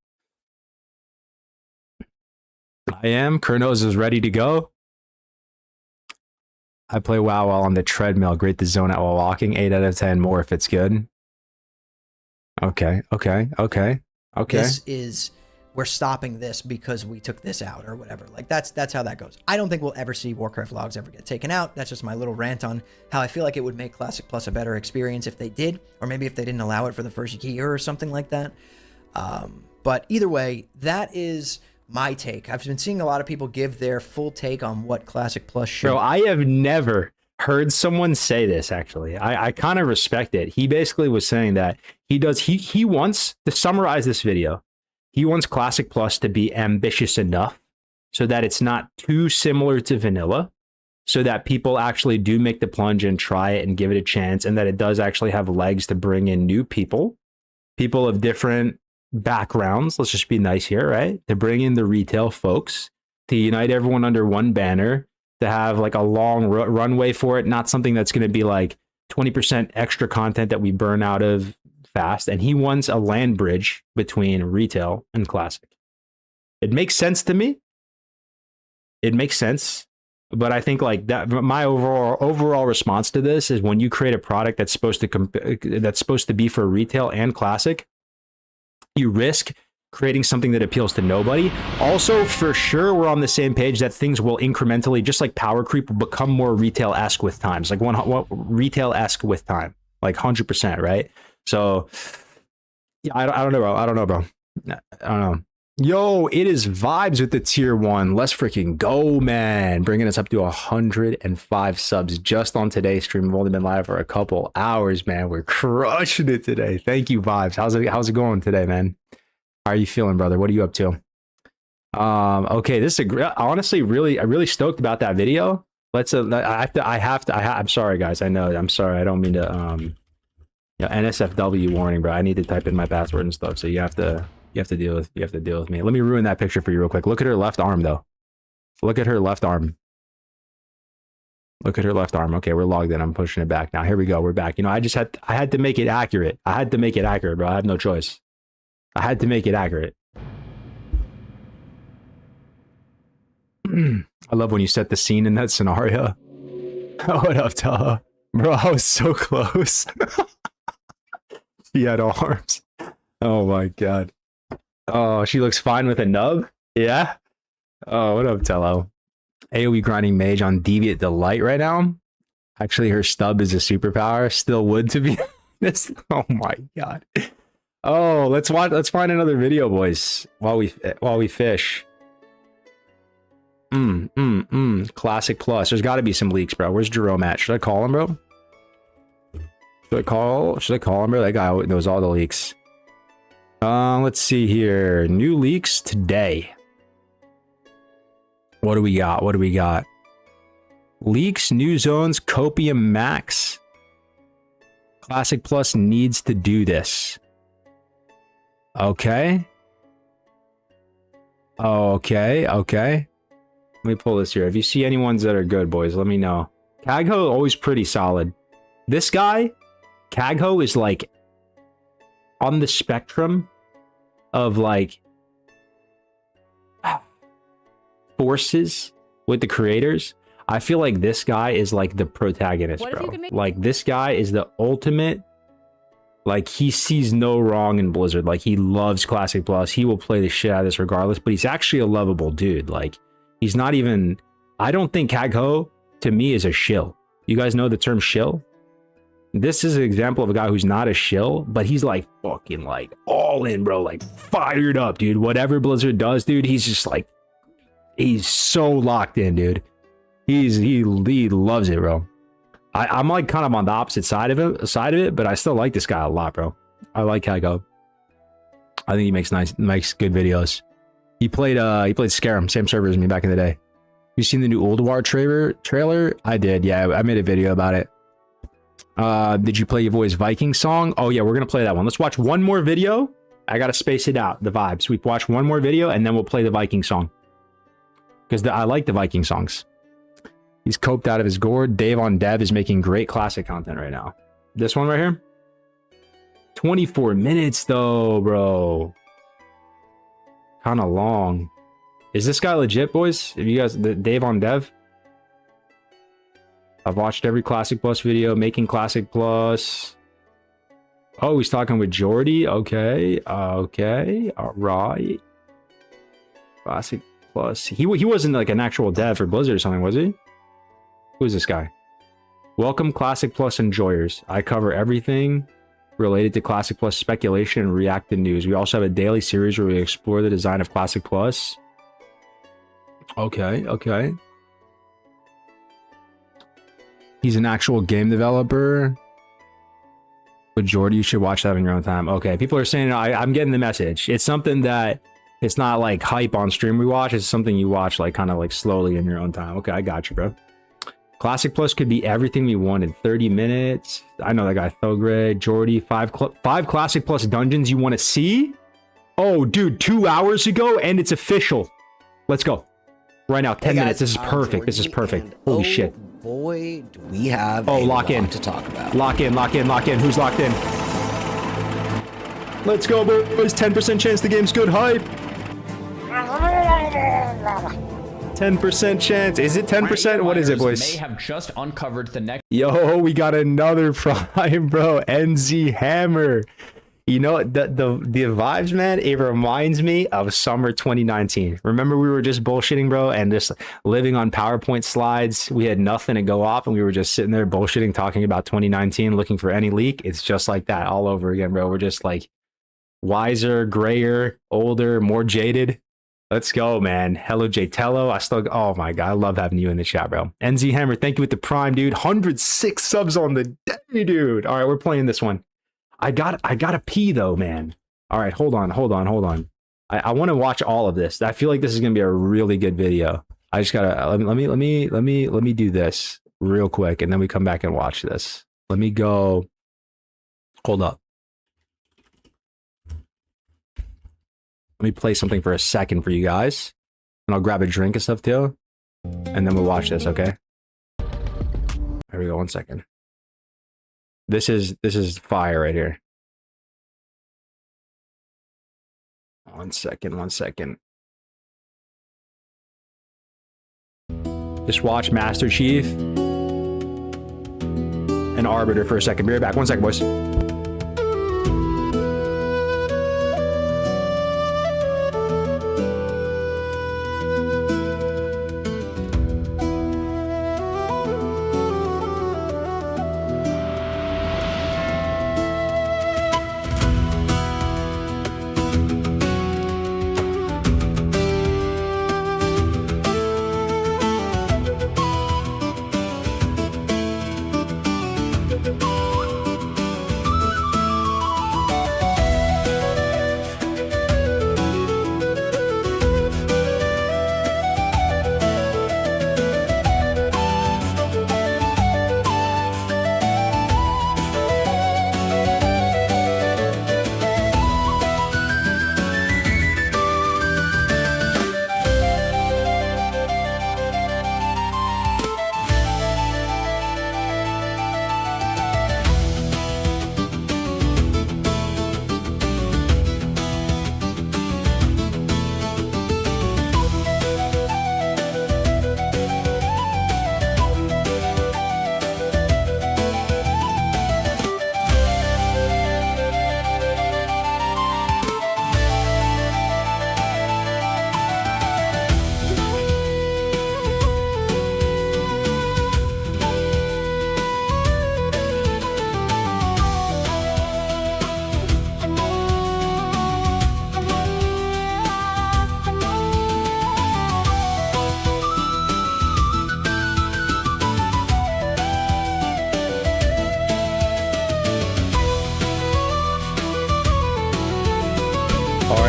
A: I am. Kargoz is ready to go. I play WoW while on the treadmill. Great to zone out while walking. 8 out of 10 more if it's good. Okay.
C: We're stopping this because we took this out or whatever. Like that's how that goes. I don't think we'll ever see Warcraft logs ever get taken out. That's just my little rant on how I feel like it would make Classic Plus a better experience if they did, or maybe if they didn't allow it for the first year or something like that. But either way, that is my take. I've been seeing a lot of people give their full take on what Classic Plus should.
A: Bro, I have never heard someone say this, actually. I kind of respect it. He basically was saying that he wants to summarize this video. He wants Classic Plus to be ambitious enough so that it's not too similar to vanilla, so that people actually do make the plunge and try it and give it a chance, and that it does actually have legs to bring in new people of different backgrounds. Let's just be nice here, right? To bring in the retail folks, to unite everyone under one banner, to have like a long runway for it, not something that's going to be like 20% extra content that we burn out of fast. And he wants a land bridge between retail and classic. It makes sense to me. It makes sense. But I think like that, my overall response to this is when you create a product that's supposed to be for retail and classic, you risk creating something that appeals to nobody. Also, for sure, we're on the same page that things will incrementally, just like power creep, will become more retail-esque with times, like what retail-esque with time, like 100%, right? So, yeah, I don't know, bro. I don't know. Yo, it is vibes with the tier 1. Let's freaking go, man. Bringing us up to 105 subs just on today's stream. We've only been live for a couple hours, man. We're crushing it today. Thank you, vibes. How's it going today, man? How are you feeling, brother? What are you up to? Okay, this is honestly I'm really stoked about that video. Let's I'm sorry, guys. I'm sorry. I don't mean to NSFW warning, bro. I need to type in my password and stuff. So you have to deal with me. Let me ruin that picture for you real quick. Look at her left arm though. Look at her left arm. Look at her left arm. Okay, we're logged in. I'm pushing it back now. Here we go. We're back. You know, I had to make it accurate. I had to make it accurate, bro. I have no choice. I had to make it accurate. I love when you set the scene in that scenario. What up, Taha? Bro, I was so close. She had arms. Oh my god. Oh, she looks fine with a nub? Yeah? Oh, what up, Tello? AoE grinding mage on Deviant Delight right now. Actually, her stub is a superpower. Still would, to be honest. Oh my god. Oh, let's find another video, boys, while we fish. Classic Plus. There's got to be some leaks, bro. Where's Jerome at? Should I call him, bro? Should I call him, bro? That guy knows all the leaks. Let's see here. New leaks today. What do we got? Leaks, new zones, Copium Max. Classic Plus needs to do this. Okay. Okay. Let me pull this here. If you see any ones that are good, boys, let me know. Kagho, always pretty solid. This guy, Kagho, is like on the spectrum of like forces with the creators. I feel like this guy is like the protagonist, bro. Like this guy is the ultimate. Like he sees no wrong in Blizzard. Like he loves Classic Plus. He will play the shit out of this regardless. But he's actually a lovable dude. Like he's not even. I don't think Kagho to me is a shill. You guys know the term shill? This is an example of a guy who's not a shill, but he's like fucking like all in, bro. Like fired up, dude. Whatever Blizzard does, dude, he's just like, he's so locked in, dude. He loves it, bro. I'm like kind of on the opposite side of it, but I still like this guy a lot, bro. I like Kagho. I think he makes good videos. He played Scarum, same server as me back in the day. You seen the new Ulduar trailer? I did, yeah. I made a video about it. Did you play your voice Viking song? Oh yeah, we're gonna play that one. Let's watch one more video. I gotta space it out, the vibes. We watch one more video and then we'll play the Viking song. Because I like the Viking songs. He's coped out of his gourd. Dave on Dev is making great classic content right now. This one right here? 24 minutes though, bro. Kind of long. Is this guy legit, boys? If you guys, Dave on Dev? I've watched every Classic Plus video, making Classic Plus. Oh, he's talking with Jordy. Okay, all right. Classic Plus. He wasn't like an actual dev for Blizzard or something, was he? Who's this guy? Welcome Classic Plus enjoyers. I cover everything related to Classic Plus speculation and reactive news. We also have a daily series where we explore the design of Classic Plus. Okay. He's an actual game developer. But Jordy, you should watch that on your own time. Okay, people are saying, I'm getting the message. It's something that, it's not like hype on stream we watch. It's something you watch like kind of like slowly in your own time. Okay, I got you, bro. Classic Plus could be everything we wanted. 30 minutes. I know that guy, Thogray, Jordy. Five Classic Plus dungeons you want to see? Oh, dude, 2 hours ago, and it's official. Let's go. Right now, 10 minutes. This is perfect.
C: Jordy,
A: this is perfect.
C: and,
A: Holy shit.
C: Boy, do we have
A: lock in
C: to talk about.
A: Lock in. Who's locked in? Let's go, boys. 10% chance the game's good. Hype. 10% chance. Is it 10%? What is it, boys?
F: May have just uncovered the next.
A: Yo, we got another prime, bro. NZ Hammer. You know the vibes, man. It reminds me of summer 2019. Remember, we were just bullshitting, bro, and just living on PowerPoint slides. We had nothing to go off, and we were just sitting there bullshitting, talking about 2019, looking for any leak. It's just like that all over again, bro. We're just like wiser, grayer, older, more jaded. Let's go, man. Hello, Jtello. Oh my god, I love having you in the chat, bro. NZ Hammer, thank you with the prime, dude. 106 subs on the day, dude. All right, we're playing this one. I gotta pee though, man. All right, hold on. I want to watch all of this. I feel like this is gonna be a really good video. I just gotta let me do this real quick, and then we come back and watch this. Let me go. Hold up. Let me play something for a second for you guys, and I'll grab a drink and stuff too, and then we'll watch this. Okay. There we go. 1 second. This is fire right here. 1 second. Just watch Master Chief and Arbiter for a second. Be right back. 1 second, boys.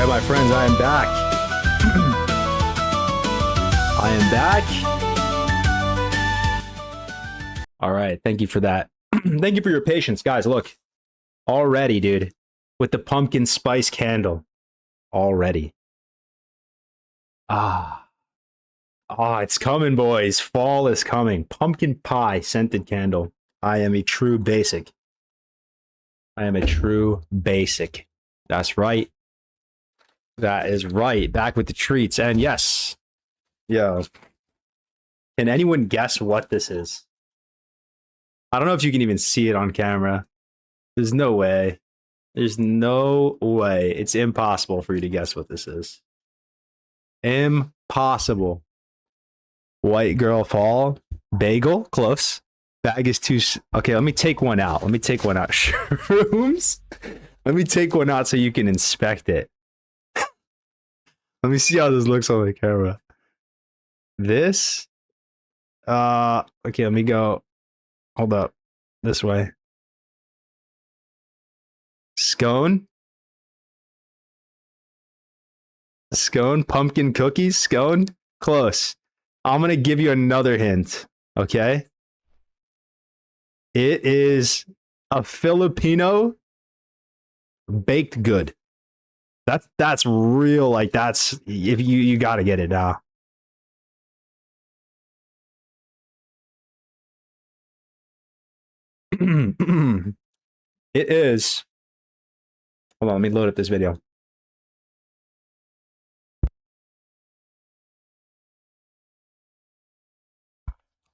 A: My friends, I am back. I am back. All right, thank you for that. Thank you for your patience, guys. Look, already, dude, with the pumpkin spice candle, already. It's coming, boys. Fall is coming. Pumpkin pie scented candle. I am a true basic. That's right. That is right. Back with the treats. And yes. Yo. Can anyone guess what this is? I don't know if you can even see it on camera. There's no way. There's no way. It's impossible for you to guess what this is. Impossible. White girl fall. Bagel. Close. Bag is too... Okay, let me take one out. Shrooms? Let me take one out so you can inspect it. Let me see how this looks on the camera. This, okay, let me go. Hold up, this way. Scone, pumpkin cookies, scone, close. I'm gonna give you another hint. Okay, it is a Filipino baked good. That's real, like that's if you got to get it now. It is. Hold on, let me load up this video.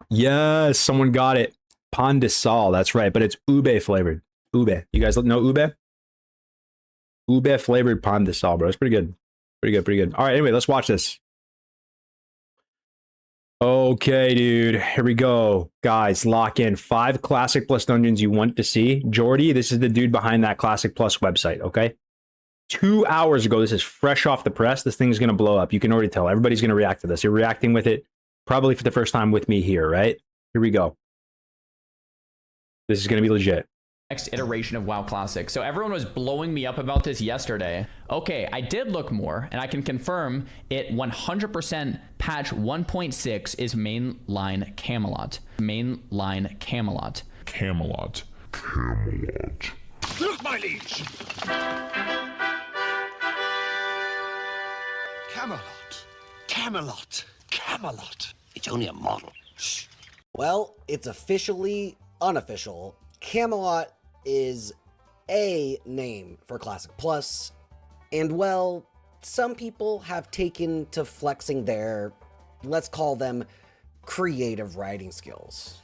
A: Yes, someone got it. Pan de sal, that's right, but it's ube flavored. Ube. You guys know ube? ube flavored pan de sal, bro. It's pretty good. Pretty good, pretty good. All right, anyway, let's watch this. Okay, dude. Here we go. Guys, lock in 5 Classic Plus dungeons you want to see. Jordy, this is the dude behind that Classic Plus website, okay? 2 hours ago, this is fresh off the press. This thing's going to blow up. You can already tell. Everybody's going to react to this. You're reacting with it probably for the first time with me here, right? Here we go. This is going to be legit.
F: Next iteration of WoW Classic. So everyone was blowing me up about this yesterday. Okay, I did look more, and I can confirm it 100% patch 1.6 is mainline Camelot. Mainline Camelot.
G: Camelot. Camelot.
H: Look, my liege! Camelot. Camelot. Camelot. It's only a model. Shh.
I: Well, it's officially unofficial. Camelot is a name for Classic Plus, and well, some people have taken to flexing their, let's call them, creative writing skills.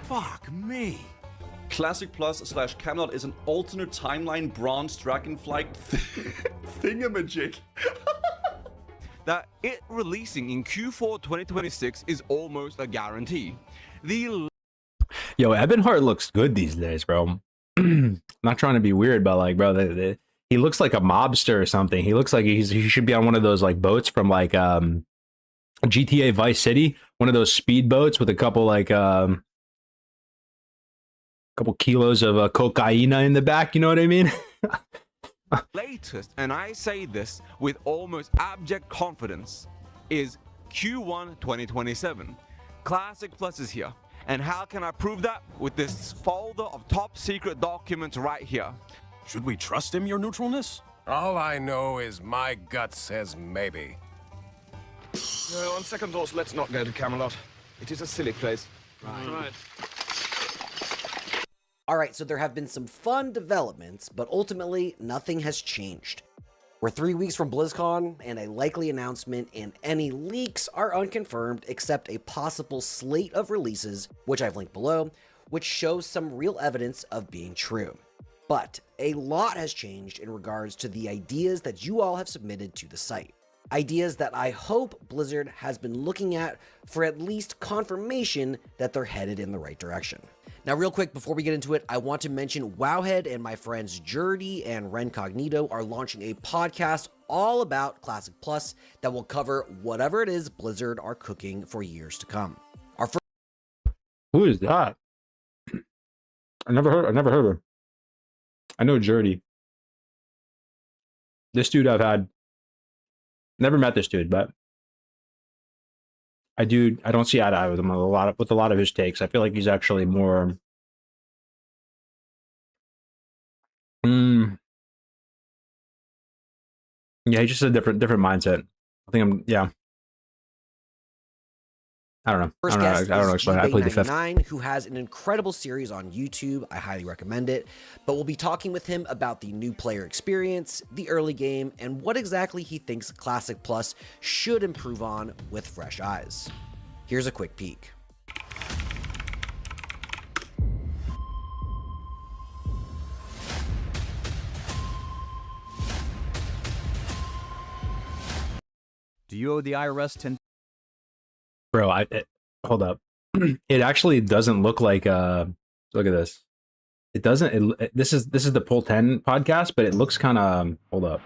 H: Fuck me.
J: Classic Plus / Camelot is an alternate timeline bronze dragonfly thingamajig.
K: That it releasing in Q4 2026 is almost a guarantee.
A: Yo, Ebonheart looks good these days, bro. Not trying to be weird, but like, bro, he looks like a mobster or something. He looks like he should be on one of those like boats from like GTA Vice City, one of those speed boats with a couple like couple kilos of cocaine in the back. You know what I mean?
K: Latest, and I say this with almost abject confidence, is Q1 2027. Classic Plus is here. And how can I prove that? With this folder of top secret documents right here.
E: Should we trust him, your neutralness?
G: All I know is my gut says maybe.
H: No, on second thoughts, let's not go to Camelot. It is a silly place. Right.
I: Alright, so there have been some fun developments, but ultimately, nothing has changed. We're 3 weeks from BlizzCon, and a likely announcement and any leaks are unconfirmed except a possible slate of releases, which I've linked below, which shows some real evidence of being true. But a lot has changed in regards to the ideas that you all have submitted to the site. Ideas that I hope Blizzard has been looking at for at least confirmation that they're headed in the right direction. Now, real quick, before we get into it, I want to mention Wowhead and my friends Jordy and Rencognito are launching a podcast all about Classic Plus that will cover whatever it is Blizzard are cooking for years to come.
A: Who is that? I never heard of her. I know Jordy. This dude I've had. Never met this dude, but I don't see eye to eye with him with a lot of his takes. I feel like he's actually more yeah, he's just a different mindset. I think I don't know.
I: First
A: I don't know. Explain. I played the fifth.
I: Who has an incredible series on YouTube. I highly recommend it. But we'll be talking with him about the new player experience, the early game, and what exactly he thinks Classic Plus should improve on with fresh eyes. Here's a quick peek.
L: Do you owe the IRS 10?
A: Bro, hold up. It actually doesn't look like look at this. It doesn't this is the Pull 10 podcast, but it looks kind of hold up.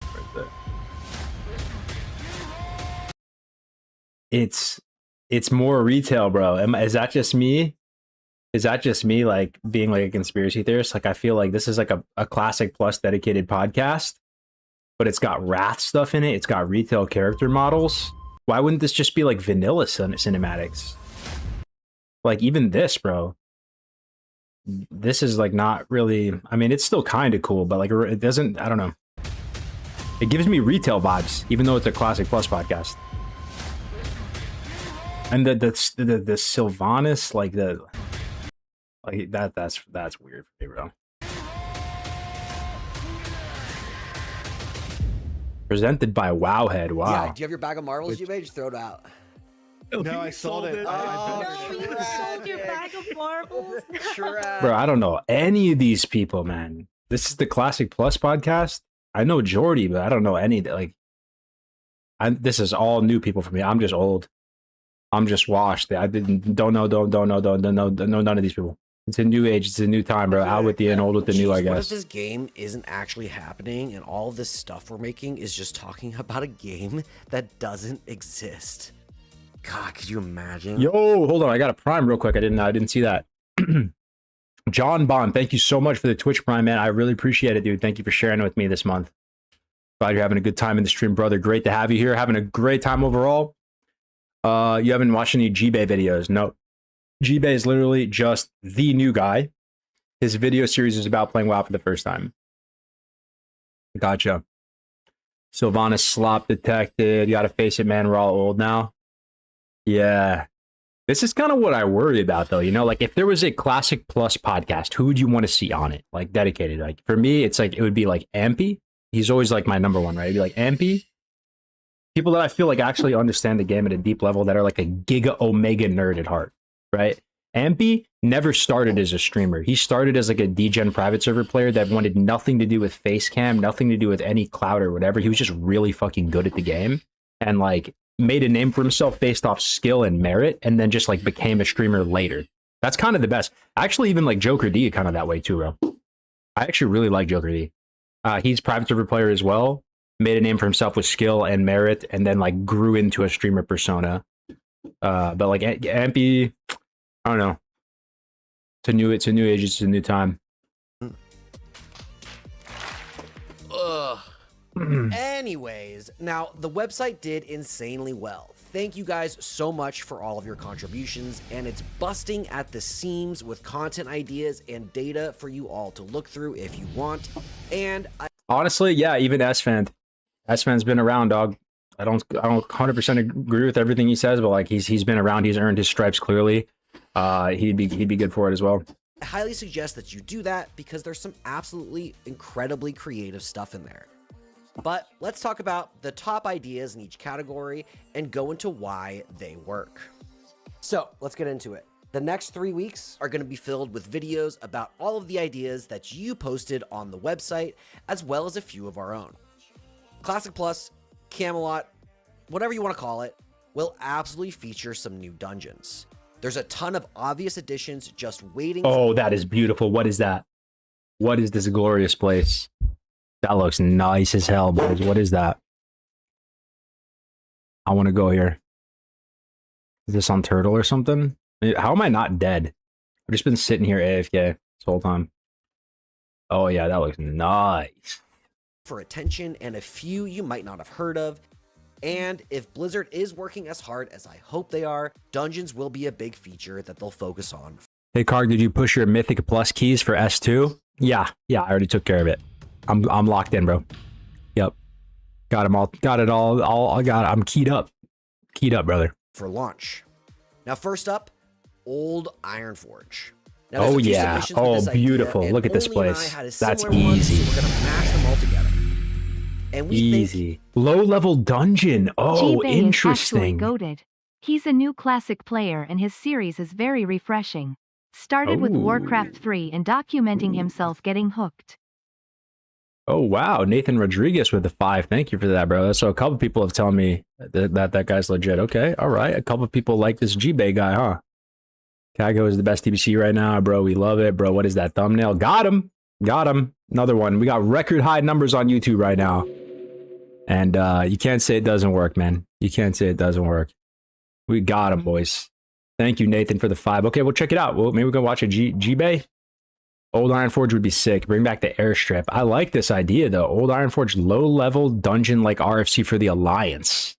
A: Right there. It's more retail, bro. Is that just me? Is that just me like being like a conspiracy theorist? Like I feel like this is like a Classic Plus dedicated podcast. But it's got Wrath stuff in it. It's got retail character models. Why wouldn't this just be like vanilla cinematics? Like even this, bro. This is like not really. I mean, it's still kind of cool, but like it doesn't. I don't know. It gives me retail vibes, even though it's a Classic Plus podcast. And the Sylvanas, like that's weird for me, bro. Presented by Wowhead. Wow.
I: Yeah, do you have your bag of marbles, you may just throw it out?
M: No, I sold it.
I: Oh,
D: No, you sold your bag of marbles.
A: Bro, I don't know any of these people, man. This is the Classic Plus podcast. I know Jordy, but I don't know any. Like, this is all new people for me. I'm just old. I'm just washed. I don't know none of these people. It's a new age. It's a new time, bro. Out with the and old with the new, I
I: What if
A: guess.
I: this game isn't actually happening and all of this stuff we're making is just talking about a game that doesn't exist? God, could you imagine?
A: Yo, hold on. I got a Prime real quick. I didn't see that. John Bond, thank you so much for the Twitch Prime, man. I really appreciate it, dude. Thank you for sharing it with me this month. Glad you're having a good time in the stream, brother. Great to have you here. Having a great time overall. You haven't watched any G-Bay videos? No. G-Bay is literally just the new guy. His video series is about playing WoW for the first time. Gotcha. Sylvanas slop detected. You gotta face it, man. We're all old now. Yeah. This is kind of what I worry about, though. You know, like if there was a Classic Plus podcast, who would you want to see on it? Like dedicated. Like for me, it's like it would be like Ampy. He's always like my number one, right? It'd be like Ampy. People that I feel like actually understand the game at a deep level that are like a giga omega nerd at heart, right? Ampy never started as a streamer. He started as like a DGen private server player that wanted nothing to do with face cam, nothing to do with any clout or whatever. He was just really fucking good at the game and like made a name for himself based off skill and merit, and then just like became a streamer later. That's kind of the best. Actually, even like Joker D kind of that way too, bro. I actually really like Joker D. He's private server player as well. Made a name for himself with skill and merit, and then like grew into a streamer persona. But like Ampy, I don't know. It's a new age. It's a new time.
I: Ugh. Anyways, now the website did insanely well. Thank you guys so much for all of your contributions, and it's busting at the seams with content ideas and data for you all to look through if you want. And
A: Honestly, yeah, even S-Fan's been around, dog. I don't 100% agree with everything he says, but like he's been around. He's earned his stripes clearly. He'd be good for it as well.
I: I highly suggest that you do that because there's some absolutely incredibly creative stuff in there. But let's talk about the top ideas in each category and go into why they work. So let's get into it. The next 3 weeks are going to be filled with videos about all of the ideas that you posted on the website, as well as a few of our own. Classic Plus, Camelot, whatever you want to call it, will absolutely feature some new dungeons. There's a ton of obvious additions just waiting.
A: Oh, that is beautiful. What is that? What is this glorious place? That looks nice as hell, boys. What is that? I want to go here. Is this on Turtle or something? How am I not dead? I've just been sitting here AFK this whole time. Oh, yeah, that looks nice.
I: For attention and a few you might not have heard of. And if Blizzard is working as hard as I hope they are, dungeons will be a big feature that they'll focus on.
A: Hey, Karg, did you push your Mythic Plus keys for S2? Yeah, I already took care of it. I'm locked in, bro. Yep. Got them all. Got it all. I got it. I'm keyed up. Keyed up, brother.
I: For launch. Now, first up, Old Ironforge. Now,
A: oh, yeah. Oh, beautiful. Look at this place. That's easy.
I: So we're going to mash them all together. And we
A: easy. Low-level dungeon. Oh,
B: G-Bay
A: interesting.
B: Is actually goated. He's a new classic player and his series is very refreshing. Started with Warcraft 3 and documenting himself getting hooked.
A: Oh, wow. Nathan Rodriguez with the 5. Thank you for that, bro. So a couple people have told me that guy's legit. Okay, all right. A couple people like this G-Bay guy, huh? Kargoz is the best TBC right now, bro. We love it, bro. What is that thumbnail? Got him. Got him. Another one. We got record high numbers on YouTube right now. And you can't say it doesn't work, man. You can't say it doesn't work. We got him, boys. Thank you, Nathan, for the 5. Okay, we'll check it out. Well, maybe we can watch a G-Bay. Old Ironforge would be sick. Bring back the airstrip. I like this idea, though. Old Ironforge, low-level dungeon like RFC for the Alliance.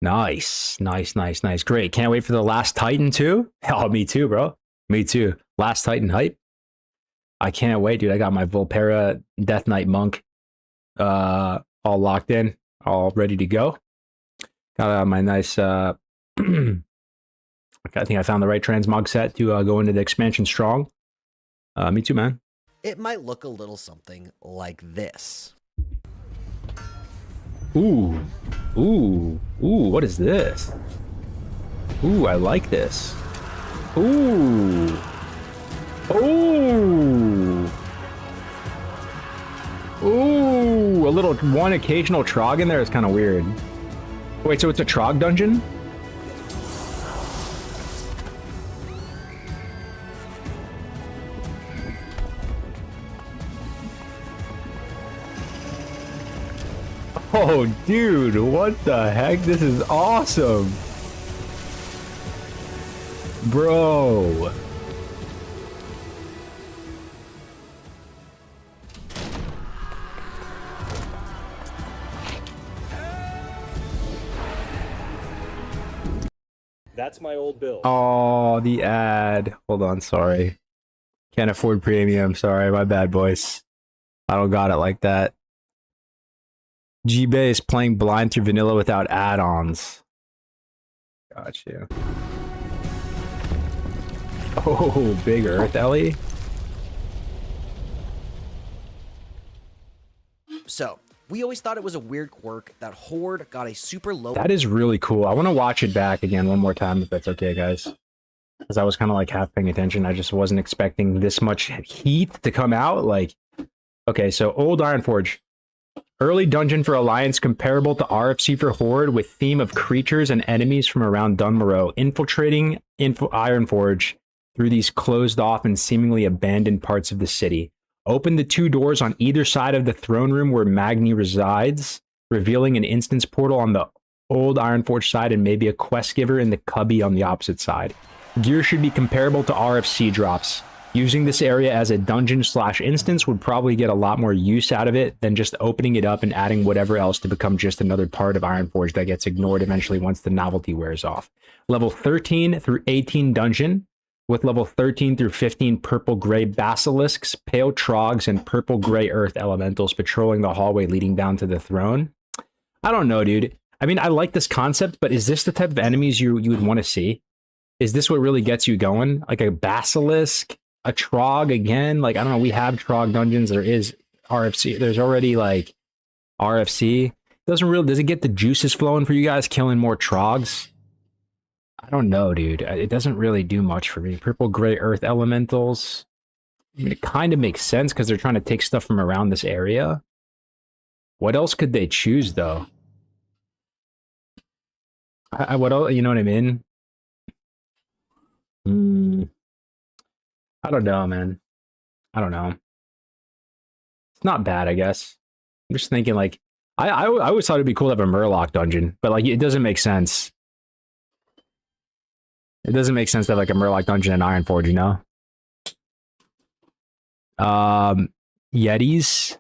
A: Nice. Nice, nice, nice. Great. Can't wait for the Last Titan, too. Oh, me too, bro. Me too. Last Titan hype. I can't wait, dude. I got my Volpera Death Knight Monk all locked in, all ready to go. Got my nice... I think I found the right transmog set to go into the expansion strong. Me too, man.
I: It might look a little something like this.
A: Ooh, what is this? Ooh, I like this. Ooh. Ooh. Ooh, a little one occasional Trog in there is kind of weird. Wait, so it's a Trog dungeon? Oh, dude, what the heck? This is awesome. Bro.
M: That's my old bill.
A: Oh, the ad. Hold on, sorry. Can't afford premium. Sorry, my bad, boys. I don't got it like that. G-Base playing blind through vanilla without add-ons. Gotcha. Oh, big Earth, Ellie.
I: So, we always thought it was a weird quirk that Horde got a super low...
A: That is really cool. I want to watch it back again one more time, if that's okay, guys. Because I was kind of like half paying attention. I just wasn't expecting this much heat to come out. Like, okay, so Old Ironforge. Early dungeon for Alliance comparable to RFC for Horde with theme of creatures and enemies from around Dunmorrow infiltrating Ironforge through these closed off and seemingly abandoned parts of the city. Open the 2 doors on either side of the throne room where Magni resides, revealing an instance portal on the Old Ironforge side and maybe a quest giver in the cubby on the opposite side. Gear should be comparable to RFC drops. Using this area as a dungeon/instance would probably get a lot more use out of it than just opening it up and adding whatever else to become just another part of Ironforge that gets ignored eventually once the novelty wears off. Level 13 through 18 dungeon, with level 13 through 15 purple-gray basilisks, pale trogs, and purple-gray earth elementals patrolling the hallway leading down to the throne. I don't know, dude. I mean, I like this concept, but is this the type of enemies you would want to see? Is this what really gets you going? Like a basilisk? A Trog again? Like, I don't know, we have Trog dungeons, there is RFC, there's already like RFC. Does it get the juices flowing for you guys killing more Trogs? I don't know, dude. It doesn't really do much for me. Purple gray earth elementals. I mean, it kind of makes sense because they're trying to take stuff from around this area. What else could they choose though? What else, you know what I mean? I don't know, man. I don't know. It's not bad, I guess. I'm just thinking, like, I always thought it'd be cool to have a Murloc dungeon, but, like, it doesn't make sense. It doesn't make sense to have, like, a Murloc dungeon in Ironforge, you know? Yetis.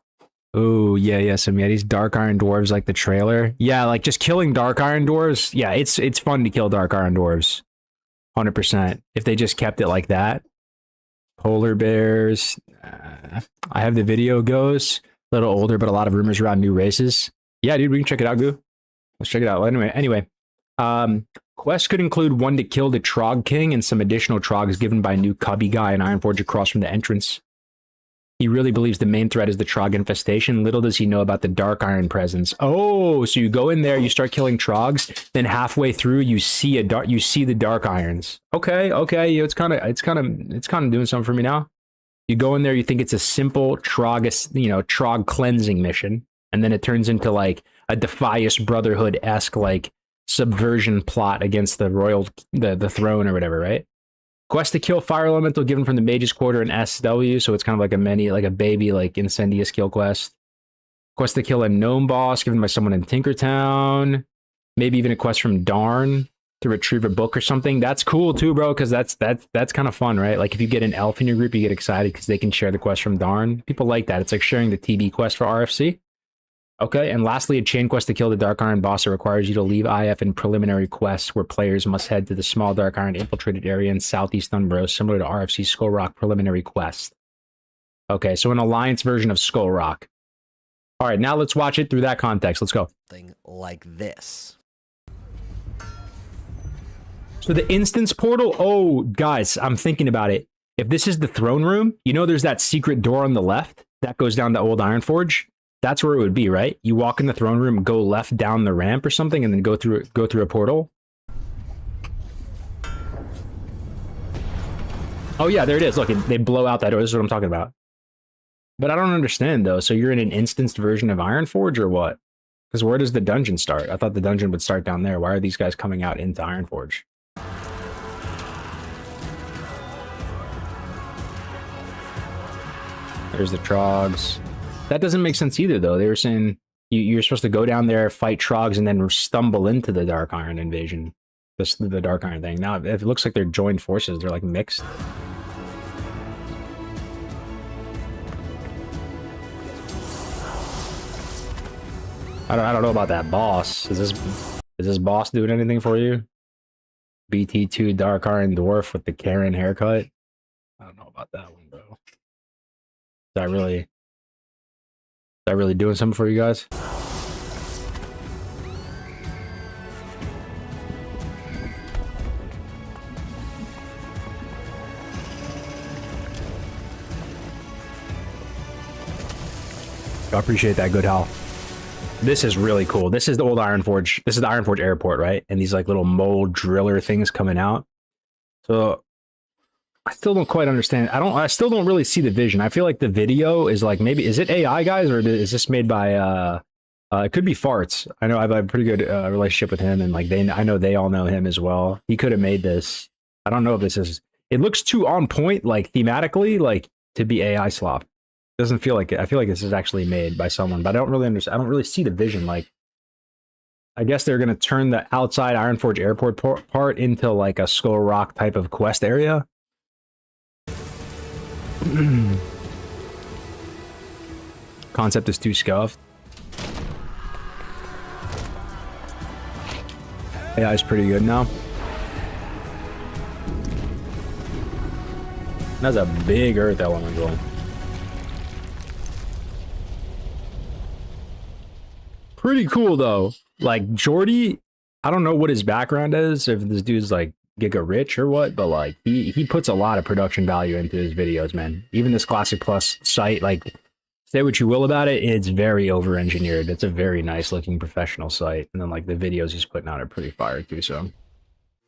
A: Oh, yeah, some Yetis. Dark Iron Dwarves, like the trailer. Yeah, like, just killing Dark Iron Dwarves. Yeah, it's fun to kill Dark Iron Dwarves. 100%. If they just kept it like that. Polar bears. I have the video goes. A little older, but a lot of rumors around new races. Yeah, dude, we can check it out, Goo. Let's check it out. Anyway. Quest could include one to kill the Trog King and some additional Trogs given by a new cubby guy in Ironforge across from the entrance. He really believes the main threat is the Trog infestation. Little does he know about the Dark Iron presence. Oh, so you go in there, you start killing Trogs, then halfway through you see the Dark Irons. Okay, it's kind of doing something for me now. You go in there, you think it's a simple Trog cleansing mission, and then it turns into like a Defias Brotherhood-esque like subversion plot against the throne or whatever, right? Quest to kill Fire Elemental given from the Mage's Quarter and SW, so it's kind of like a baby, like, Incendious kill quest. Quest to kill a Gnome Boss given by someone in Tinkertown. Maybe even a quest from Darn to retrieve a book or something. That's cool too, bro, because that's kind of fun, right? Like, if you get an elf in your group, you get excited because they can share the quest from Darn. People like that. It's like sharing the TB quest for RFC. Okay, and lastly, a chain quest to kill the Dark Iron boss that requires you to leave IF in preliminary quests where players must head to the small Dark Iron infiltrated area in Southeast Dunborough, similar to RFC Skull Rock preliminary quest. Okay, so an Alliance version of Skull Rock. All right, now let's watch it through that context. Let's go.
I: Thing like this.
A: So the instance portal, oh, guys, I'm thinking about it. If this is the throne room, you know there's that secret door on the left that goes down to Old Ironforge? That's where it would be, right? You walk in the throne room, go left down the ramp or something, and then go through a portal. Oh yeah, there it is. Look, they blow out that door. This is what I'm talking about. But I don't understand though. So you're in an instanced version of Ironforge or what? Because where does the dungeon start? I thought the dungeon would start down there. Why are these guys coming out into Ironforge? There's the Trogs. That doesn't make sense either, though. They were saying you're supposed to go down there, fight Trogs, and then stumble into the Dark Iron invasion. The Dark Iron thing. Now, it looks like they're joined forces. They're like mixed. I don't know about that boss. Is this boss doing anything for you? BT2 Dark Iron Dwarf with the Karen haircut? I don't know about that one, bro. Is that really doing something for you guys? I appreciate that, Good Hal. This is really cool. This is the old Ironforge. This is the Ironforge airport, right? And these like little mold driller things coming out. So I still don't quite understand. I still don't really see the vision. I feel like the video is like, maybe, is it AI guys or is this made by, it could be Farts. I know I have a pretty good relationship with him, and like I know they all know him as well. He could have made this. I don't know if this is, it looks too on point, like thematically, like to be AI slop. Doesn't feel like it. I feel like this is actually made by someone, but I don't really understand. I don't really see the vision. Like, I guess they're going to turn the outside Ironforge airport part into like a Skull Rock type of quest area. Concept is too scuffed. AI is pretty good now. That's a big Earth elemental. Pretty cool though. Like Jordy, I don't know what his background is, if this dude's like giga rich or what, but like he puts a lot of production value into his videos, man. Even this Classic Plus site, like, say what you will about it, it's very over engineered. It's a very nice looking professional site, and then like the videos he's putting out are pretty fire too.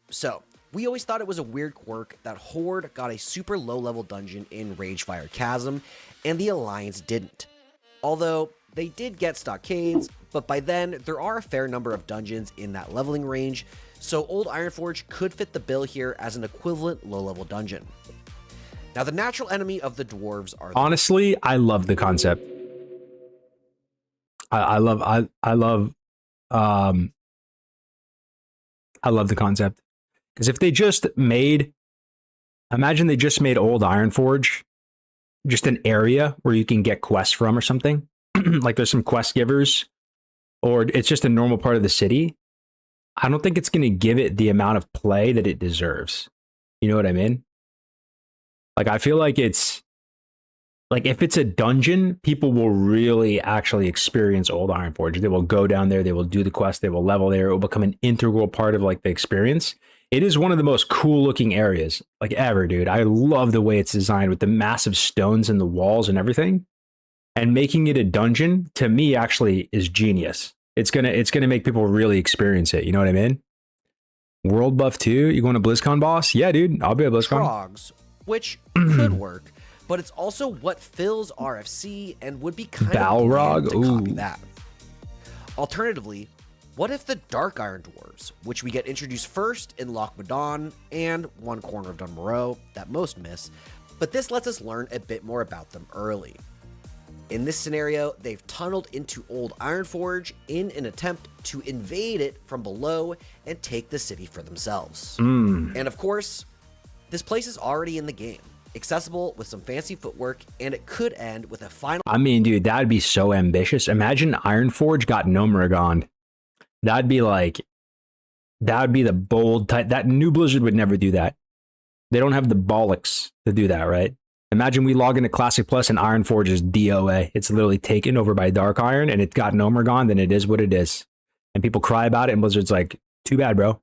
I: So we always thought it was a weird quirk that Horde got a super low level dungeon in Ragefire Chasm and the Alliance didn't. Although they did get stockades, but by then there are a fair number of dungeons in that leveling range, so Old Ironforge could fit the bill here as an equivalent low-level dungeon. Now, the natural enemy of the dwarves are...
A: Honestly, I love the concept. I love the concept. Because if they just made... Imagine they just made Old Ironforge just an area where you can get quests from or something. Like there's some quest givers, or it's just a normal part of the city. I don't think it's going to give it the amount of play that it deserves. You know what I mean? Like, I feel like it's like, if it's a dungeon, people will really actually experience Old Ironforge. They will go down there, they will do the quest, they will level there. It will become an integral part of like the experience. It is one of the most cool looking areas like ever, dude. I love the way it's designed with the massive stones in the walls and everything. And making it a dungeon, to me, actually is genius. It's gonna make people really experience it. You know what I mean? World buff 2? You going to BlizzCon, boss? Yeah, dude. I'll be at BlizzCon.
I: Frogs, which could work, but it's also what fills RFC and would be kind
A: Balrog?
I: of to copy that. Alternatively, what if the Dark Iron Dwarves, which we get introduced first in Loch Madon and one corner of Dunmoreau that most miss, but this lets us learn a bit more about them early. In this scenario, they've tunneled into Old Ironforge in an attempt to invade it from below and take the city for themselves. And of course, this place is already in the game, accessible with some fancy footwork, and it could end with a final...
A: I mean, dude, that'd be so ambitious. Imagine Ironforge got Gnomeregan. That'd be like... That would be the bold type... That New Blizzard would never do that. They don't have the bollocks to do that, right? Imagine we log into Classic Plus and Ironforge is DOA. It's literally taken over by Dark Iron and it's got Gnomeregan, then it is what it is. And people cry about it and Blizzard's like, too bad, bro.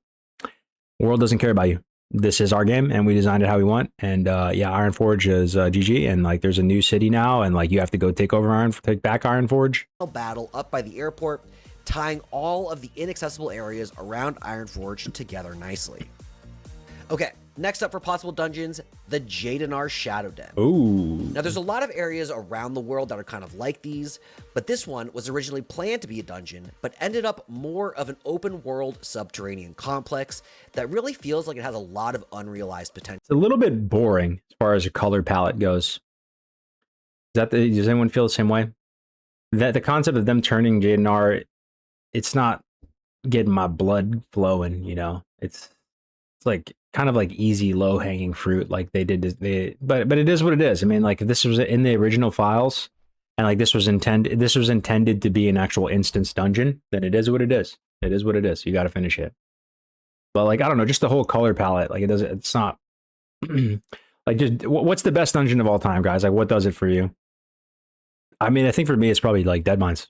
A: World doesn't care about you. This is our game and we designed it how we want. And yeah, Ironforge is GG, and like there's a new city now and like you have to go take back Ironforge.
I: Battle up by the airport, tying all of the inaccessible areas around Ironforge together nicely. Okay, Next up for possible dungeons, the Jadenar Shadow Den.
A: Ooh.
I: Now, there's a lot of areas around the world that are kind of like these, but this one was originally planned to be a dungeon, but ended up more of an open world subterranean complex that really feels like it has a lot of unrealized potential.
A: It's a little bit boring as far as a color palette goes. Does anyone feel the same way? That the concept of them turning Jadenar, it's not getting my blood flowing, you know. It's like kind of like easy low hanging fruit, like they did. But it is what it is. I mean, like if this was in the original files, and like this was intended to be an actual instance dungeon, then it is what it is. It is what it is. You got to finish it. But like I don't know, just the whole color palette, like it's not like just what's the best dungeon of all time, guys? Like what does it for you? I mean, I think for me, it's probably like Dead Mines.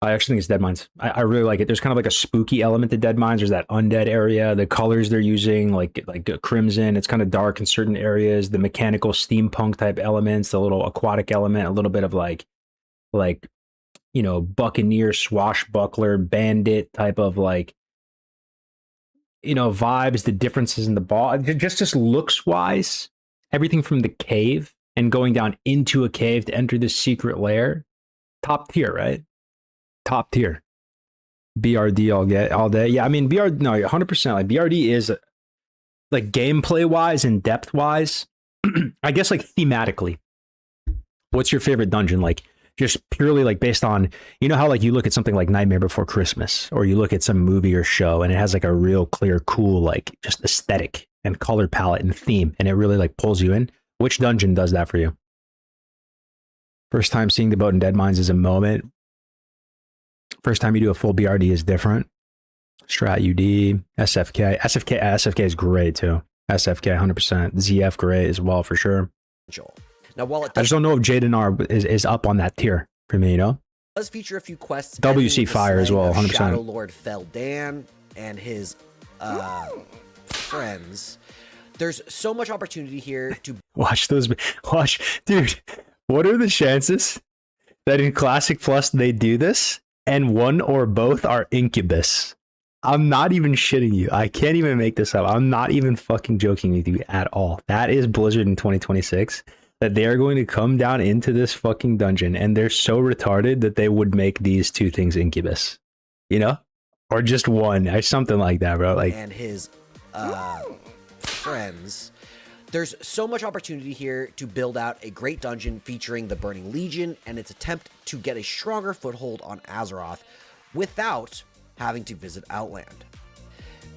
A: I actually think it's Dead Mines. I really like it. There's kind of like a spooky element to Dead Mines. There's that undead area. The colors they're using, like crimson. It's kind of dark in certain areas. The mechanical steampunk type elements, the little aquatic element, a little bit of like you know, buccaneer, swashbuckler, bandit type of like, you know, vibes. The differences in the ball, just looks wise. Everything from the cave and going down into a cave to enter this secret lair, top tier, right? Top tier. BRD all day. Yeah, I mean BRD, no, 100%. Like BRD is like gameplay wise and depth wise. I guess like thematically. What's your favorite dungeon? Like just purely like based on, you know how like you look at something like Nightmare Before Christmas, or you look at some movie or show and it has like a real clear, cool, like just aesthetic and color palette and theme, and it really like pulls you in. Which dungeon does that for you? First time seeing the boat in Dead Mines is a moment. First time you do a full BRD is different. Strat UD, SFK is great too. SFK 100%. ZF great as well for sure.
I: Now, while
A: I just don't know if Jadenar is up on that tier for me, you know?
I: It does feature a few quests.
A: WC Fire as well, 100%.
I: Shadow Lord Feldan and his friends. There's so much opportunity here to
A: watch, dude. What are the chances that in Classic Plus they do this and one or both are Incubus? I'm not even shitting you. I can't even make this up. I'm not even fucking joking with you at all. That is Blizzard in 2026, that they are going to come down into this fucking dungeon and they're so retarded that they would make these two things Incubus, you know, or just one or something like that, bro. Like,
I: and his friends. There's so much opportunity here to build out a great dungeon featuring the Burning Legion and its attempt to get a stronger foothold on Azeroth without having to visit Outland.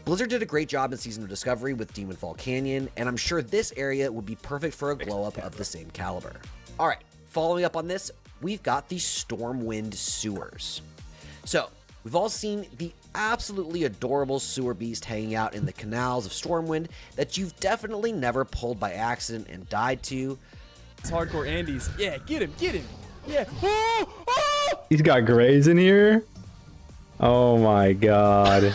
I: Blizzard did a great job in Season of Discovery with Demonfall Canyon, and I'm sure this area would be perfect for a glow-up of the same caliber. Alright, following up on this, we've got the Stormwind Sewers. So, we've all seen the absolutely adorable sewer beast hanging out in the canals of Stormwind that you've definitely never pulled by accident and died to.
M: It's hardcore Andes. Yeah, get him. Yeah.
A: He's got grays in here. Oh my god.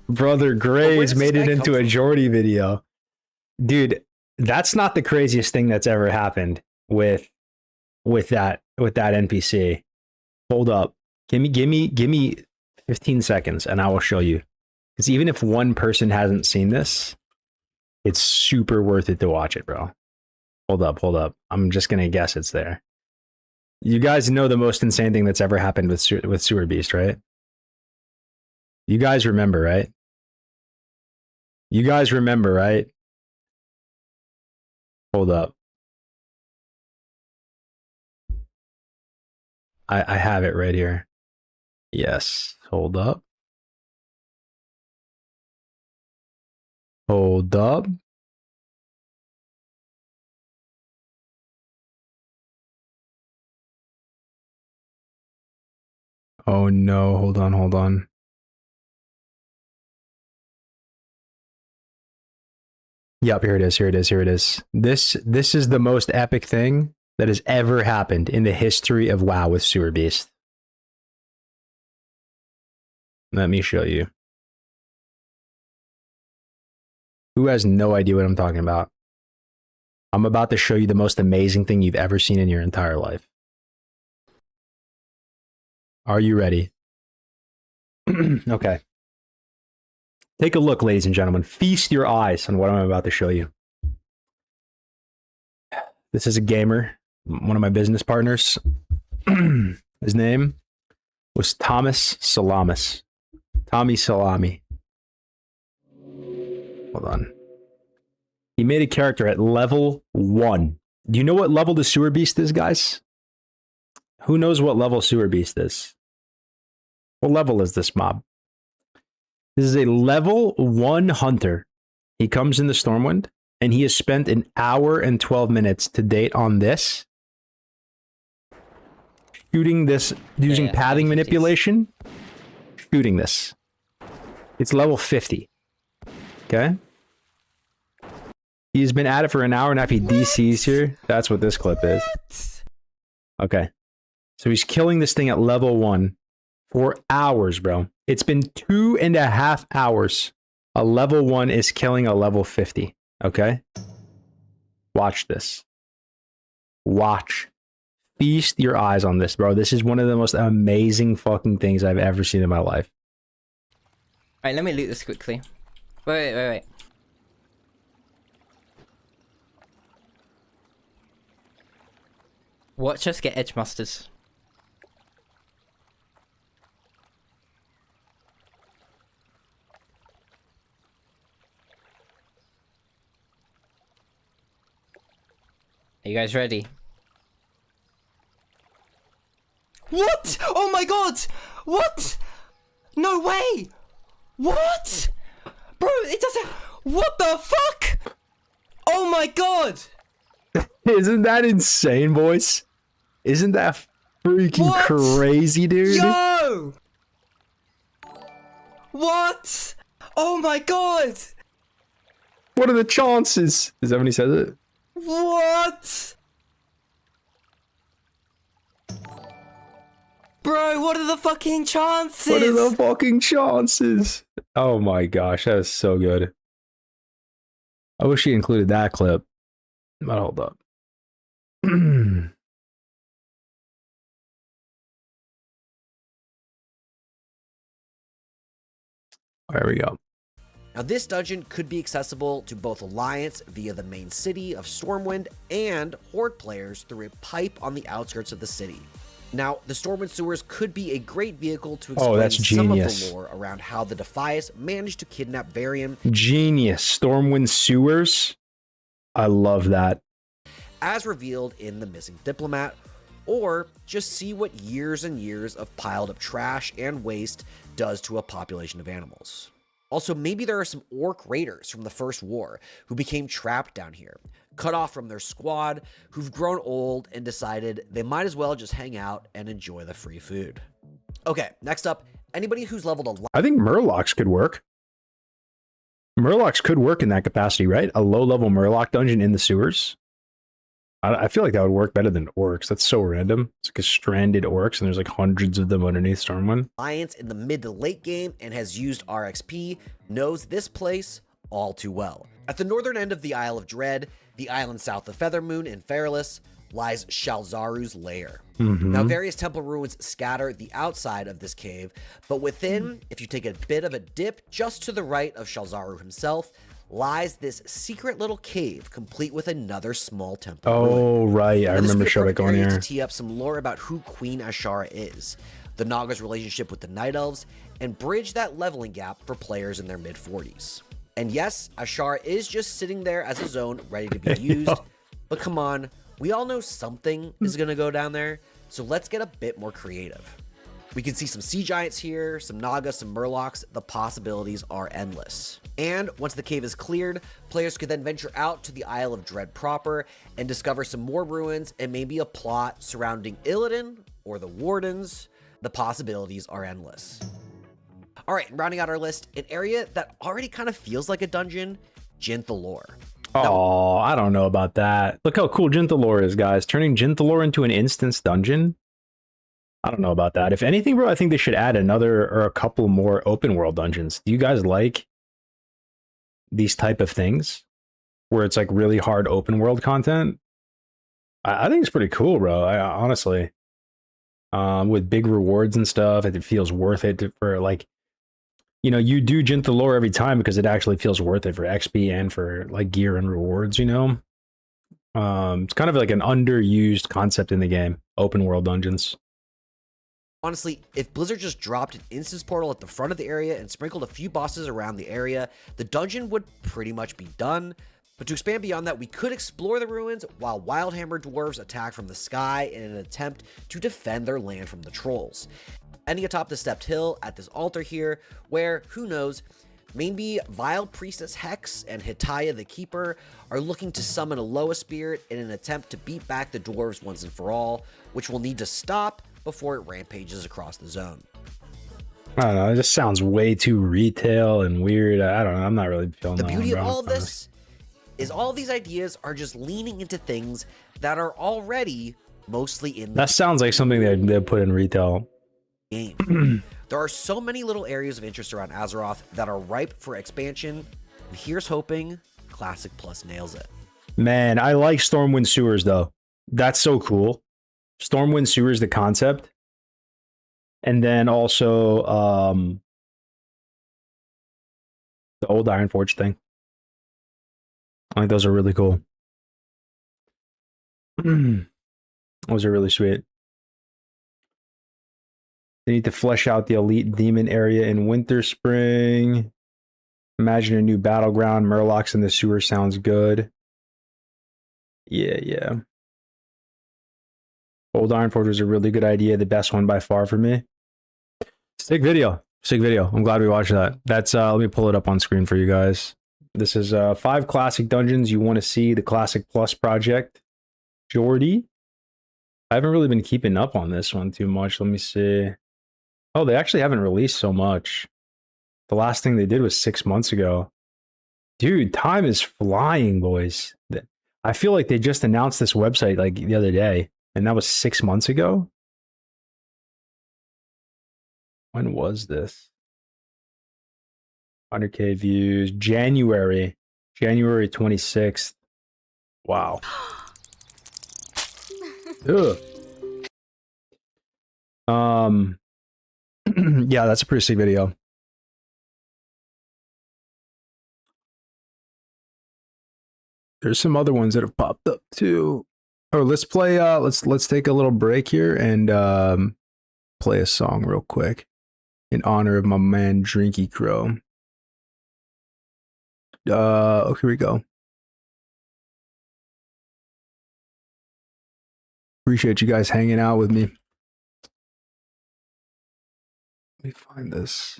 A: Brother Grays made it into a Jordy video. Dude, that's not the craziest thing that's ever happened with that NPC. Hold up. Give me 15 seconds and I will show you. Because even if one person hasn't seen this, it's super worth it to watch it, bro. Hold up. I'm just going to guess it's there. You guys know the most insane thing that's ever happened with Sewer Beast, right? You guys remember, right? Hold up. I have it right here. Yes. Hold up. Oh no, hold on. Yep, here it is. This is the most epic thing that has ever happened in the history of WoW with Sewer Beast. Let me show you. Who has no idea what I'm talking about? I'm about to show you the most amazing thing you've ever seen in your entire life. Are you ready? Okay. Take a look, ladies and gentlemen. Feast your eyes on what I'm about to show you. This is a gamer, one of my business partners. His name was Thomas Salamis. Tommy Salami. Hold on. He made a character at level 1. Do you know what level the Sewer Beast is, guys? Who knows what level Sewer Beast is? What level is this mob? This is a level 1 hunter. He comes in the Stormwind, and he has spent an hour and 12 minutes to date on this. Shooting this, using pathing manipulation. Shooting this. It's level 50. Okay? He's been at it for an hour and a half. He DCs here. That's what this clip is. Okay. So he's killing this thing at level 1 for hours, bro. It's been 2.5 hours. A level 1 is killing a level 50. Okay? Watch this. Watch. Feast your eyes on this, bro. This is one of the most amazing fucking things I've ever seen in my life.
N: Alright, let me loot this quickly. Wait. Watch us get Edge Masters. Are you guys ready? What? Oh my god! What? No way! What? Bro, it doesn't... What the fuck? Oh my god!
A: Isn't that insane, boys? Isn't that freaking crazy, dude?
N: Yo! What? Oh my god!
A: What are the chances? Is that when he says it?
N: What? Bro, what are the fucking chances?
A: What are the fucking chances? Oh my gosh, that is so good. I wish he included that clip. But hold up. There we go.
I: Now, this dungeon could be accessible to both Alliance via the main city of Stormwind and Horde players through a pipe on the outskirts of the city. Now, the Stormwind sewers could be a great vehicle to explain some of the lore around how the Defias managed to kidnap Varian.
A: Genius. Stormwind sewers. I love that.
I: As revealed in The Missing Diplomat, or just see what years and years of piled up trash and waste does to a population of animals. Also, maybe there are some orc raiders from the First War who became trapped down here, cut off from their squad, who've grown old and decided they might as well just hang out and enjoy the free food. Okay, next up, anybody who's leveled a lot.
A: I think Murlocs could work. Murlocs could work in that capacity, right? A low-level Murloc dungeon in the sewers. I feel like that would work better than orcs. That's so random. It's like a stranded orcs, and there's like hundreds of them underneath Stormwind.
I: Alliance in the mid to late game and has used RXP knows this place all too well. At the northern end of the Isle of Dread, the island south of Feathermoon and Fairless, lies Shalzaru's lair. Now, various temple ruins scatter the outside of this cave, but within, if you take a bit of a dip just to the right of Shalzaru himself, lies this secret little cave, complete with another small temple.
A: Oh, right. I remember Shobek on here.
I: To tee up some lore about who Queen Ashara is, the Naga's relationship with the Night Elves, and bridge that leveling gap for players in their mid-40s. And yes, Ashara is just sitting there as a zone ready to be used, but come on, we all know something is going to go down there, so let's get a bit more creative. We can see some sea giants here, some Nagas, some Murlocs. The possibilities are endless. And once the cave is cleared, players could then venture out to the Isle of Dread proper and discover some more ruins and maybe a plot surrounding Illidan or the Wardens. The possibilities are endless. All right, rounding out our list, an area that already kind of feels like a dungeon, Jinthalor.
A: Oh, I don't know about that. Look how cool Jinthalor is, guys. Turning Jinthalor into an instance dungeon? I don't know about that. If anything, bro, I think they should add another or a couple more open world dungeons. Do you guys like these type of things where it's like really hard open world content? I think it's pretty cool, bro. Honestly, with big rewards and stuff, it feels worth it for like you know, you do Jint the lore every time because it actually feels worth it for XP and for like gear and rewards, you know. It's kind of like an underused concept in the game, open world dungeons.
I: Honestly, if Blizzard just dropped an instance portal at the front of the area and sprinkled a few bosses around the area, the dungeon would pretty much be done. But to expand beyond that, we could explore the ruins while Wildhammer dwarves attack from the sky in an attempt to defend their land from the trolls. Ending atop the stepped hill at this altar here, where, who knows, maybe Vile Priestess Hex and Hitaya the Keeper are looking to summon a Loa spirit in an attempt to beat back the dwarves once and for all, which will need to stop before it rampages across the zone.
A: I don't know, it just sounds way too retail and weird. I don't know, I'm not really feeling
I: The
A: that
I: beauty
A: one,
I: of
A: bro.
I: all of this is all these ideas are just leaning into things that are already mostly in the
A: That sounds like something they put in retail.
I: game. There are so many little areas of interest around Azeroth that are ripe for expansion, and here's hoping Classic Plus nails it.
A: Man, I like Stormwind Sewers though. That's so cool. Stormwind Sewers, the concept. And then also the old Ironforge thing. I think those are really cool. Those are really sweet. They need to flesh out the elite demon area in Winterspring. Imagine a new battleground. Murlocs in the sewer sounds good. Yeah. Old Ironforge was a really good idea. The best one by far for me. Sick video. I'm glad we watched that. That's let me pull it up on screen for you guys. This is 5 classic dungeons you want to see. The Classic Plus project. Jordy. I haven't really been keeping up on this one too much. Let me see. Oh, they actually haven't released so much. The last thing they did was 6 months ago. Dude, time is flying, boys. I feel like they just announced this website like the other day, and that was 6 months ago. When was this? 100K views. January 26th. Wow. Ugh. Yeah, that's a pretty sick video. There's some other ones that have popped up too. Oh, let's play let's take a little break here and play a song real quick in honor of my man Drinky Crow. Oh, here we go. Appreciate you guys hanging out with me. Let me find this.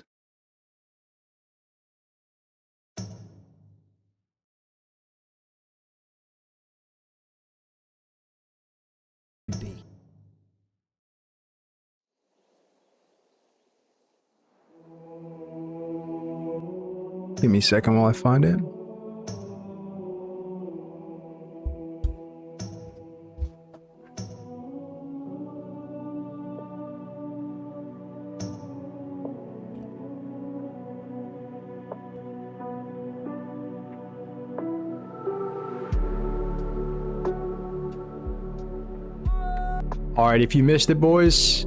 A: Give me a second while I find it. All right, if you missed it, boys.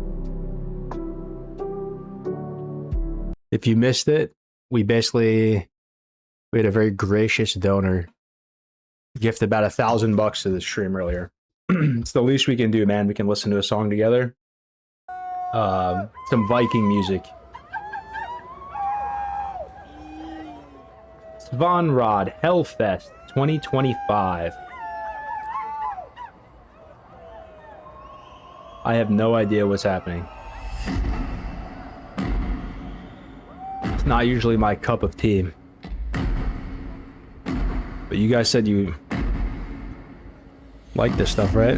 A: If you missed it, we had a very gracious donor gift about $1,000 to the stream earlier. It's the least we can do, man. We can listen to a song together. Some Viking music. Svanrod Hellfest 2025. I have no idea what's happening. It's not usually my cup of tea. But you guys said you like this stuff, right?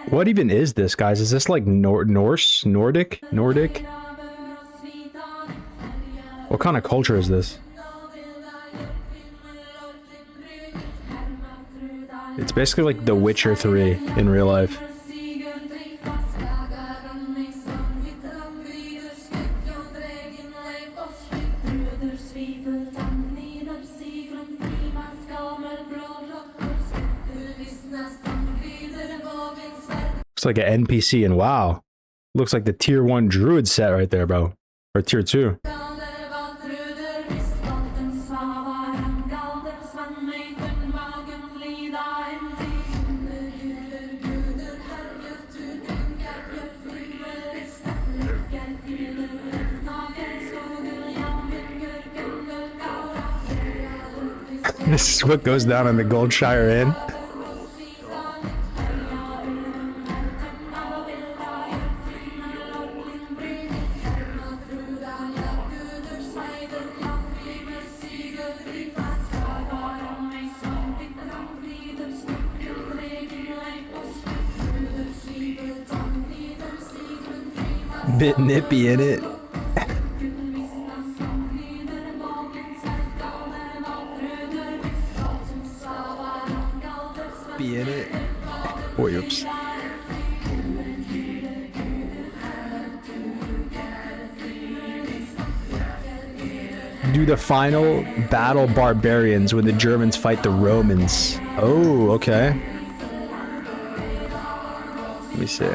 A: What even is this, guys? Is this like Norse? Nordic? What kind of culture is this? It's basically like The Witcher 3 in real life. Looks like an NPC in WoW. Looks like the tier 1 druid set right there, bro. Or tier 2. This is what goes down in the Goldshire Inn. Bit nippy in it. Be in it. Oh, oops. Do the final battle barbarians when the Germans fight the Romans. Oh, okay. Let me see.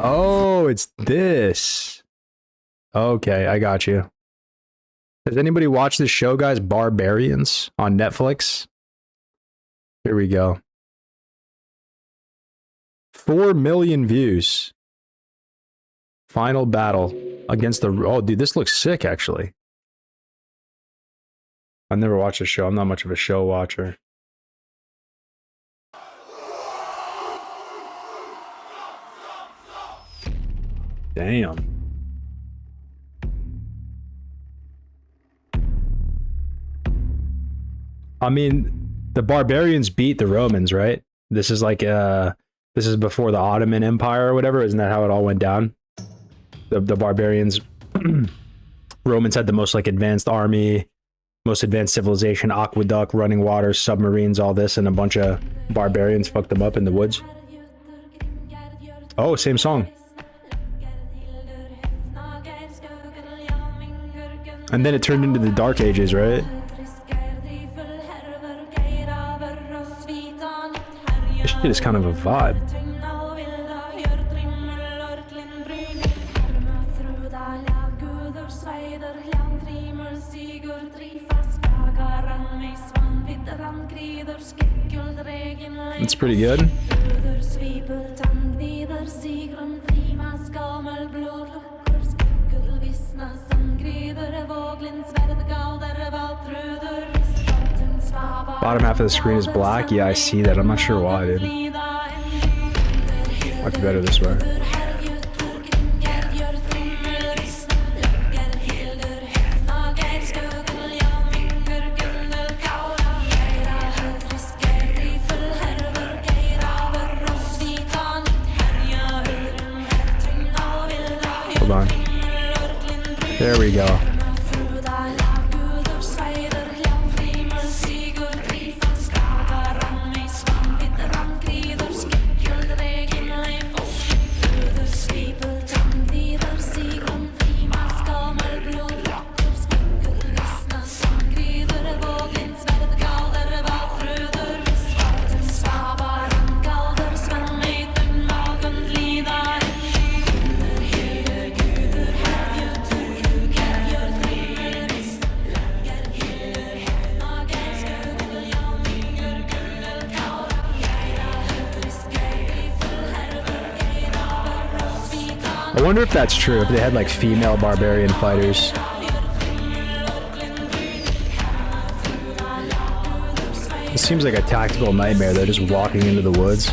A: Oh, it's this. Okay, I got you. Has anybody watched this show, guys? Barbarians on Netflix? Here we go. 4 million views. Final battle against the... Oh, dude, this looks sick, actually. I've never watched a show. I'm not much of a show watcher. Damn. I mean, the barbarians beat the Romans, right? This is like this is before the Ottoman Empire or whatever. Isn't that how it all went down? The barbarians, Romans had the most like advanced army, most advanced civilization, aqueduct, running water, submarines, all this, and a bunch of barbarians fucked them up in the woods. Oh, same song. And then it turned into the Dark Ages, right? This shit is kind of a vibe. It's pretty good. Bottom half of the screen is black. Yeah, I see that. I'm not sure why, dude. Might be better this way. Hold on. There we go. I wonder if that's true, if they had like female barbarian fighters. It seems like a tactical nightmare. They're just walking into the woods.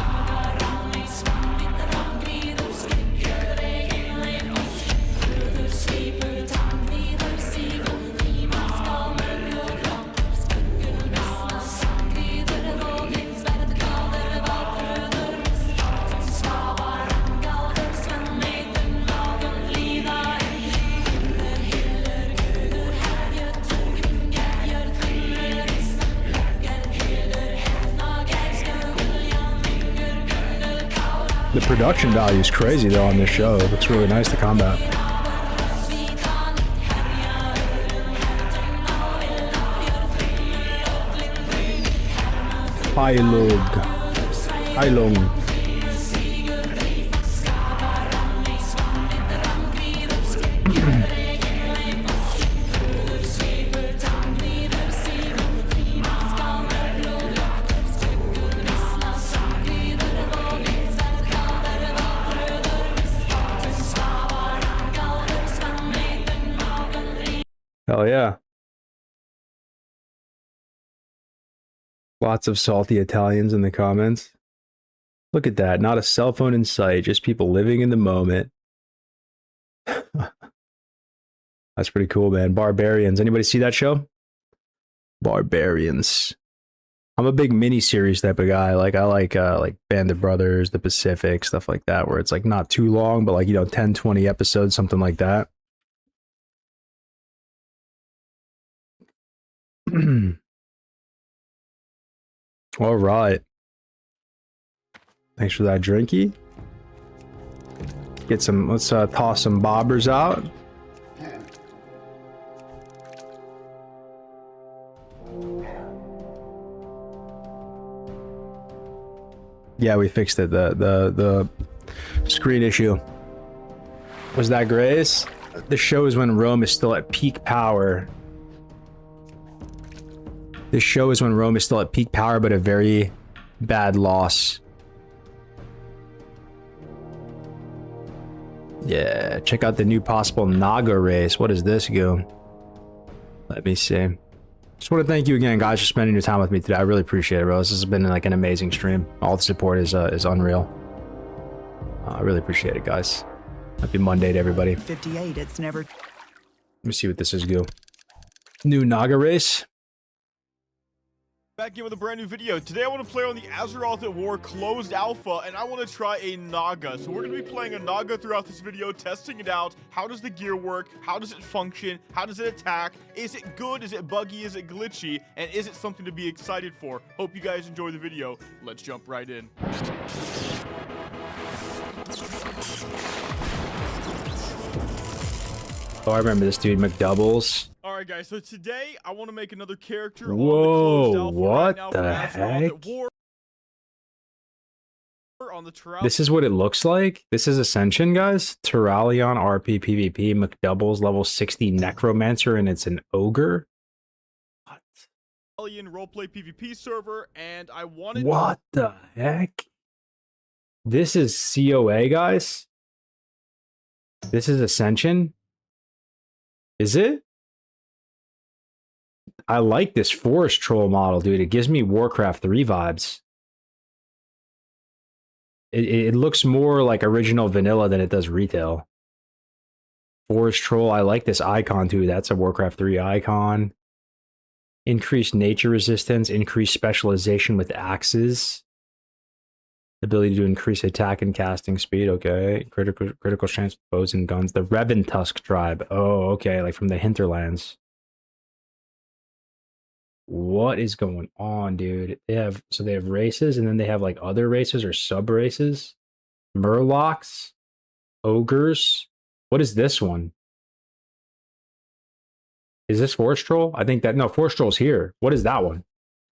A: The production value is crazy though on this show. It looks really nice, the combat. Hailung. Hell yeah. Lots of salty Italians in the comments. Look at that. Not a cell phone in sight, just people living in the moment. That's pretty cool, man. Barbarians. Anybody see that show? Barbarians. I'm a big mini-series type of guy. Like, I like Band of Brothers, The Pacific, stuff like that, where it's like not too long, but like, you know, 10, 20 episodes, something like that. All right. Thanks for that drinky. Get some, let's toss some bobbers out. Yeah, we fixed it. The screen issue. Was that Grace? The show is when Rome is still at peak power. This show is when Rome is still at peak power, but a very bad loss. Yeah, check out the new possible Naga race. What does this go? Let me see. Just want to thank you again, guys, for spending your time with me today. I really appreciate it, bro. This has been like an amazing stream. All the support is unreal. I really appreciate it, guys. Happy Monday to everybody.
O: 58, it's never...
A: Let me see what this is, go. New Naga race.
P: Back in with a brand new video. Today I want to play on the Azeroth at War closed alpha, and I want to try a Naga. So we're going to be playing a Naga throughout this video, testing it out. How does the gear work? How does it function? How does it attack? Is it good? Is it buggy? Is it glitchy? And is it something to be excited for? Hope you guys enjoy the video. Let's jump right in.
A: Oh, I remember this dude, McDoubles.
P: Alright guys, so today I want to make another character
A: Whoa,
P: on the closed alpha
A: what
P: right now
A: the
P: for Azeroth
A: heck?
P: at War. On the
A: This is what it looks like. This is Ascension, guys. Terralion RP PvP McDoubles level 60 Necromancer, and it's an ogre.
P: roleplay PvP server, and I wanted.
A: What the heck? This is COA, guys. This is Ascension. Is it? I like this Forest Troll model, dude. It gives me Warcraft 3 vibes. It looks more like original vanilla than it does retail. Forest Troll, I like this icon too. That's a Warcraft 3 icon. Increased nature resistance, increased specialization with axes. Ability to increase attack and casting speed, okay. Critical chance with bows and guns. The Reventusk tribe. Oh, okay, like from the hinterlands. What is going on, dude? They have races, and then they have like other races or sub races. Murlocs, ogres. What is this one? Is this Forest Troll? I think that no, Forest Troll's here. What is that one?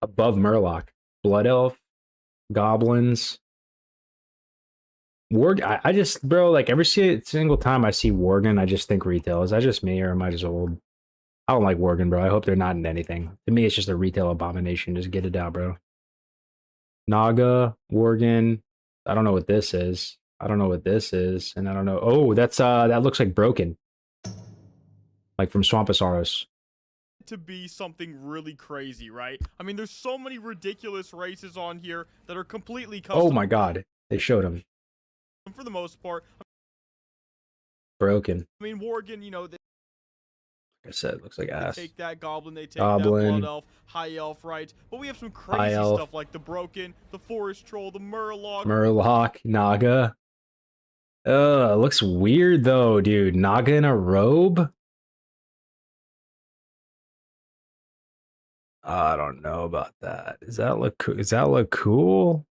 A: Above Murloc. Blood Elf, goblins. I just, bro, like every single time I see Worgen, I just think retail. Is that just me, or am I just old? I don't like Worgen, bro. I hope they're not in anything. To me, it's just a retail abomination. Just get it out, bro. Naga, Worgen. I don't know what this is. I don't know what this is, and I don't know. Oh, that's that looks like Broken, like from Swamposaurus.
P: To be something really crazy, right? I mean, there's so many ridiculous races on here that are completely custom.
A: Oh my god, they showed him.
P: For the most part,
A: Broken.
P: I mean, Worgen, you know, they,
A: like I said, looks like ass.
P: they take that goblin, they take
A: Goblin.
P: that blood elf, high elf, right? But we have some crazy stuff like the Broken, the Forest Troll, the
A: Murloc, Naga. Looks weird though, dude. Naga in a robe? I don't know about that. Does that look cool?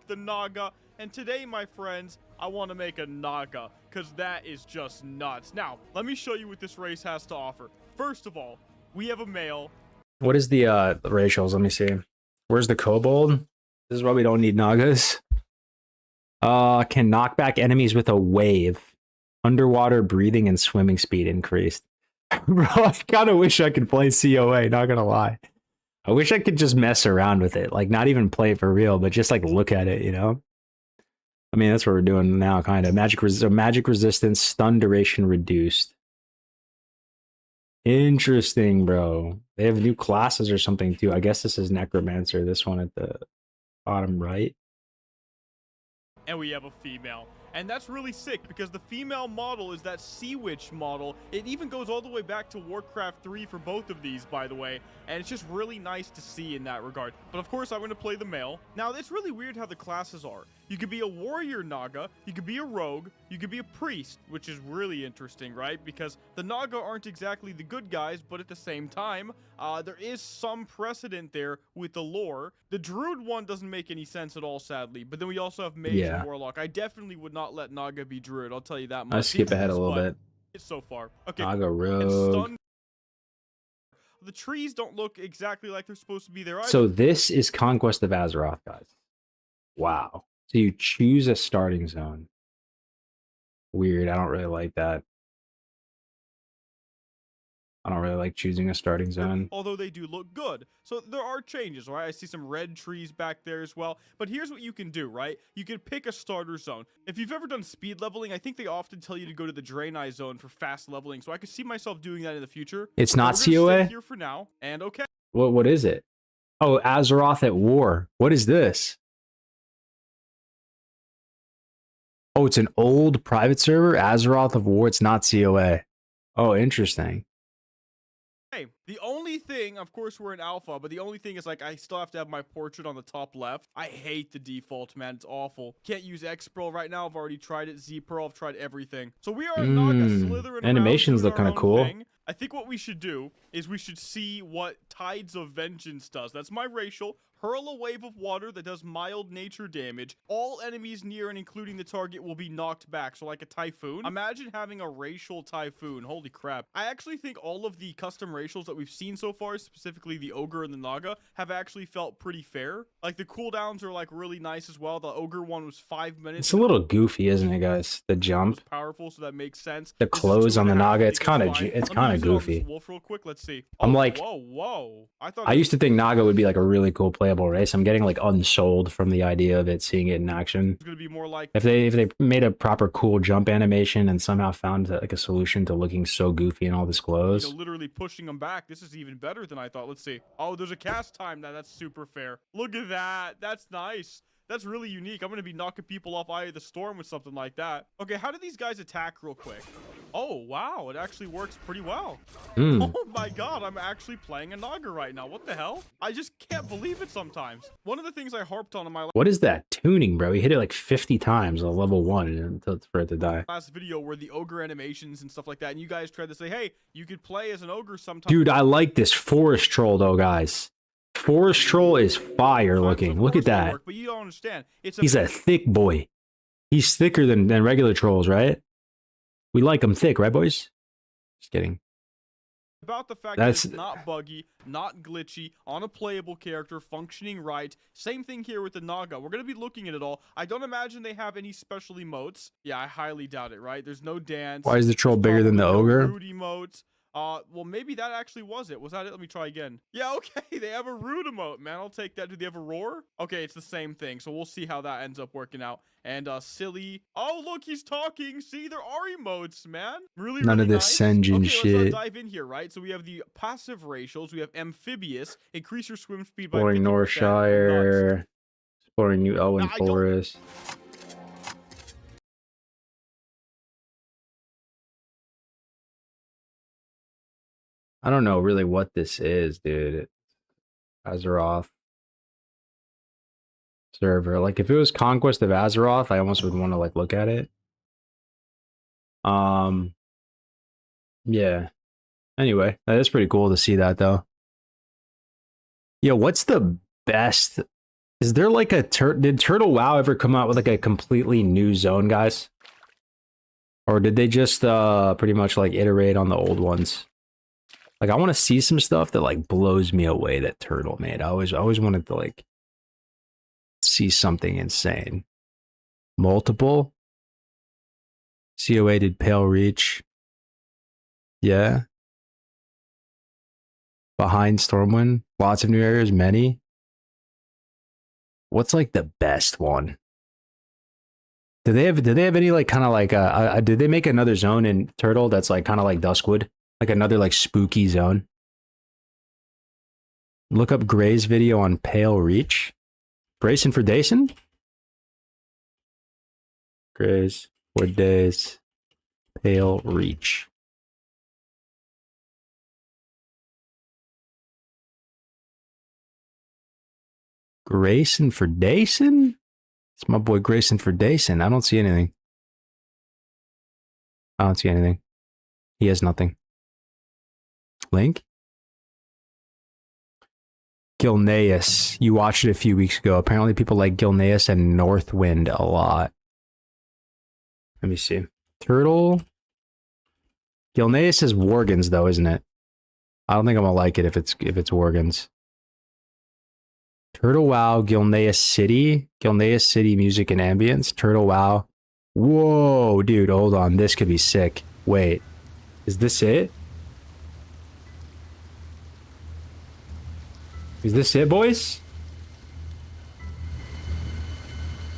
P: The Naga. And today, my friends, I want to make a Naga, because that is just nuts. Now, let me show you what this race has to offer. First of all, we have a male.
A: What is the ratios? Let me see. Where's the kobold? This is why we don't need Nagas. Can knock back enemies with a wave. Underwater breathing and swimming speed increased. Bro, I kind of wish I could play COA, not gonna lie. I wish I could just mess around with it. Like, not even play it for real, but just, like, look at it, you know? I mean, that's what we're doing now, kind of. Magic resistance, stun duration reduced. Interesting, bro. They have new classes or something, too. I guess this is Necromancer, this one at the bottom right.
P: And we have a female. And that's really sick because the female model is that Sea Witch model. It even goes all the way back to Warcraft 3 for both of these, by the way. And it's just really nice to see in that regard. But of course, I'm going to play the male. Now, it's really weird how the classes are. You could be a warrior Naga, you could be a rogue, you could be a priest, which is really interesting, right? Because the Naga aren't exactly the good guys, but at the same time, there is some precedent there with the lore. The druid one doesn't make any sense at all, sadly. But then we also have mage and warlock. I definitely would not let Naga be druid, I'll tell you that much.
A: I skip ahead a little bit.
P: So far. Okay.
A: Naga rogue.
P: The trees don't look exactly like they're supposed to be there either.
A: So this is Conquest of Azeroth, guys. Wow. So you choose a starting zone. Weird. I don't really like that. I don't really like choosing a starting zone.
P: Although they do look good. So there are changes, right? I see some red trees back there as well. But here's what you can do, right? You can pick a starter zone. If you've ever done speed leveling, I think they often tell you to go to the Draenei zone for fast leveling. So I could see myself doing that in the future.
A: It's not
P: Stay
A: COA?
P: here for now, and okay.
A: What is it? Oh, Azeroth at War. What is this? Oh, it's an old private server? Azeroth of War. It's not COA. Oh, interesting.
P: Hey, the only thing, of course, we're in alpha, but the only thing is, like, I still have to have my portrait on the top left. I hate the default, man. It's awful. Can't use X-Pearl right now. I've already tried it. Z-Pearl, I've tried everything. So we are Naga slithering around.
A: Animations look kind of cool.
P: Thing. I think what we should do is we should see what Tides of Vengeance does. That's my racial. Hurl a wave of water that does mild nature damage. All enemies near and including the target will be knocked back. So like a typhoon. Imagine having a racial typhoon. Holy crap. I actually think all of the custom racials that we've seen so far, specifically the Ogre and the Naga, have actually felt pretty fair. Like the cooldowns are like really nice as well. The Ogre one was 5 minutes.
A: It's a little goofy, isn't it, guys? The jump.
P: Powerful, so that makes sense.
A: The clothes on the Naga, it's kind of goofy.
P: Wolf real quick. Let's see.
A: I'm like,
P: whoa.
A: I used to think Naga would be like a really cool playable race. I'm getting like unsold from the idea of it, seeing it in action.
P: It's gonna be more like
A: if they made a proper cool jump animation and somehow found like a solution to looking so goofy in all this clothes.
P: You know, literally pushing them back. This is even better than I thought. Let's see. Oh, there's a cast time. That's super fair. Look at that. That's nice. That's really unique. I'm going to be knocking people off Eye of the Storm with something like that. Okay, how do these guys attack real quick? Oh, wow. It actually works pretty well. Oh my god, I'm actually playing a Naga right now. What the hell? I just can't believe it sometimes. One of the things I harped on in my
A: What is that tuning, bro? He hit it like 50 times on level 1 for it to die.
P: last video were the Ogre animations and stuff like that, and you guys tried to say, hey, you could play as an Ogre sometimes.
A: Dude, I like this Forest Troll though, guys. Forest Troll is fire looking. Look at that.
P: But you don't understand.
A: He's a thick boy. He's thicker than regular trolls, right? We like them thick, right, boys? Just kidding.
P: About the fact that it's not buggy, not glitchy, on a playable character, functioning right. Same thing here with the Naga. We're going to be looking at it all. I don't imagine they have any special emotes. Yeah, I highly doubt it, right? There's no dance.
A: Why is the troll bigger than the ogre?
P: Rude emotes. Well, maybe that actually was it. Was that it? Let me try again. Yeah, okay. They have a rude emote, man. I'll take that. Do they have a roar? Okay, it's the same thing. So we'll see how that ends up working out. And silly. Oh, look, he's talking. See, there are emotes, man. Really,
A: None of this
P: nice.
A: Senjin
P: Okay,
A: shit.
P: let's dive in here, right? So we have the passive racials. We have amphibious. Increase your swim speed by
A: Exploring
P: 50%.
A: Northshire. Exploring New Elwyn Forest. I don't know really what this is, dude. Azeroth server. Like if it was Conquest of Azeroth, I almost would want to like look at it. Yeah. Anyway, that is pretty cool to see that though. Yo, what's the best? Is there like a did Turtle WoW ever come out with like a completely new zone, guys? Or did they just pretty much like iterate on the old ones? Like, I want to see some stuff that like blows me away that Turtle made. I always wanted to like see something insane. Multiple. COA did Pale Reach. Yeah. Behind Stormwind. Lots of new areas, many. What's like the best one? Do they have any like kind of like did they make another zone in Turtle that's like kind of like Duskwood? Like another like spooky zone? Look up Gray's video on Pale Reach. Grayson for Dayson? Gray's for Days. Pale Reach. Grayson for Dayson? It's my boy Grayson for Dayson. I don't see anything. I don't see anything. He has nothing. Link? Gilneas. You watched it a few weeks ago. Apparently people like Gilneas and Northwind a lot. Let me see. Turtle. Gilneas is Worgans though, isn't it? I don't think I'm gonna like it if it's Worgans. Turtle WoW, Gilneas City. Gilneas City music and ambience. Turtle WoW. Whoa, dude, hold on. This could be sick. Wait. Is this it? Is this it, boys?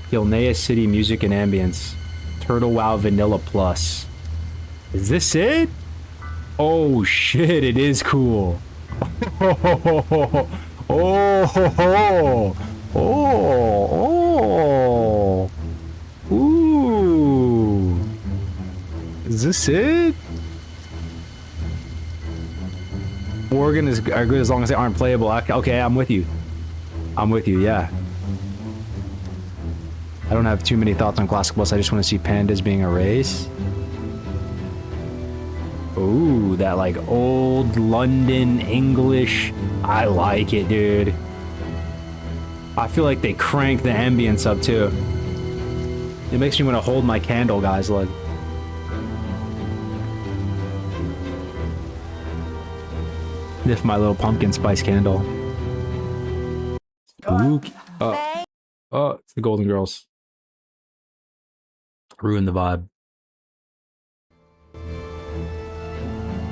A: Gilneas City music and ambience. Turtle WoW Vanilla Plus. Is this it? Oh shit, it is cool. Oh, ooh. Is this it? Worgen are good as long as they aren't playable. Okay, I'm with you. I'm with you, yeah. I don't have too many thoughts on Classic Plus. I just want to see pandas being erased. Ooh, that like old London English. I like it, dude. I feel like they crank the ambience up too. It makes me want to hold my candle, guys. Like, sniff my little pumpkin spice candle. Spooky. Oh, it's the Golden Girls. Ruin the vibe.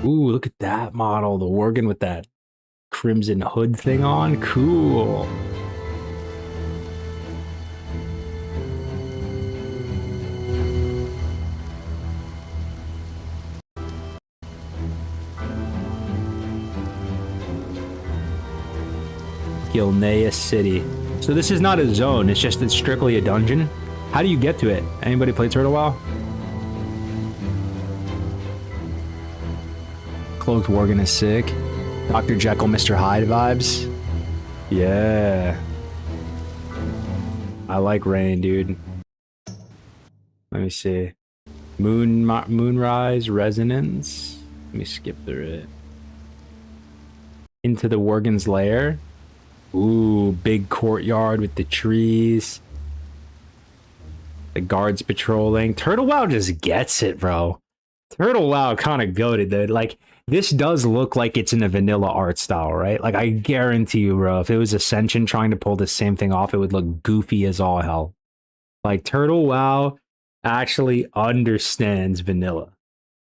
A: Ooh, look at that model. The Worgen with that crimson hood thing on. Cool. Gilneas City. So this is not a zone. It's strictly a dungeon. How do you get to it? Anybody play Turtle WoW? Cloaked Worgen is sick. Dr. Jekyll, Mr. Hyde vibes. Yeah. I like Rain, dude. Let me see. Moonrise Resonance. Let me skip through it. Into the Worgen's lair. Ooh, big courtyard with the trees. The guards patrolling. Turtle WoW just gets it, bro. Turtle WoW kind of goated, dude. Like, this does look like it's in a vanilla art style, right? Like, I guarantee you, bro, if it was Ascension trying to pull the same thing off, it would look goofy as all hell. Like, Turtle WoW actually understands vanilla.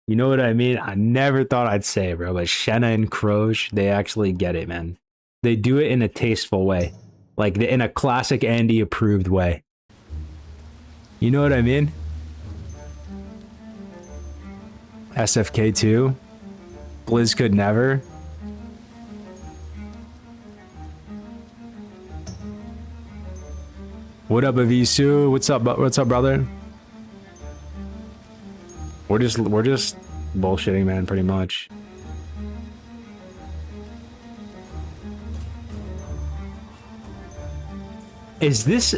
A: You know what I mean? I never thought I'd say it, bro, but Shenna and Croge, they actually get it, man. They do it in a tasteful way. Like, in a classic Andy approved way. You know what I mean? SFK2. Blizz could never. What up, Avisu? What's up, brother? We're just bullshitting, man, pretty much. Is this...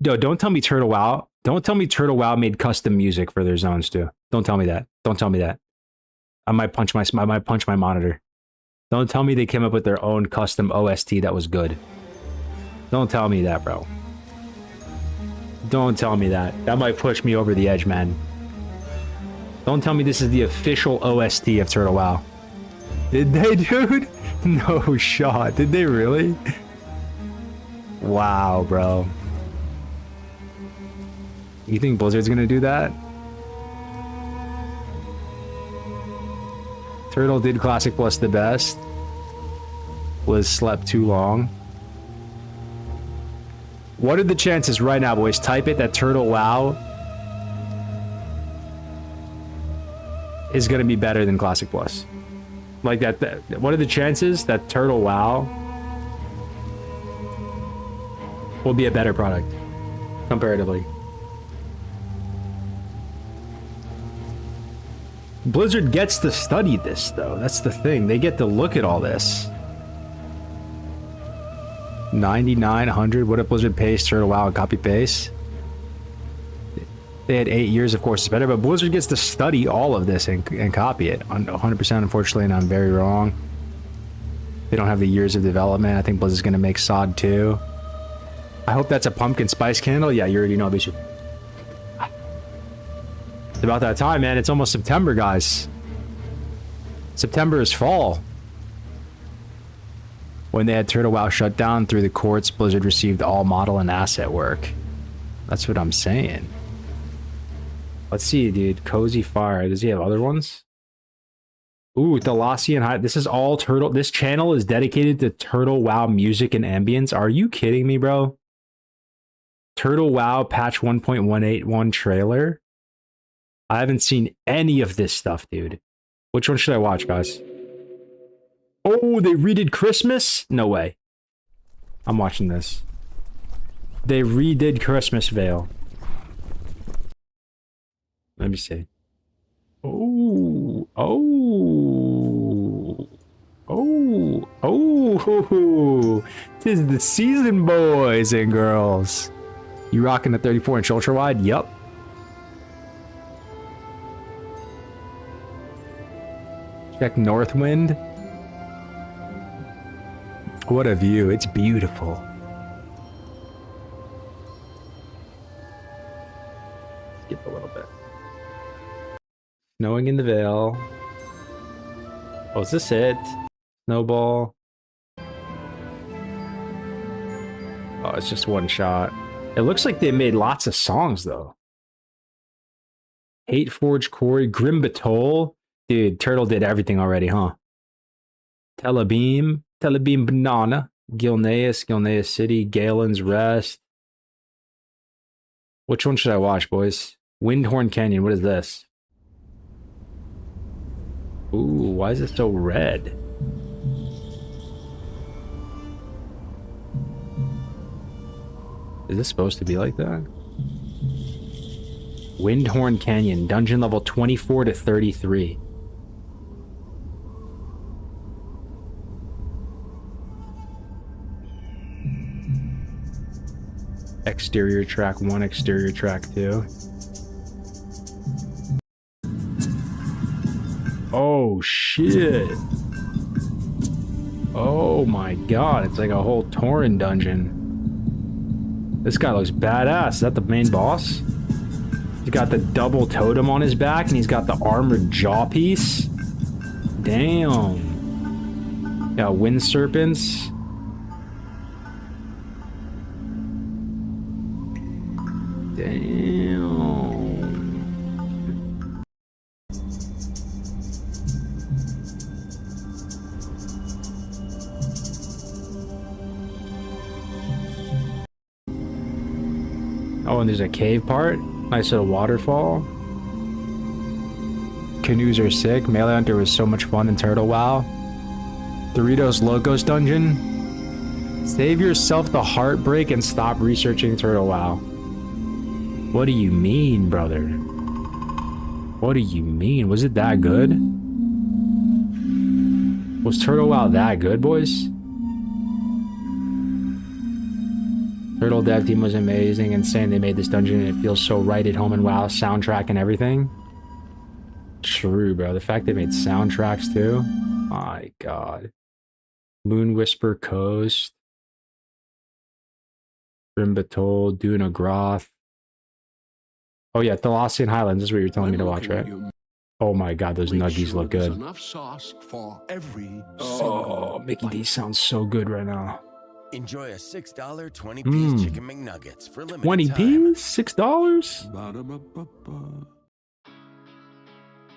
A: No, don't tell me Turtle WoW. Don't tell me Turtle WoW made custom music for their zones too. Don't tell me that. Don't tell me that. I might punch my monitor. Don't tell me they came up with their own custom OST that was good. Don't tell me that, bro. Don't tell me that. That might push me over the edge, man. Don't tell me this is the official OST of Turtle WoW. Did they, dude? No shot. Did they really? Wow, bro. You think Blizzard's gonna do that? Turtle did Classic Plus the best. Blizz slept too long. What are the chances right now, boys? Type it that Turtle WoW is gonna be better than Classic Plus. Like that, what are the chances that Turtle WoW will be a better product comparatively? Blizzard gets to study this, though. That's the thing. They get to look at all this. 99, 100. What if Blizzard paste Turtle WoW and copy paste? They had 8 years, of course, it's better, but Blizzard gets to study all of this and copy it. 100%, unfortunately, and I'm very wrong. They don't have the years of development. I think Blizzard's going to make SOD 2. I hope that's a pumpkin spice candle. Yeah, you already know, bitch. It's about that time, man. It's almost September, guys. September is fall. When they had Turtle WoW shut down through the courts, Blizzard received all model and asset work. That's what I'm saying. Let's see, dude. Cozy Fire. Does he have other ones? Ooh, Thalassian High. This is all Turtle. This channel is dedicated to Turtle WoW music and ambience. Are you kidding me, bro? Turtle WoW patch 1.181 trailer. I haven't seen any of this stuff, dude. Which one should I watch, guys? Oh, they redid Christmas? No way. I'm watching this. They redid Christmas Veil. Let me see. Oh, oh, oh, oh. Tis the season, boys and girls. You rocking the 34-inch ultra wide? Yup. Check Northwind. What a view. It's beautiful. Skip a little bit. Snowing in the Vale. Oh, is this it? Snowball. Oh, it's just one shot. It looks like they made lots of songs, though. Hateforge Quarry, Grim Batol. Dude, Turtle did everything already, huh? Telebeam, Telebeam Banana, Gilneas, Gilneas City, Galen's Rest. Which one should I watch, boys? Windhorn Canyon, what is this? Ooh, why is it so red? Is this supposed to be like that? Windhorn Canyon, dungeon level 24 to 33. Exterior track 1, exterior track 2. Oh shit. Oh my god, it's like a whole Tauren dungeon. This guy looks badass. Is that the main boss? He's got the double totem on his back and he's got the armored jaw piece. Damn. Yeah, wind serpents. Damn. Oh, and there's a cave part. Nice little waterfall. Canoes are sick. Melee Hunter was so much fun in Turtle WoW. Doritos Locos Dungeon. Save yourself the heartbreak and stop researching Turtle WoW. What do you mean, brother? What do you mean? Was it that good? Was Turtle WoW that good, boys? Turtle dev team was amazing, insane. They made this dungeon and it feels so right at home in WoW, soundtrack and everything. True, bro. The fact they made soundtracks too. My god. Moon Whisper Coast. Grim Batol, Duna Groth. Oh yeah, Thalassian Highlands is what you're telling me to watch, right? Oh my god, those nuggies look good.
O: Enough sauce for every
A: Oh, Mickey D sounds so good right now.
Q: Enjoy a $6 20-piece chicken McNuggets for limited
A: 20
Q: time.
A: P's? $6?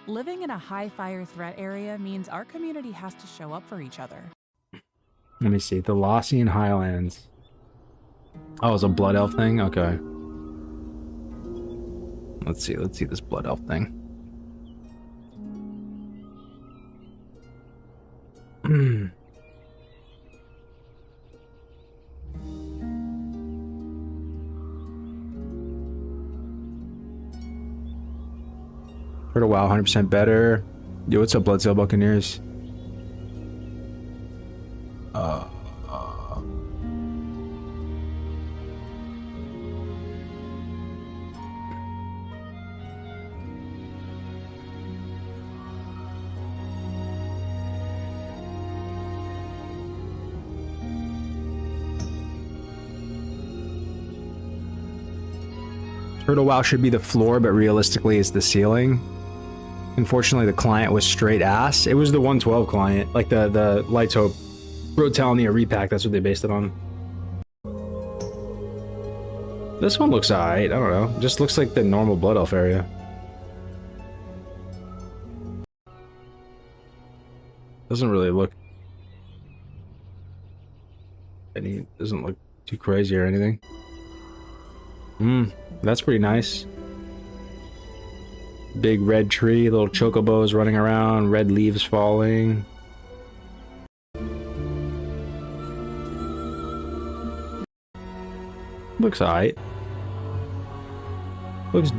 R: Living in a high fire threat area means our community has to show up for each other.
A: Let me see. The Lossian Highlands. Oh, it's a blood elf thing? Okay. Let's see this blood elf thing. Turtle WoW 100% better. Yo, what's up, Bloodsail Buccaneers? Turtle WoW should be the floor, but realistically it's the ceiling. Unfortunately, the client was straight ass. It was the 112 client, like the Lights Hope Rotalia repack. That's what they based it on. This one looks alright. I don't know. It just looks like the normal Blood Elf area. Doesn't really look doesn't look too crazy or anything. That's pretty nice. Big red tree, little chocobos running around, red leaves falling. Looks alright. Looks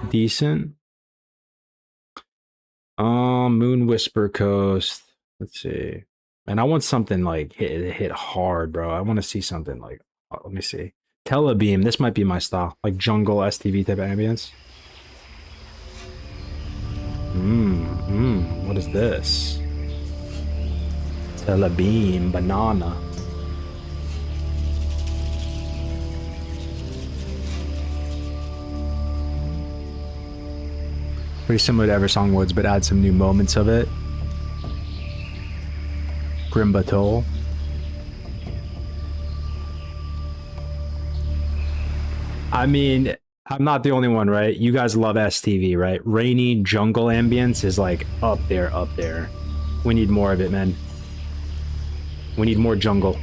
A: decent. Moon Whisper Coast. Let's see. And I want something like hit hard, bro. I want to see something like, let me see. Telebeam. This might be my style. Like jungle STV type of ambience. What is this? Telebeam banana. Pretty similar to Eversong Woods, but add some new moments of it. Grim Batol. I mean, I'm not the only one, right? You guys love STV, right? Rainy jungle ambience is like up there. We need more of it, man. We need more jungle.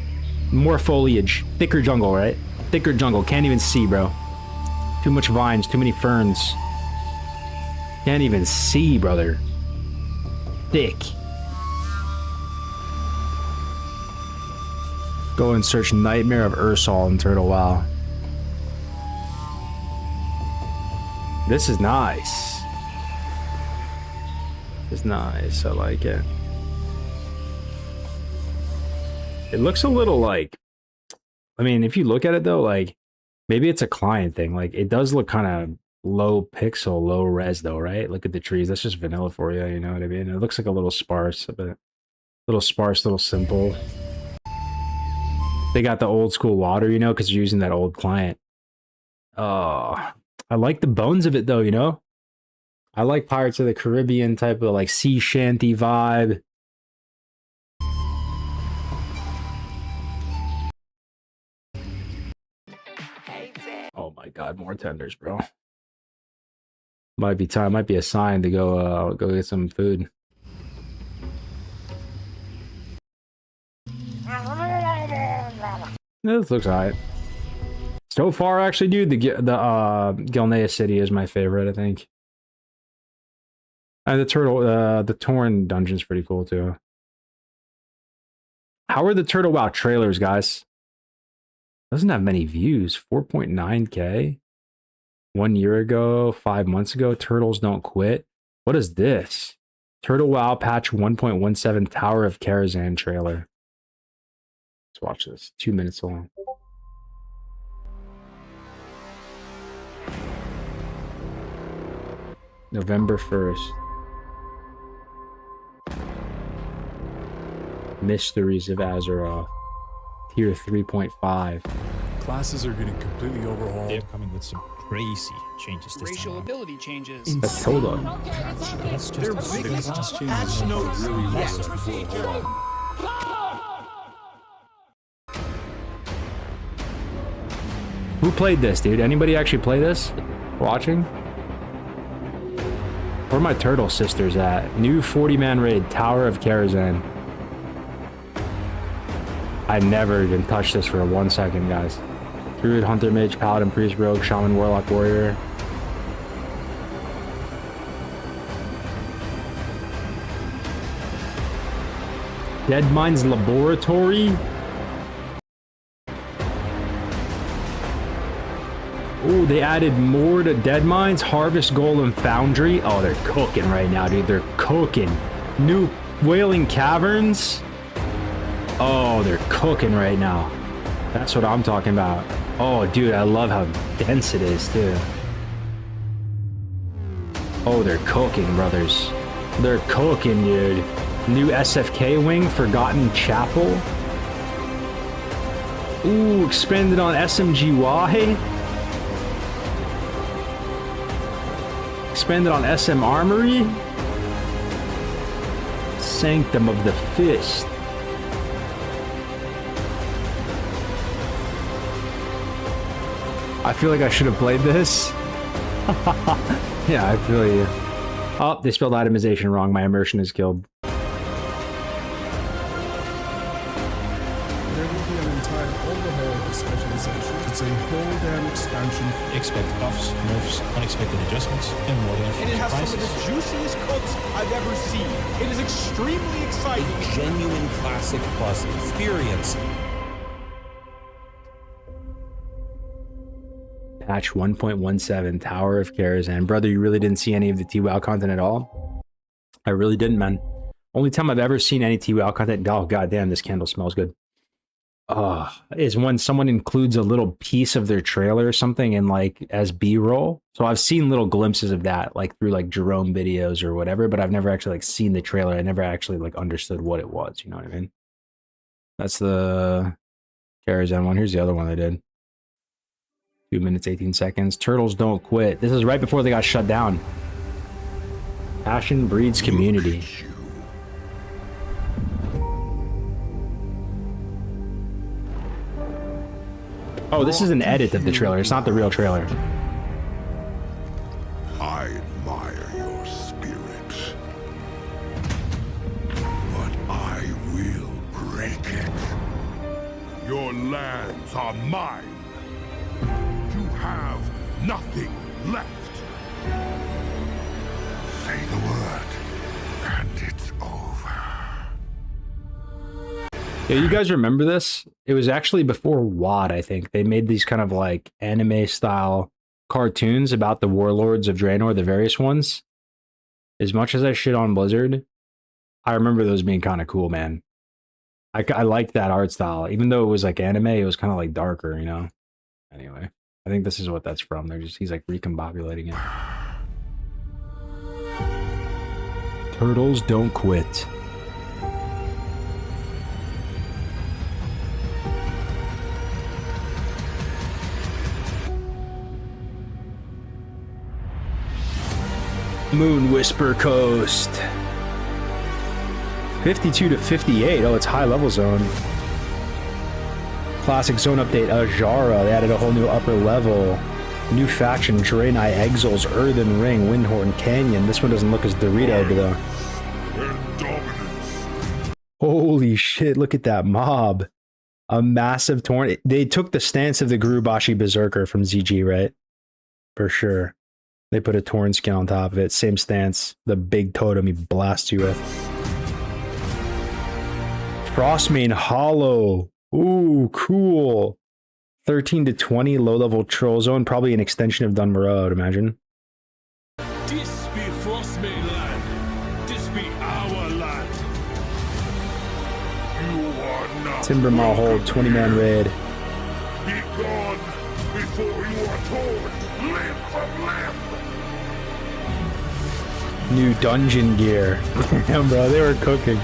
A: More foliage. Thicker jungle, right? Thicker jungle. Can't even see, bro. Too much vines, too many ferns. Can't even see, brother. Thick. Go and search Nightmare of Ursol in Turtle WoW. This is nice. It's nice. I like it. It looks a little like, I mean, if you look at it though, like maybe it's a client thing. Like it does look kind of low pixel, low res though, right? Look at the trees. That's just vanilla for you. You know what I mean? It looks like a little sparse, a bit, little sparse, little simple. They got the old school water, you know, because you're using that old client. Oh. I like the bones of it though, you know? I like Pirates of the Caribbean type of like sea shanty vibe. Oh my god, more tenders, bro. Might be time, might be a sign to go get some food. This looks alright. So far, actually, dude, the Gilnea City is my favorite, I think. And the Torn dungeon's pretty cool too. How are the Turtle WoW trailers, guys? Doesn't have many views. 4.9K. 1 year ago, 5 months ago. Turtles Don't Quit. What is this? Turtle WoW patch 1.17 Tower of Karazhan trailer. Let's watch this. 2 minutes long. November 1st. Mysteries of Azeroth. Tier 3.5.
O: Classes are getting completely overhauled.
S: They're coming with some crazy changes this
M: Racial
S: time.
M: ability changes.
A: That's total.
S: That's
M: They're
S: just
M: big
S: class
M: patch
S: changes.
M: notes.
O: Really
M: Yes.
O: messed before.
A: Who played this, dude? Anybody actually play this? Watching? Where are my turtle sisters at? New 40-man raid, Tower of Karazhan. I never even touched this for 1 second, guys. Druid, Hunter, Mage, Paladin, Priest, Rogue, Shaman, Warlock, Warrior. Deadmines Laboratory. Oh, they added more to Deadmines, Harvest Golem Foundry. Oh, they're cooking right now, dude. They're cooking. New Wailing Caverns. Oh, they're cooking right now. That's what I'm talking about. Oh, dude, I love how dense it is, too. Oh, they're cooking, brothers. They're cooking, dude. New SFK wing, Forgotten Chapel. Ooh, expanded on SMGY. Expanded on SM Armory. Sanctum of the Fist. I feel like I should have played this. Yeah, I feel you. Oh, they spelled itemization wrong. My immersion is killed.
O: There will be an entire overhaul of specialization. It's a whole damn expansion.
S: Expect buffs, nerfs, unexpected adjustments, and more than
P: And it has
S: prices.
P: some of the juiciest cuts I've ever seen. It is extremely exciting.
S: Genuine Classic Plus experience.
A: Patch 1.17, Tower of Karazhan. Brother, you really didn't see any of the TWoW content at all? I really didn't, man. Only time I've ever seen any TWoW content, oh goddamn, this candle smells good. Is when someone includes a little piece of their trailer or something in like as B-roll. So I've seen little glimpses of that like through like Jerome videos or whatever, but I've never actually like seen the trailer. I never actually like understood what it was, you know what I mean? That's the Karazhan one. Here's the other one I did. 2 minutes, 18 seconds. Turtles don't quit. This is right before they got shut down. Passion breeds community. Oh, this is an edit of the trailer. It's not the real trailer.
O: I admire your spirit, but I will break it. Your lands are mine. You have nothing left. Say the word, and it's over.
A: Yeah, you guys remember this? It was actually before WoD, I think. They made these kind of like anime-style cartoons about the warlords of Draenor, the various ones. As much as I shit on Blizzard, I remember those being kind of cool, man. I liked that art style. Even though it was like anime, it was kind of like darker, you know? Anyway, I think this is what that's from. He's like recombobulating it. Turtles don't quit. Moon Whisper Coast. 52 to 58. Oh, it's high level zone. Classic zone update, Ajara. They added a whole new upper level. New faction, Draenei Exiles, Earthen Ring, Windhorn Canyon. This one doesn't look as Dorito though. Holy shit, look at that mob. A massive torn. They took the stance of the Gurubashi Berserker from ZG, right? For sure. They put a torn skin on top of it. Same stance. The big totem he blasts you with. Frostmane Hollow. Ooh, cool. 13 to 20 low-level troll zone. Probably an extension of Dunmore, I'd imagine.
O: This be Frostmane land. This be our land. You are not.
A: Timbermaw Hold, 20-man raid.
O: Be gone before you are torn limb from limb.
A: New dungeon gear. Damn, bro, they were cooking.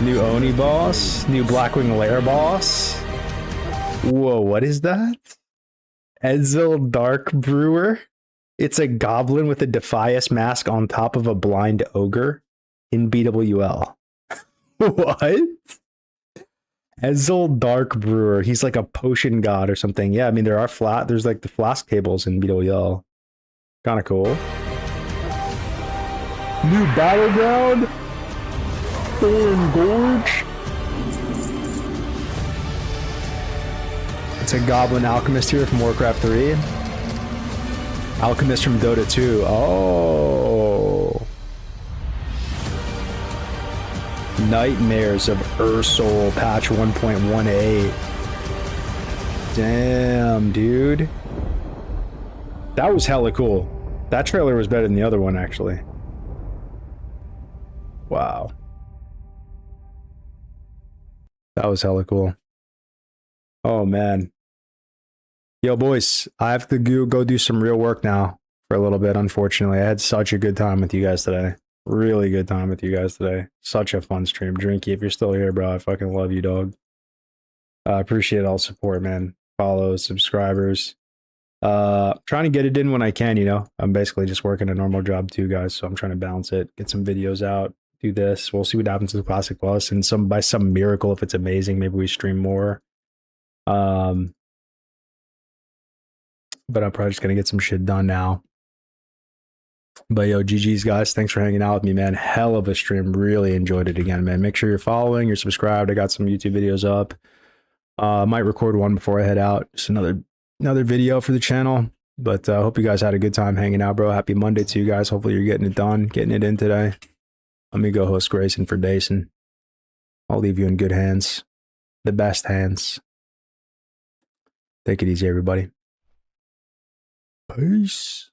A: New Oni boss. New Blackwing Lair boss. Whoa, what is that? Ezel Dark Brewer. It's a goblin with a Defias mask on top of a blind ogre in BWL. What? Ezel Dark Brewer. He's like a potion god or something. Yeah, I mean there are there's like the flask tables in BWL. Kind of cool. New battleground. Thorn Gorge. It's a goblin alchemist here from Warcraft 3. Alchemist from Dota 2. Oh. Nightmares of Ursol patch 1.18. Damn, dude. That was hella cool. That trailer was better than the other one, actually. Wow. That was hella cool. Oh, man. Yo, boys, I have to go do some real work now for a little bit, unfortunately. I had such a good time with you guys today. Really good time with you guys today. Such a fun stream. Drinky, if you're still here, bro, I fucking love you, dog. I appreciate all support, man. Follows, subscribers. Trying to get it in when I can, you know. I'm basically just working a normal job too, guys, so I'm trying to balance it, get some videos out, do this. We'll see what happens to the Classic Plus, and by some miracle, if it's amazing, maybe we stream more. But I'm probably just gonna get some shit done now. But yo, GG's guys, thanks for hanging out with me, man. Hell of a stream. Really enjoyed it again, man. Make sure you're following, you're subscribed. I got some YouTube videos up. Might record one before I head out. Just another video for the channel. But I hope you guys had a good time hanging out, bro. Happy Monday to you guys. Hopefully you're getting it done, getting it in today. Let me go host Grayson for Dason. I'll leave you in good hands. The best hands. Take it easy, everybody. Peace.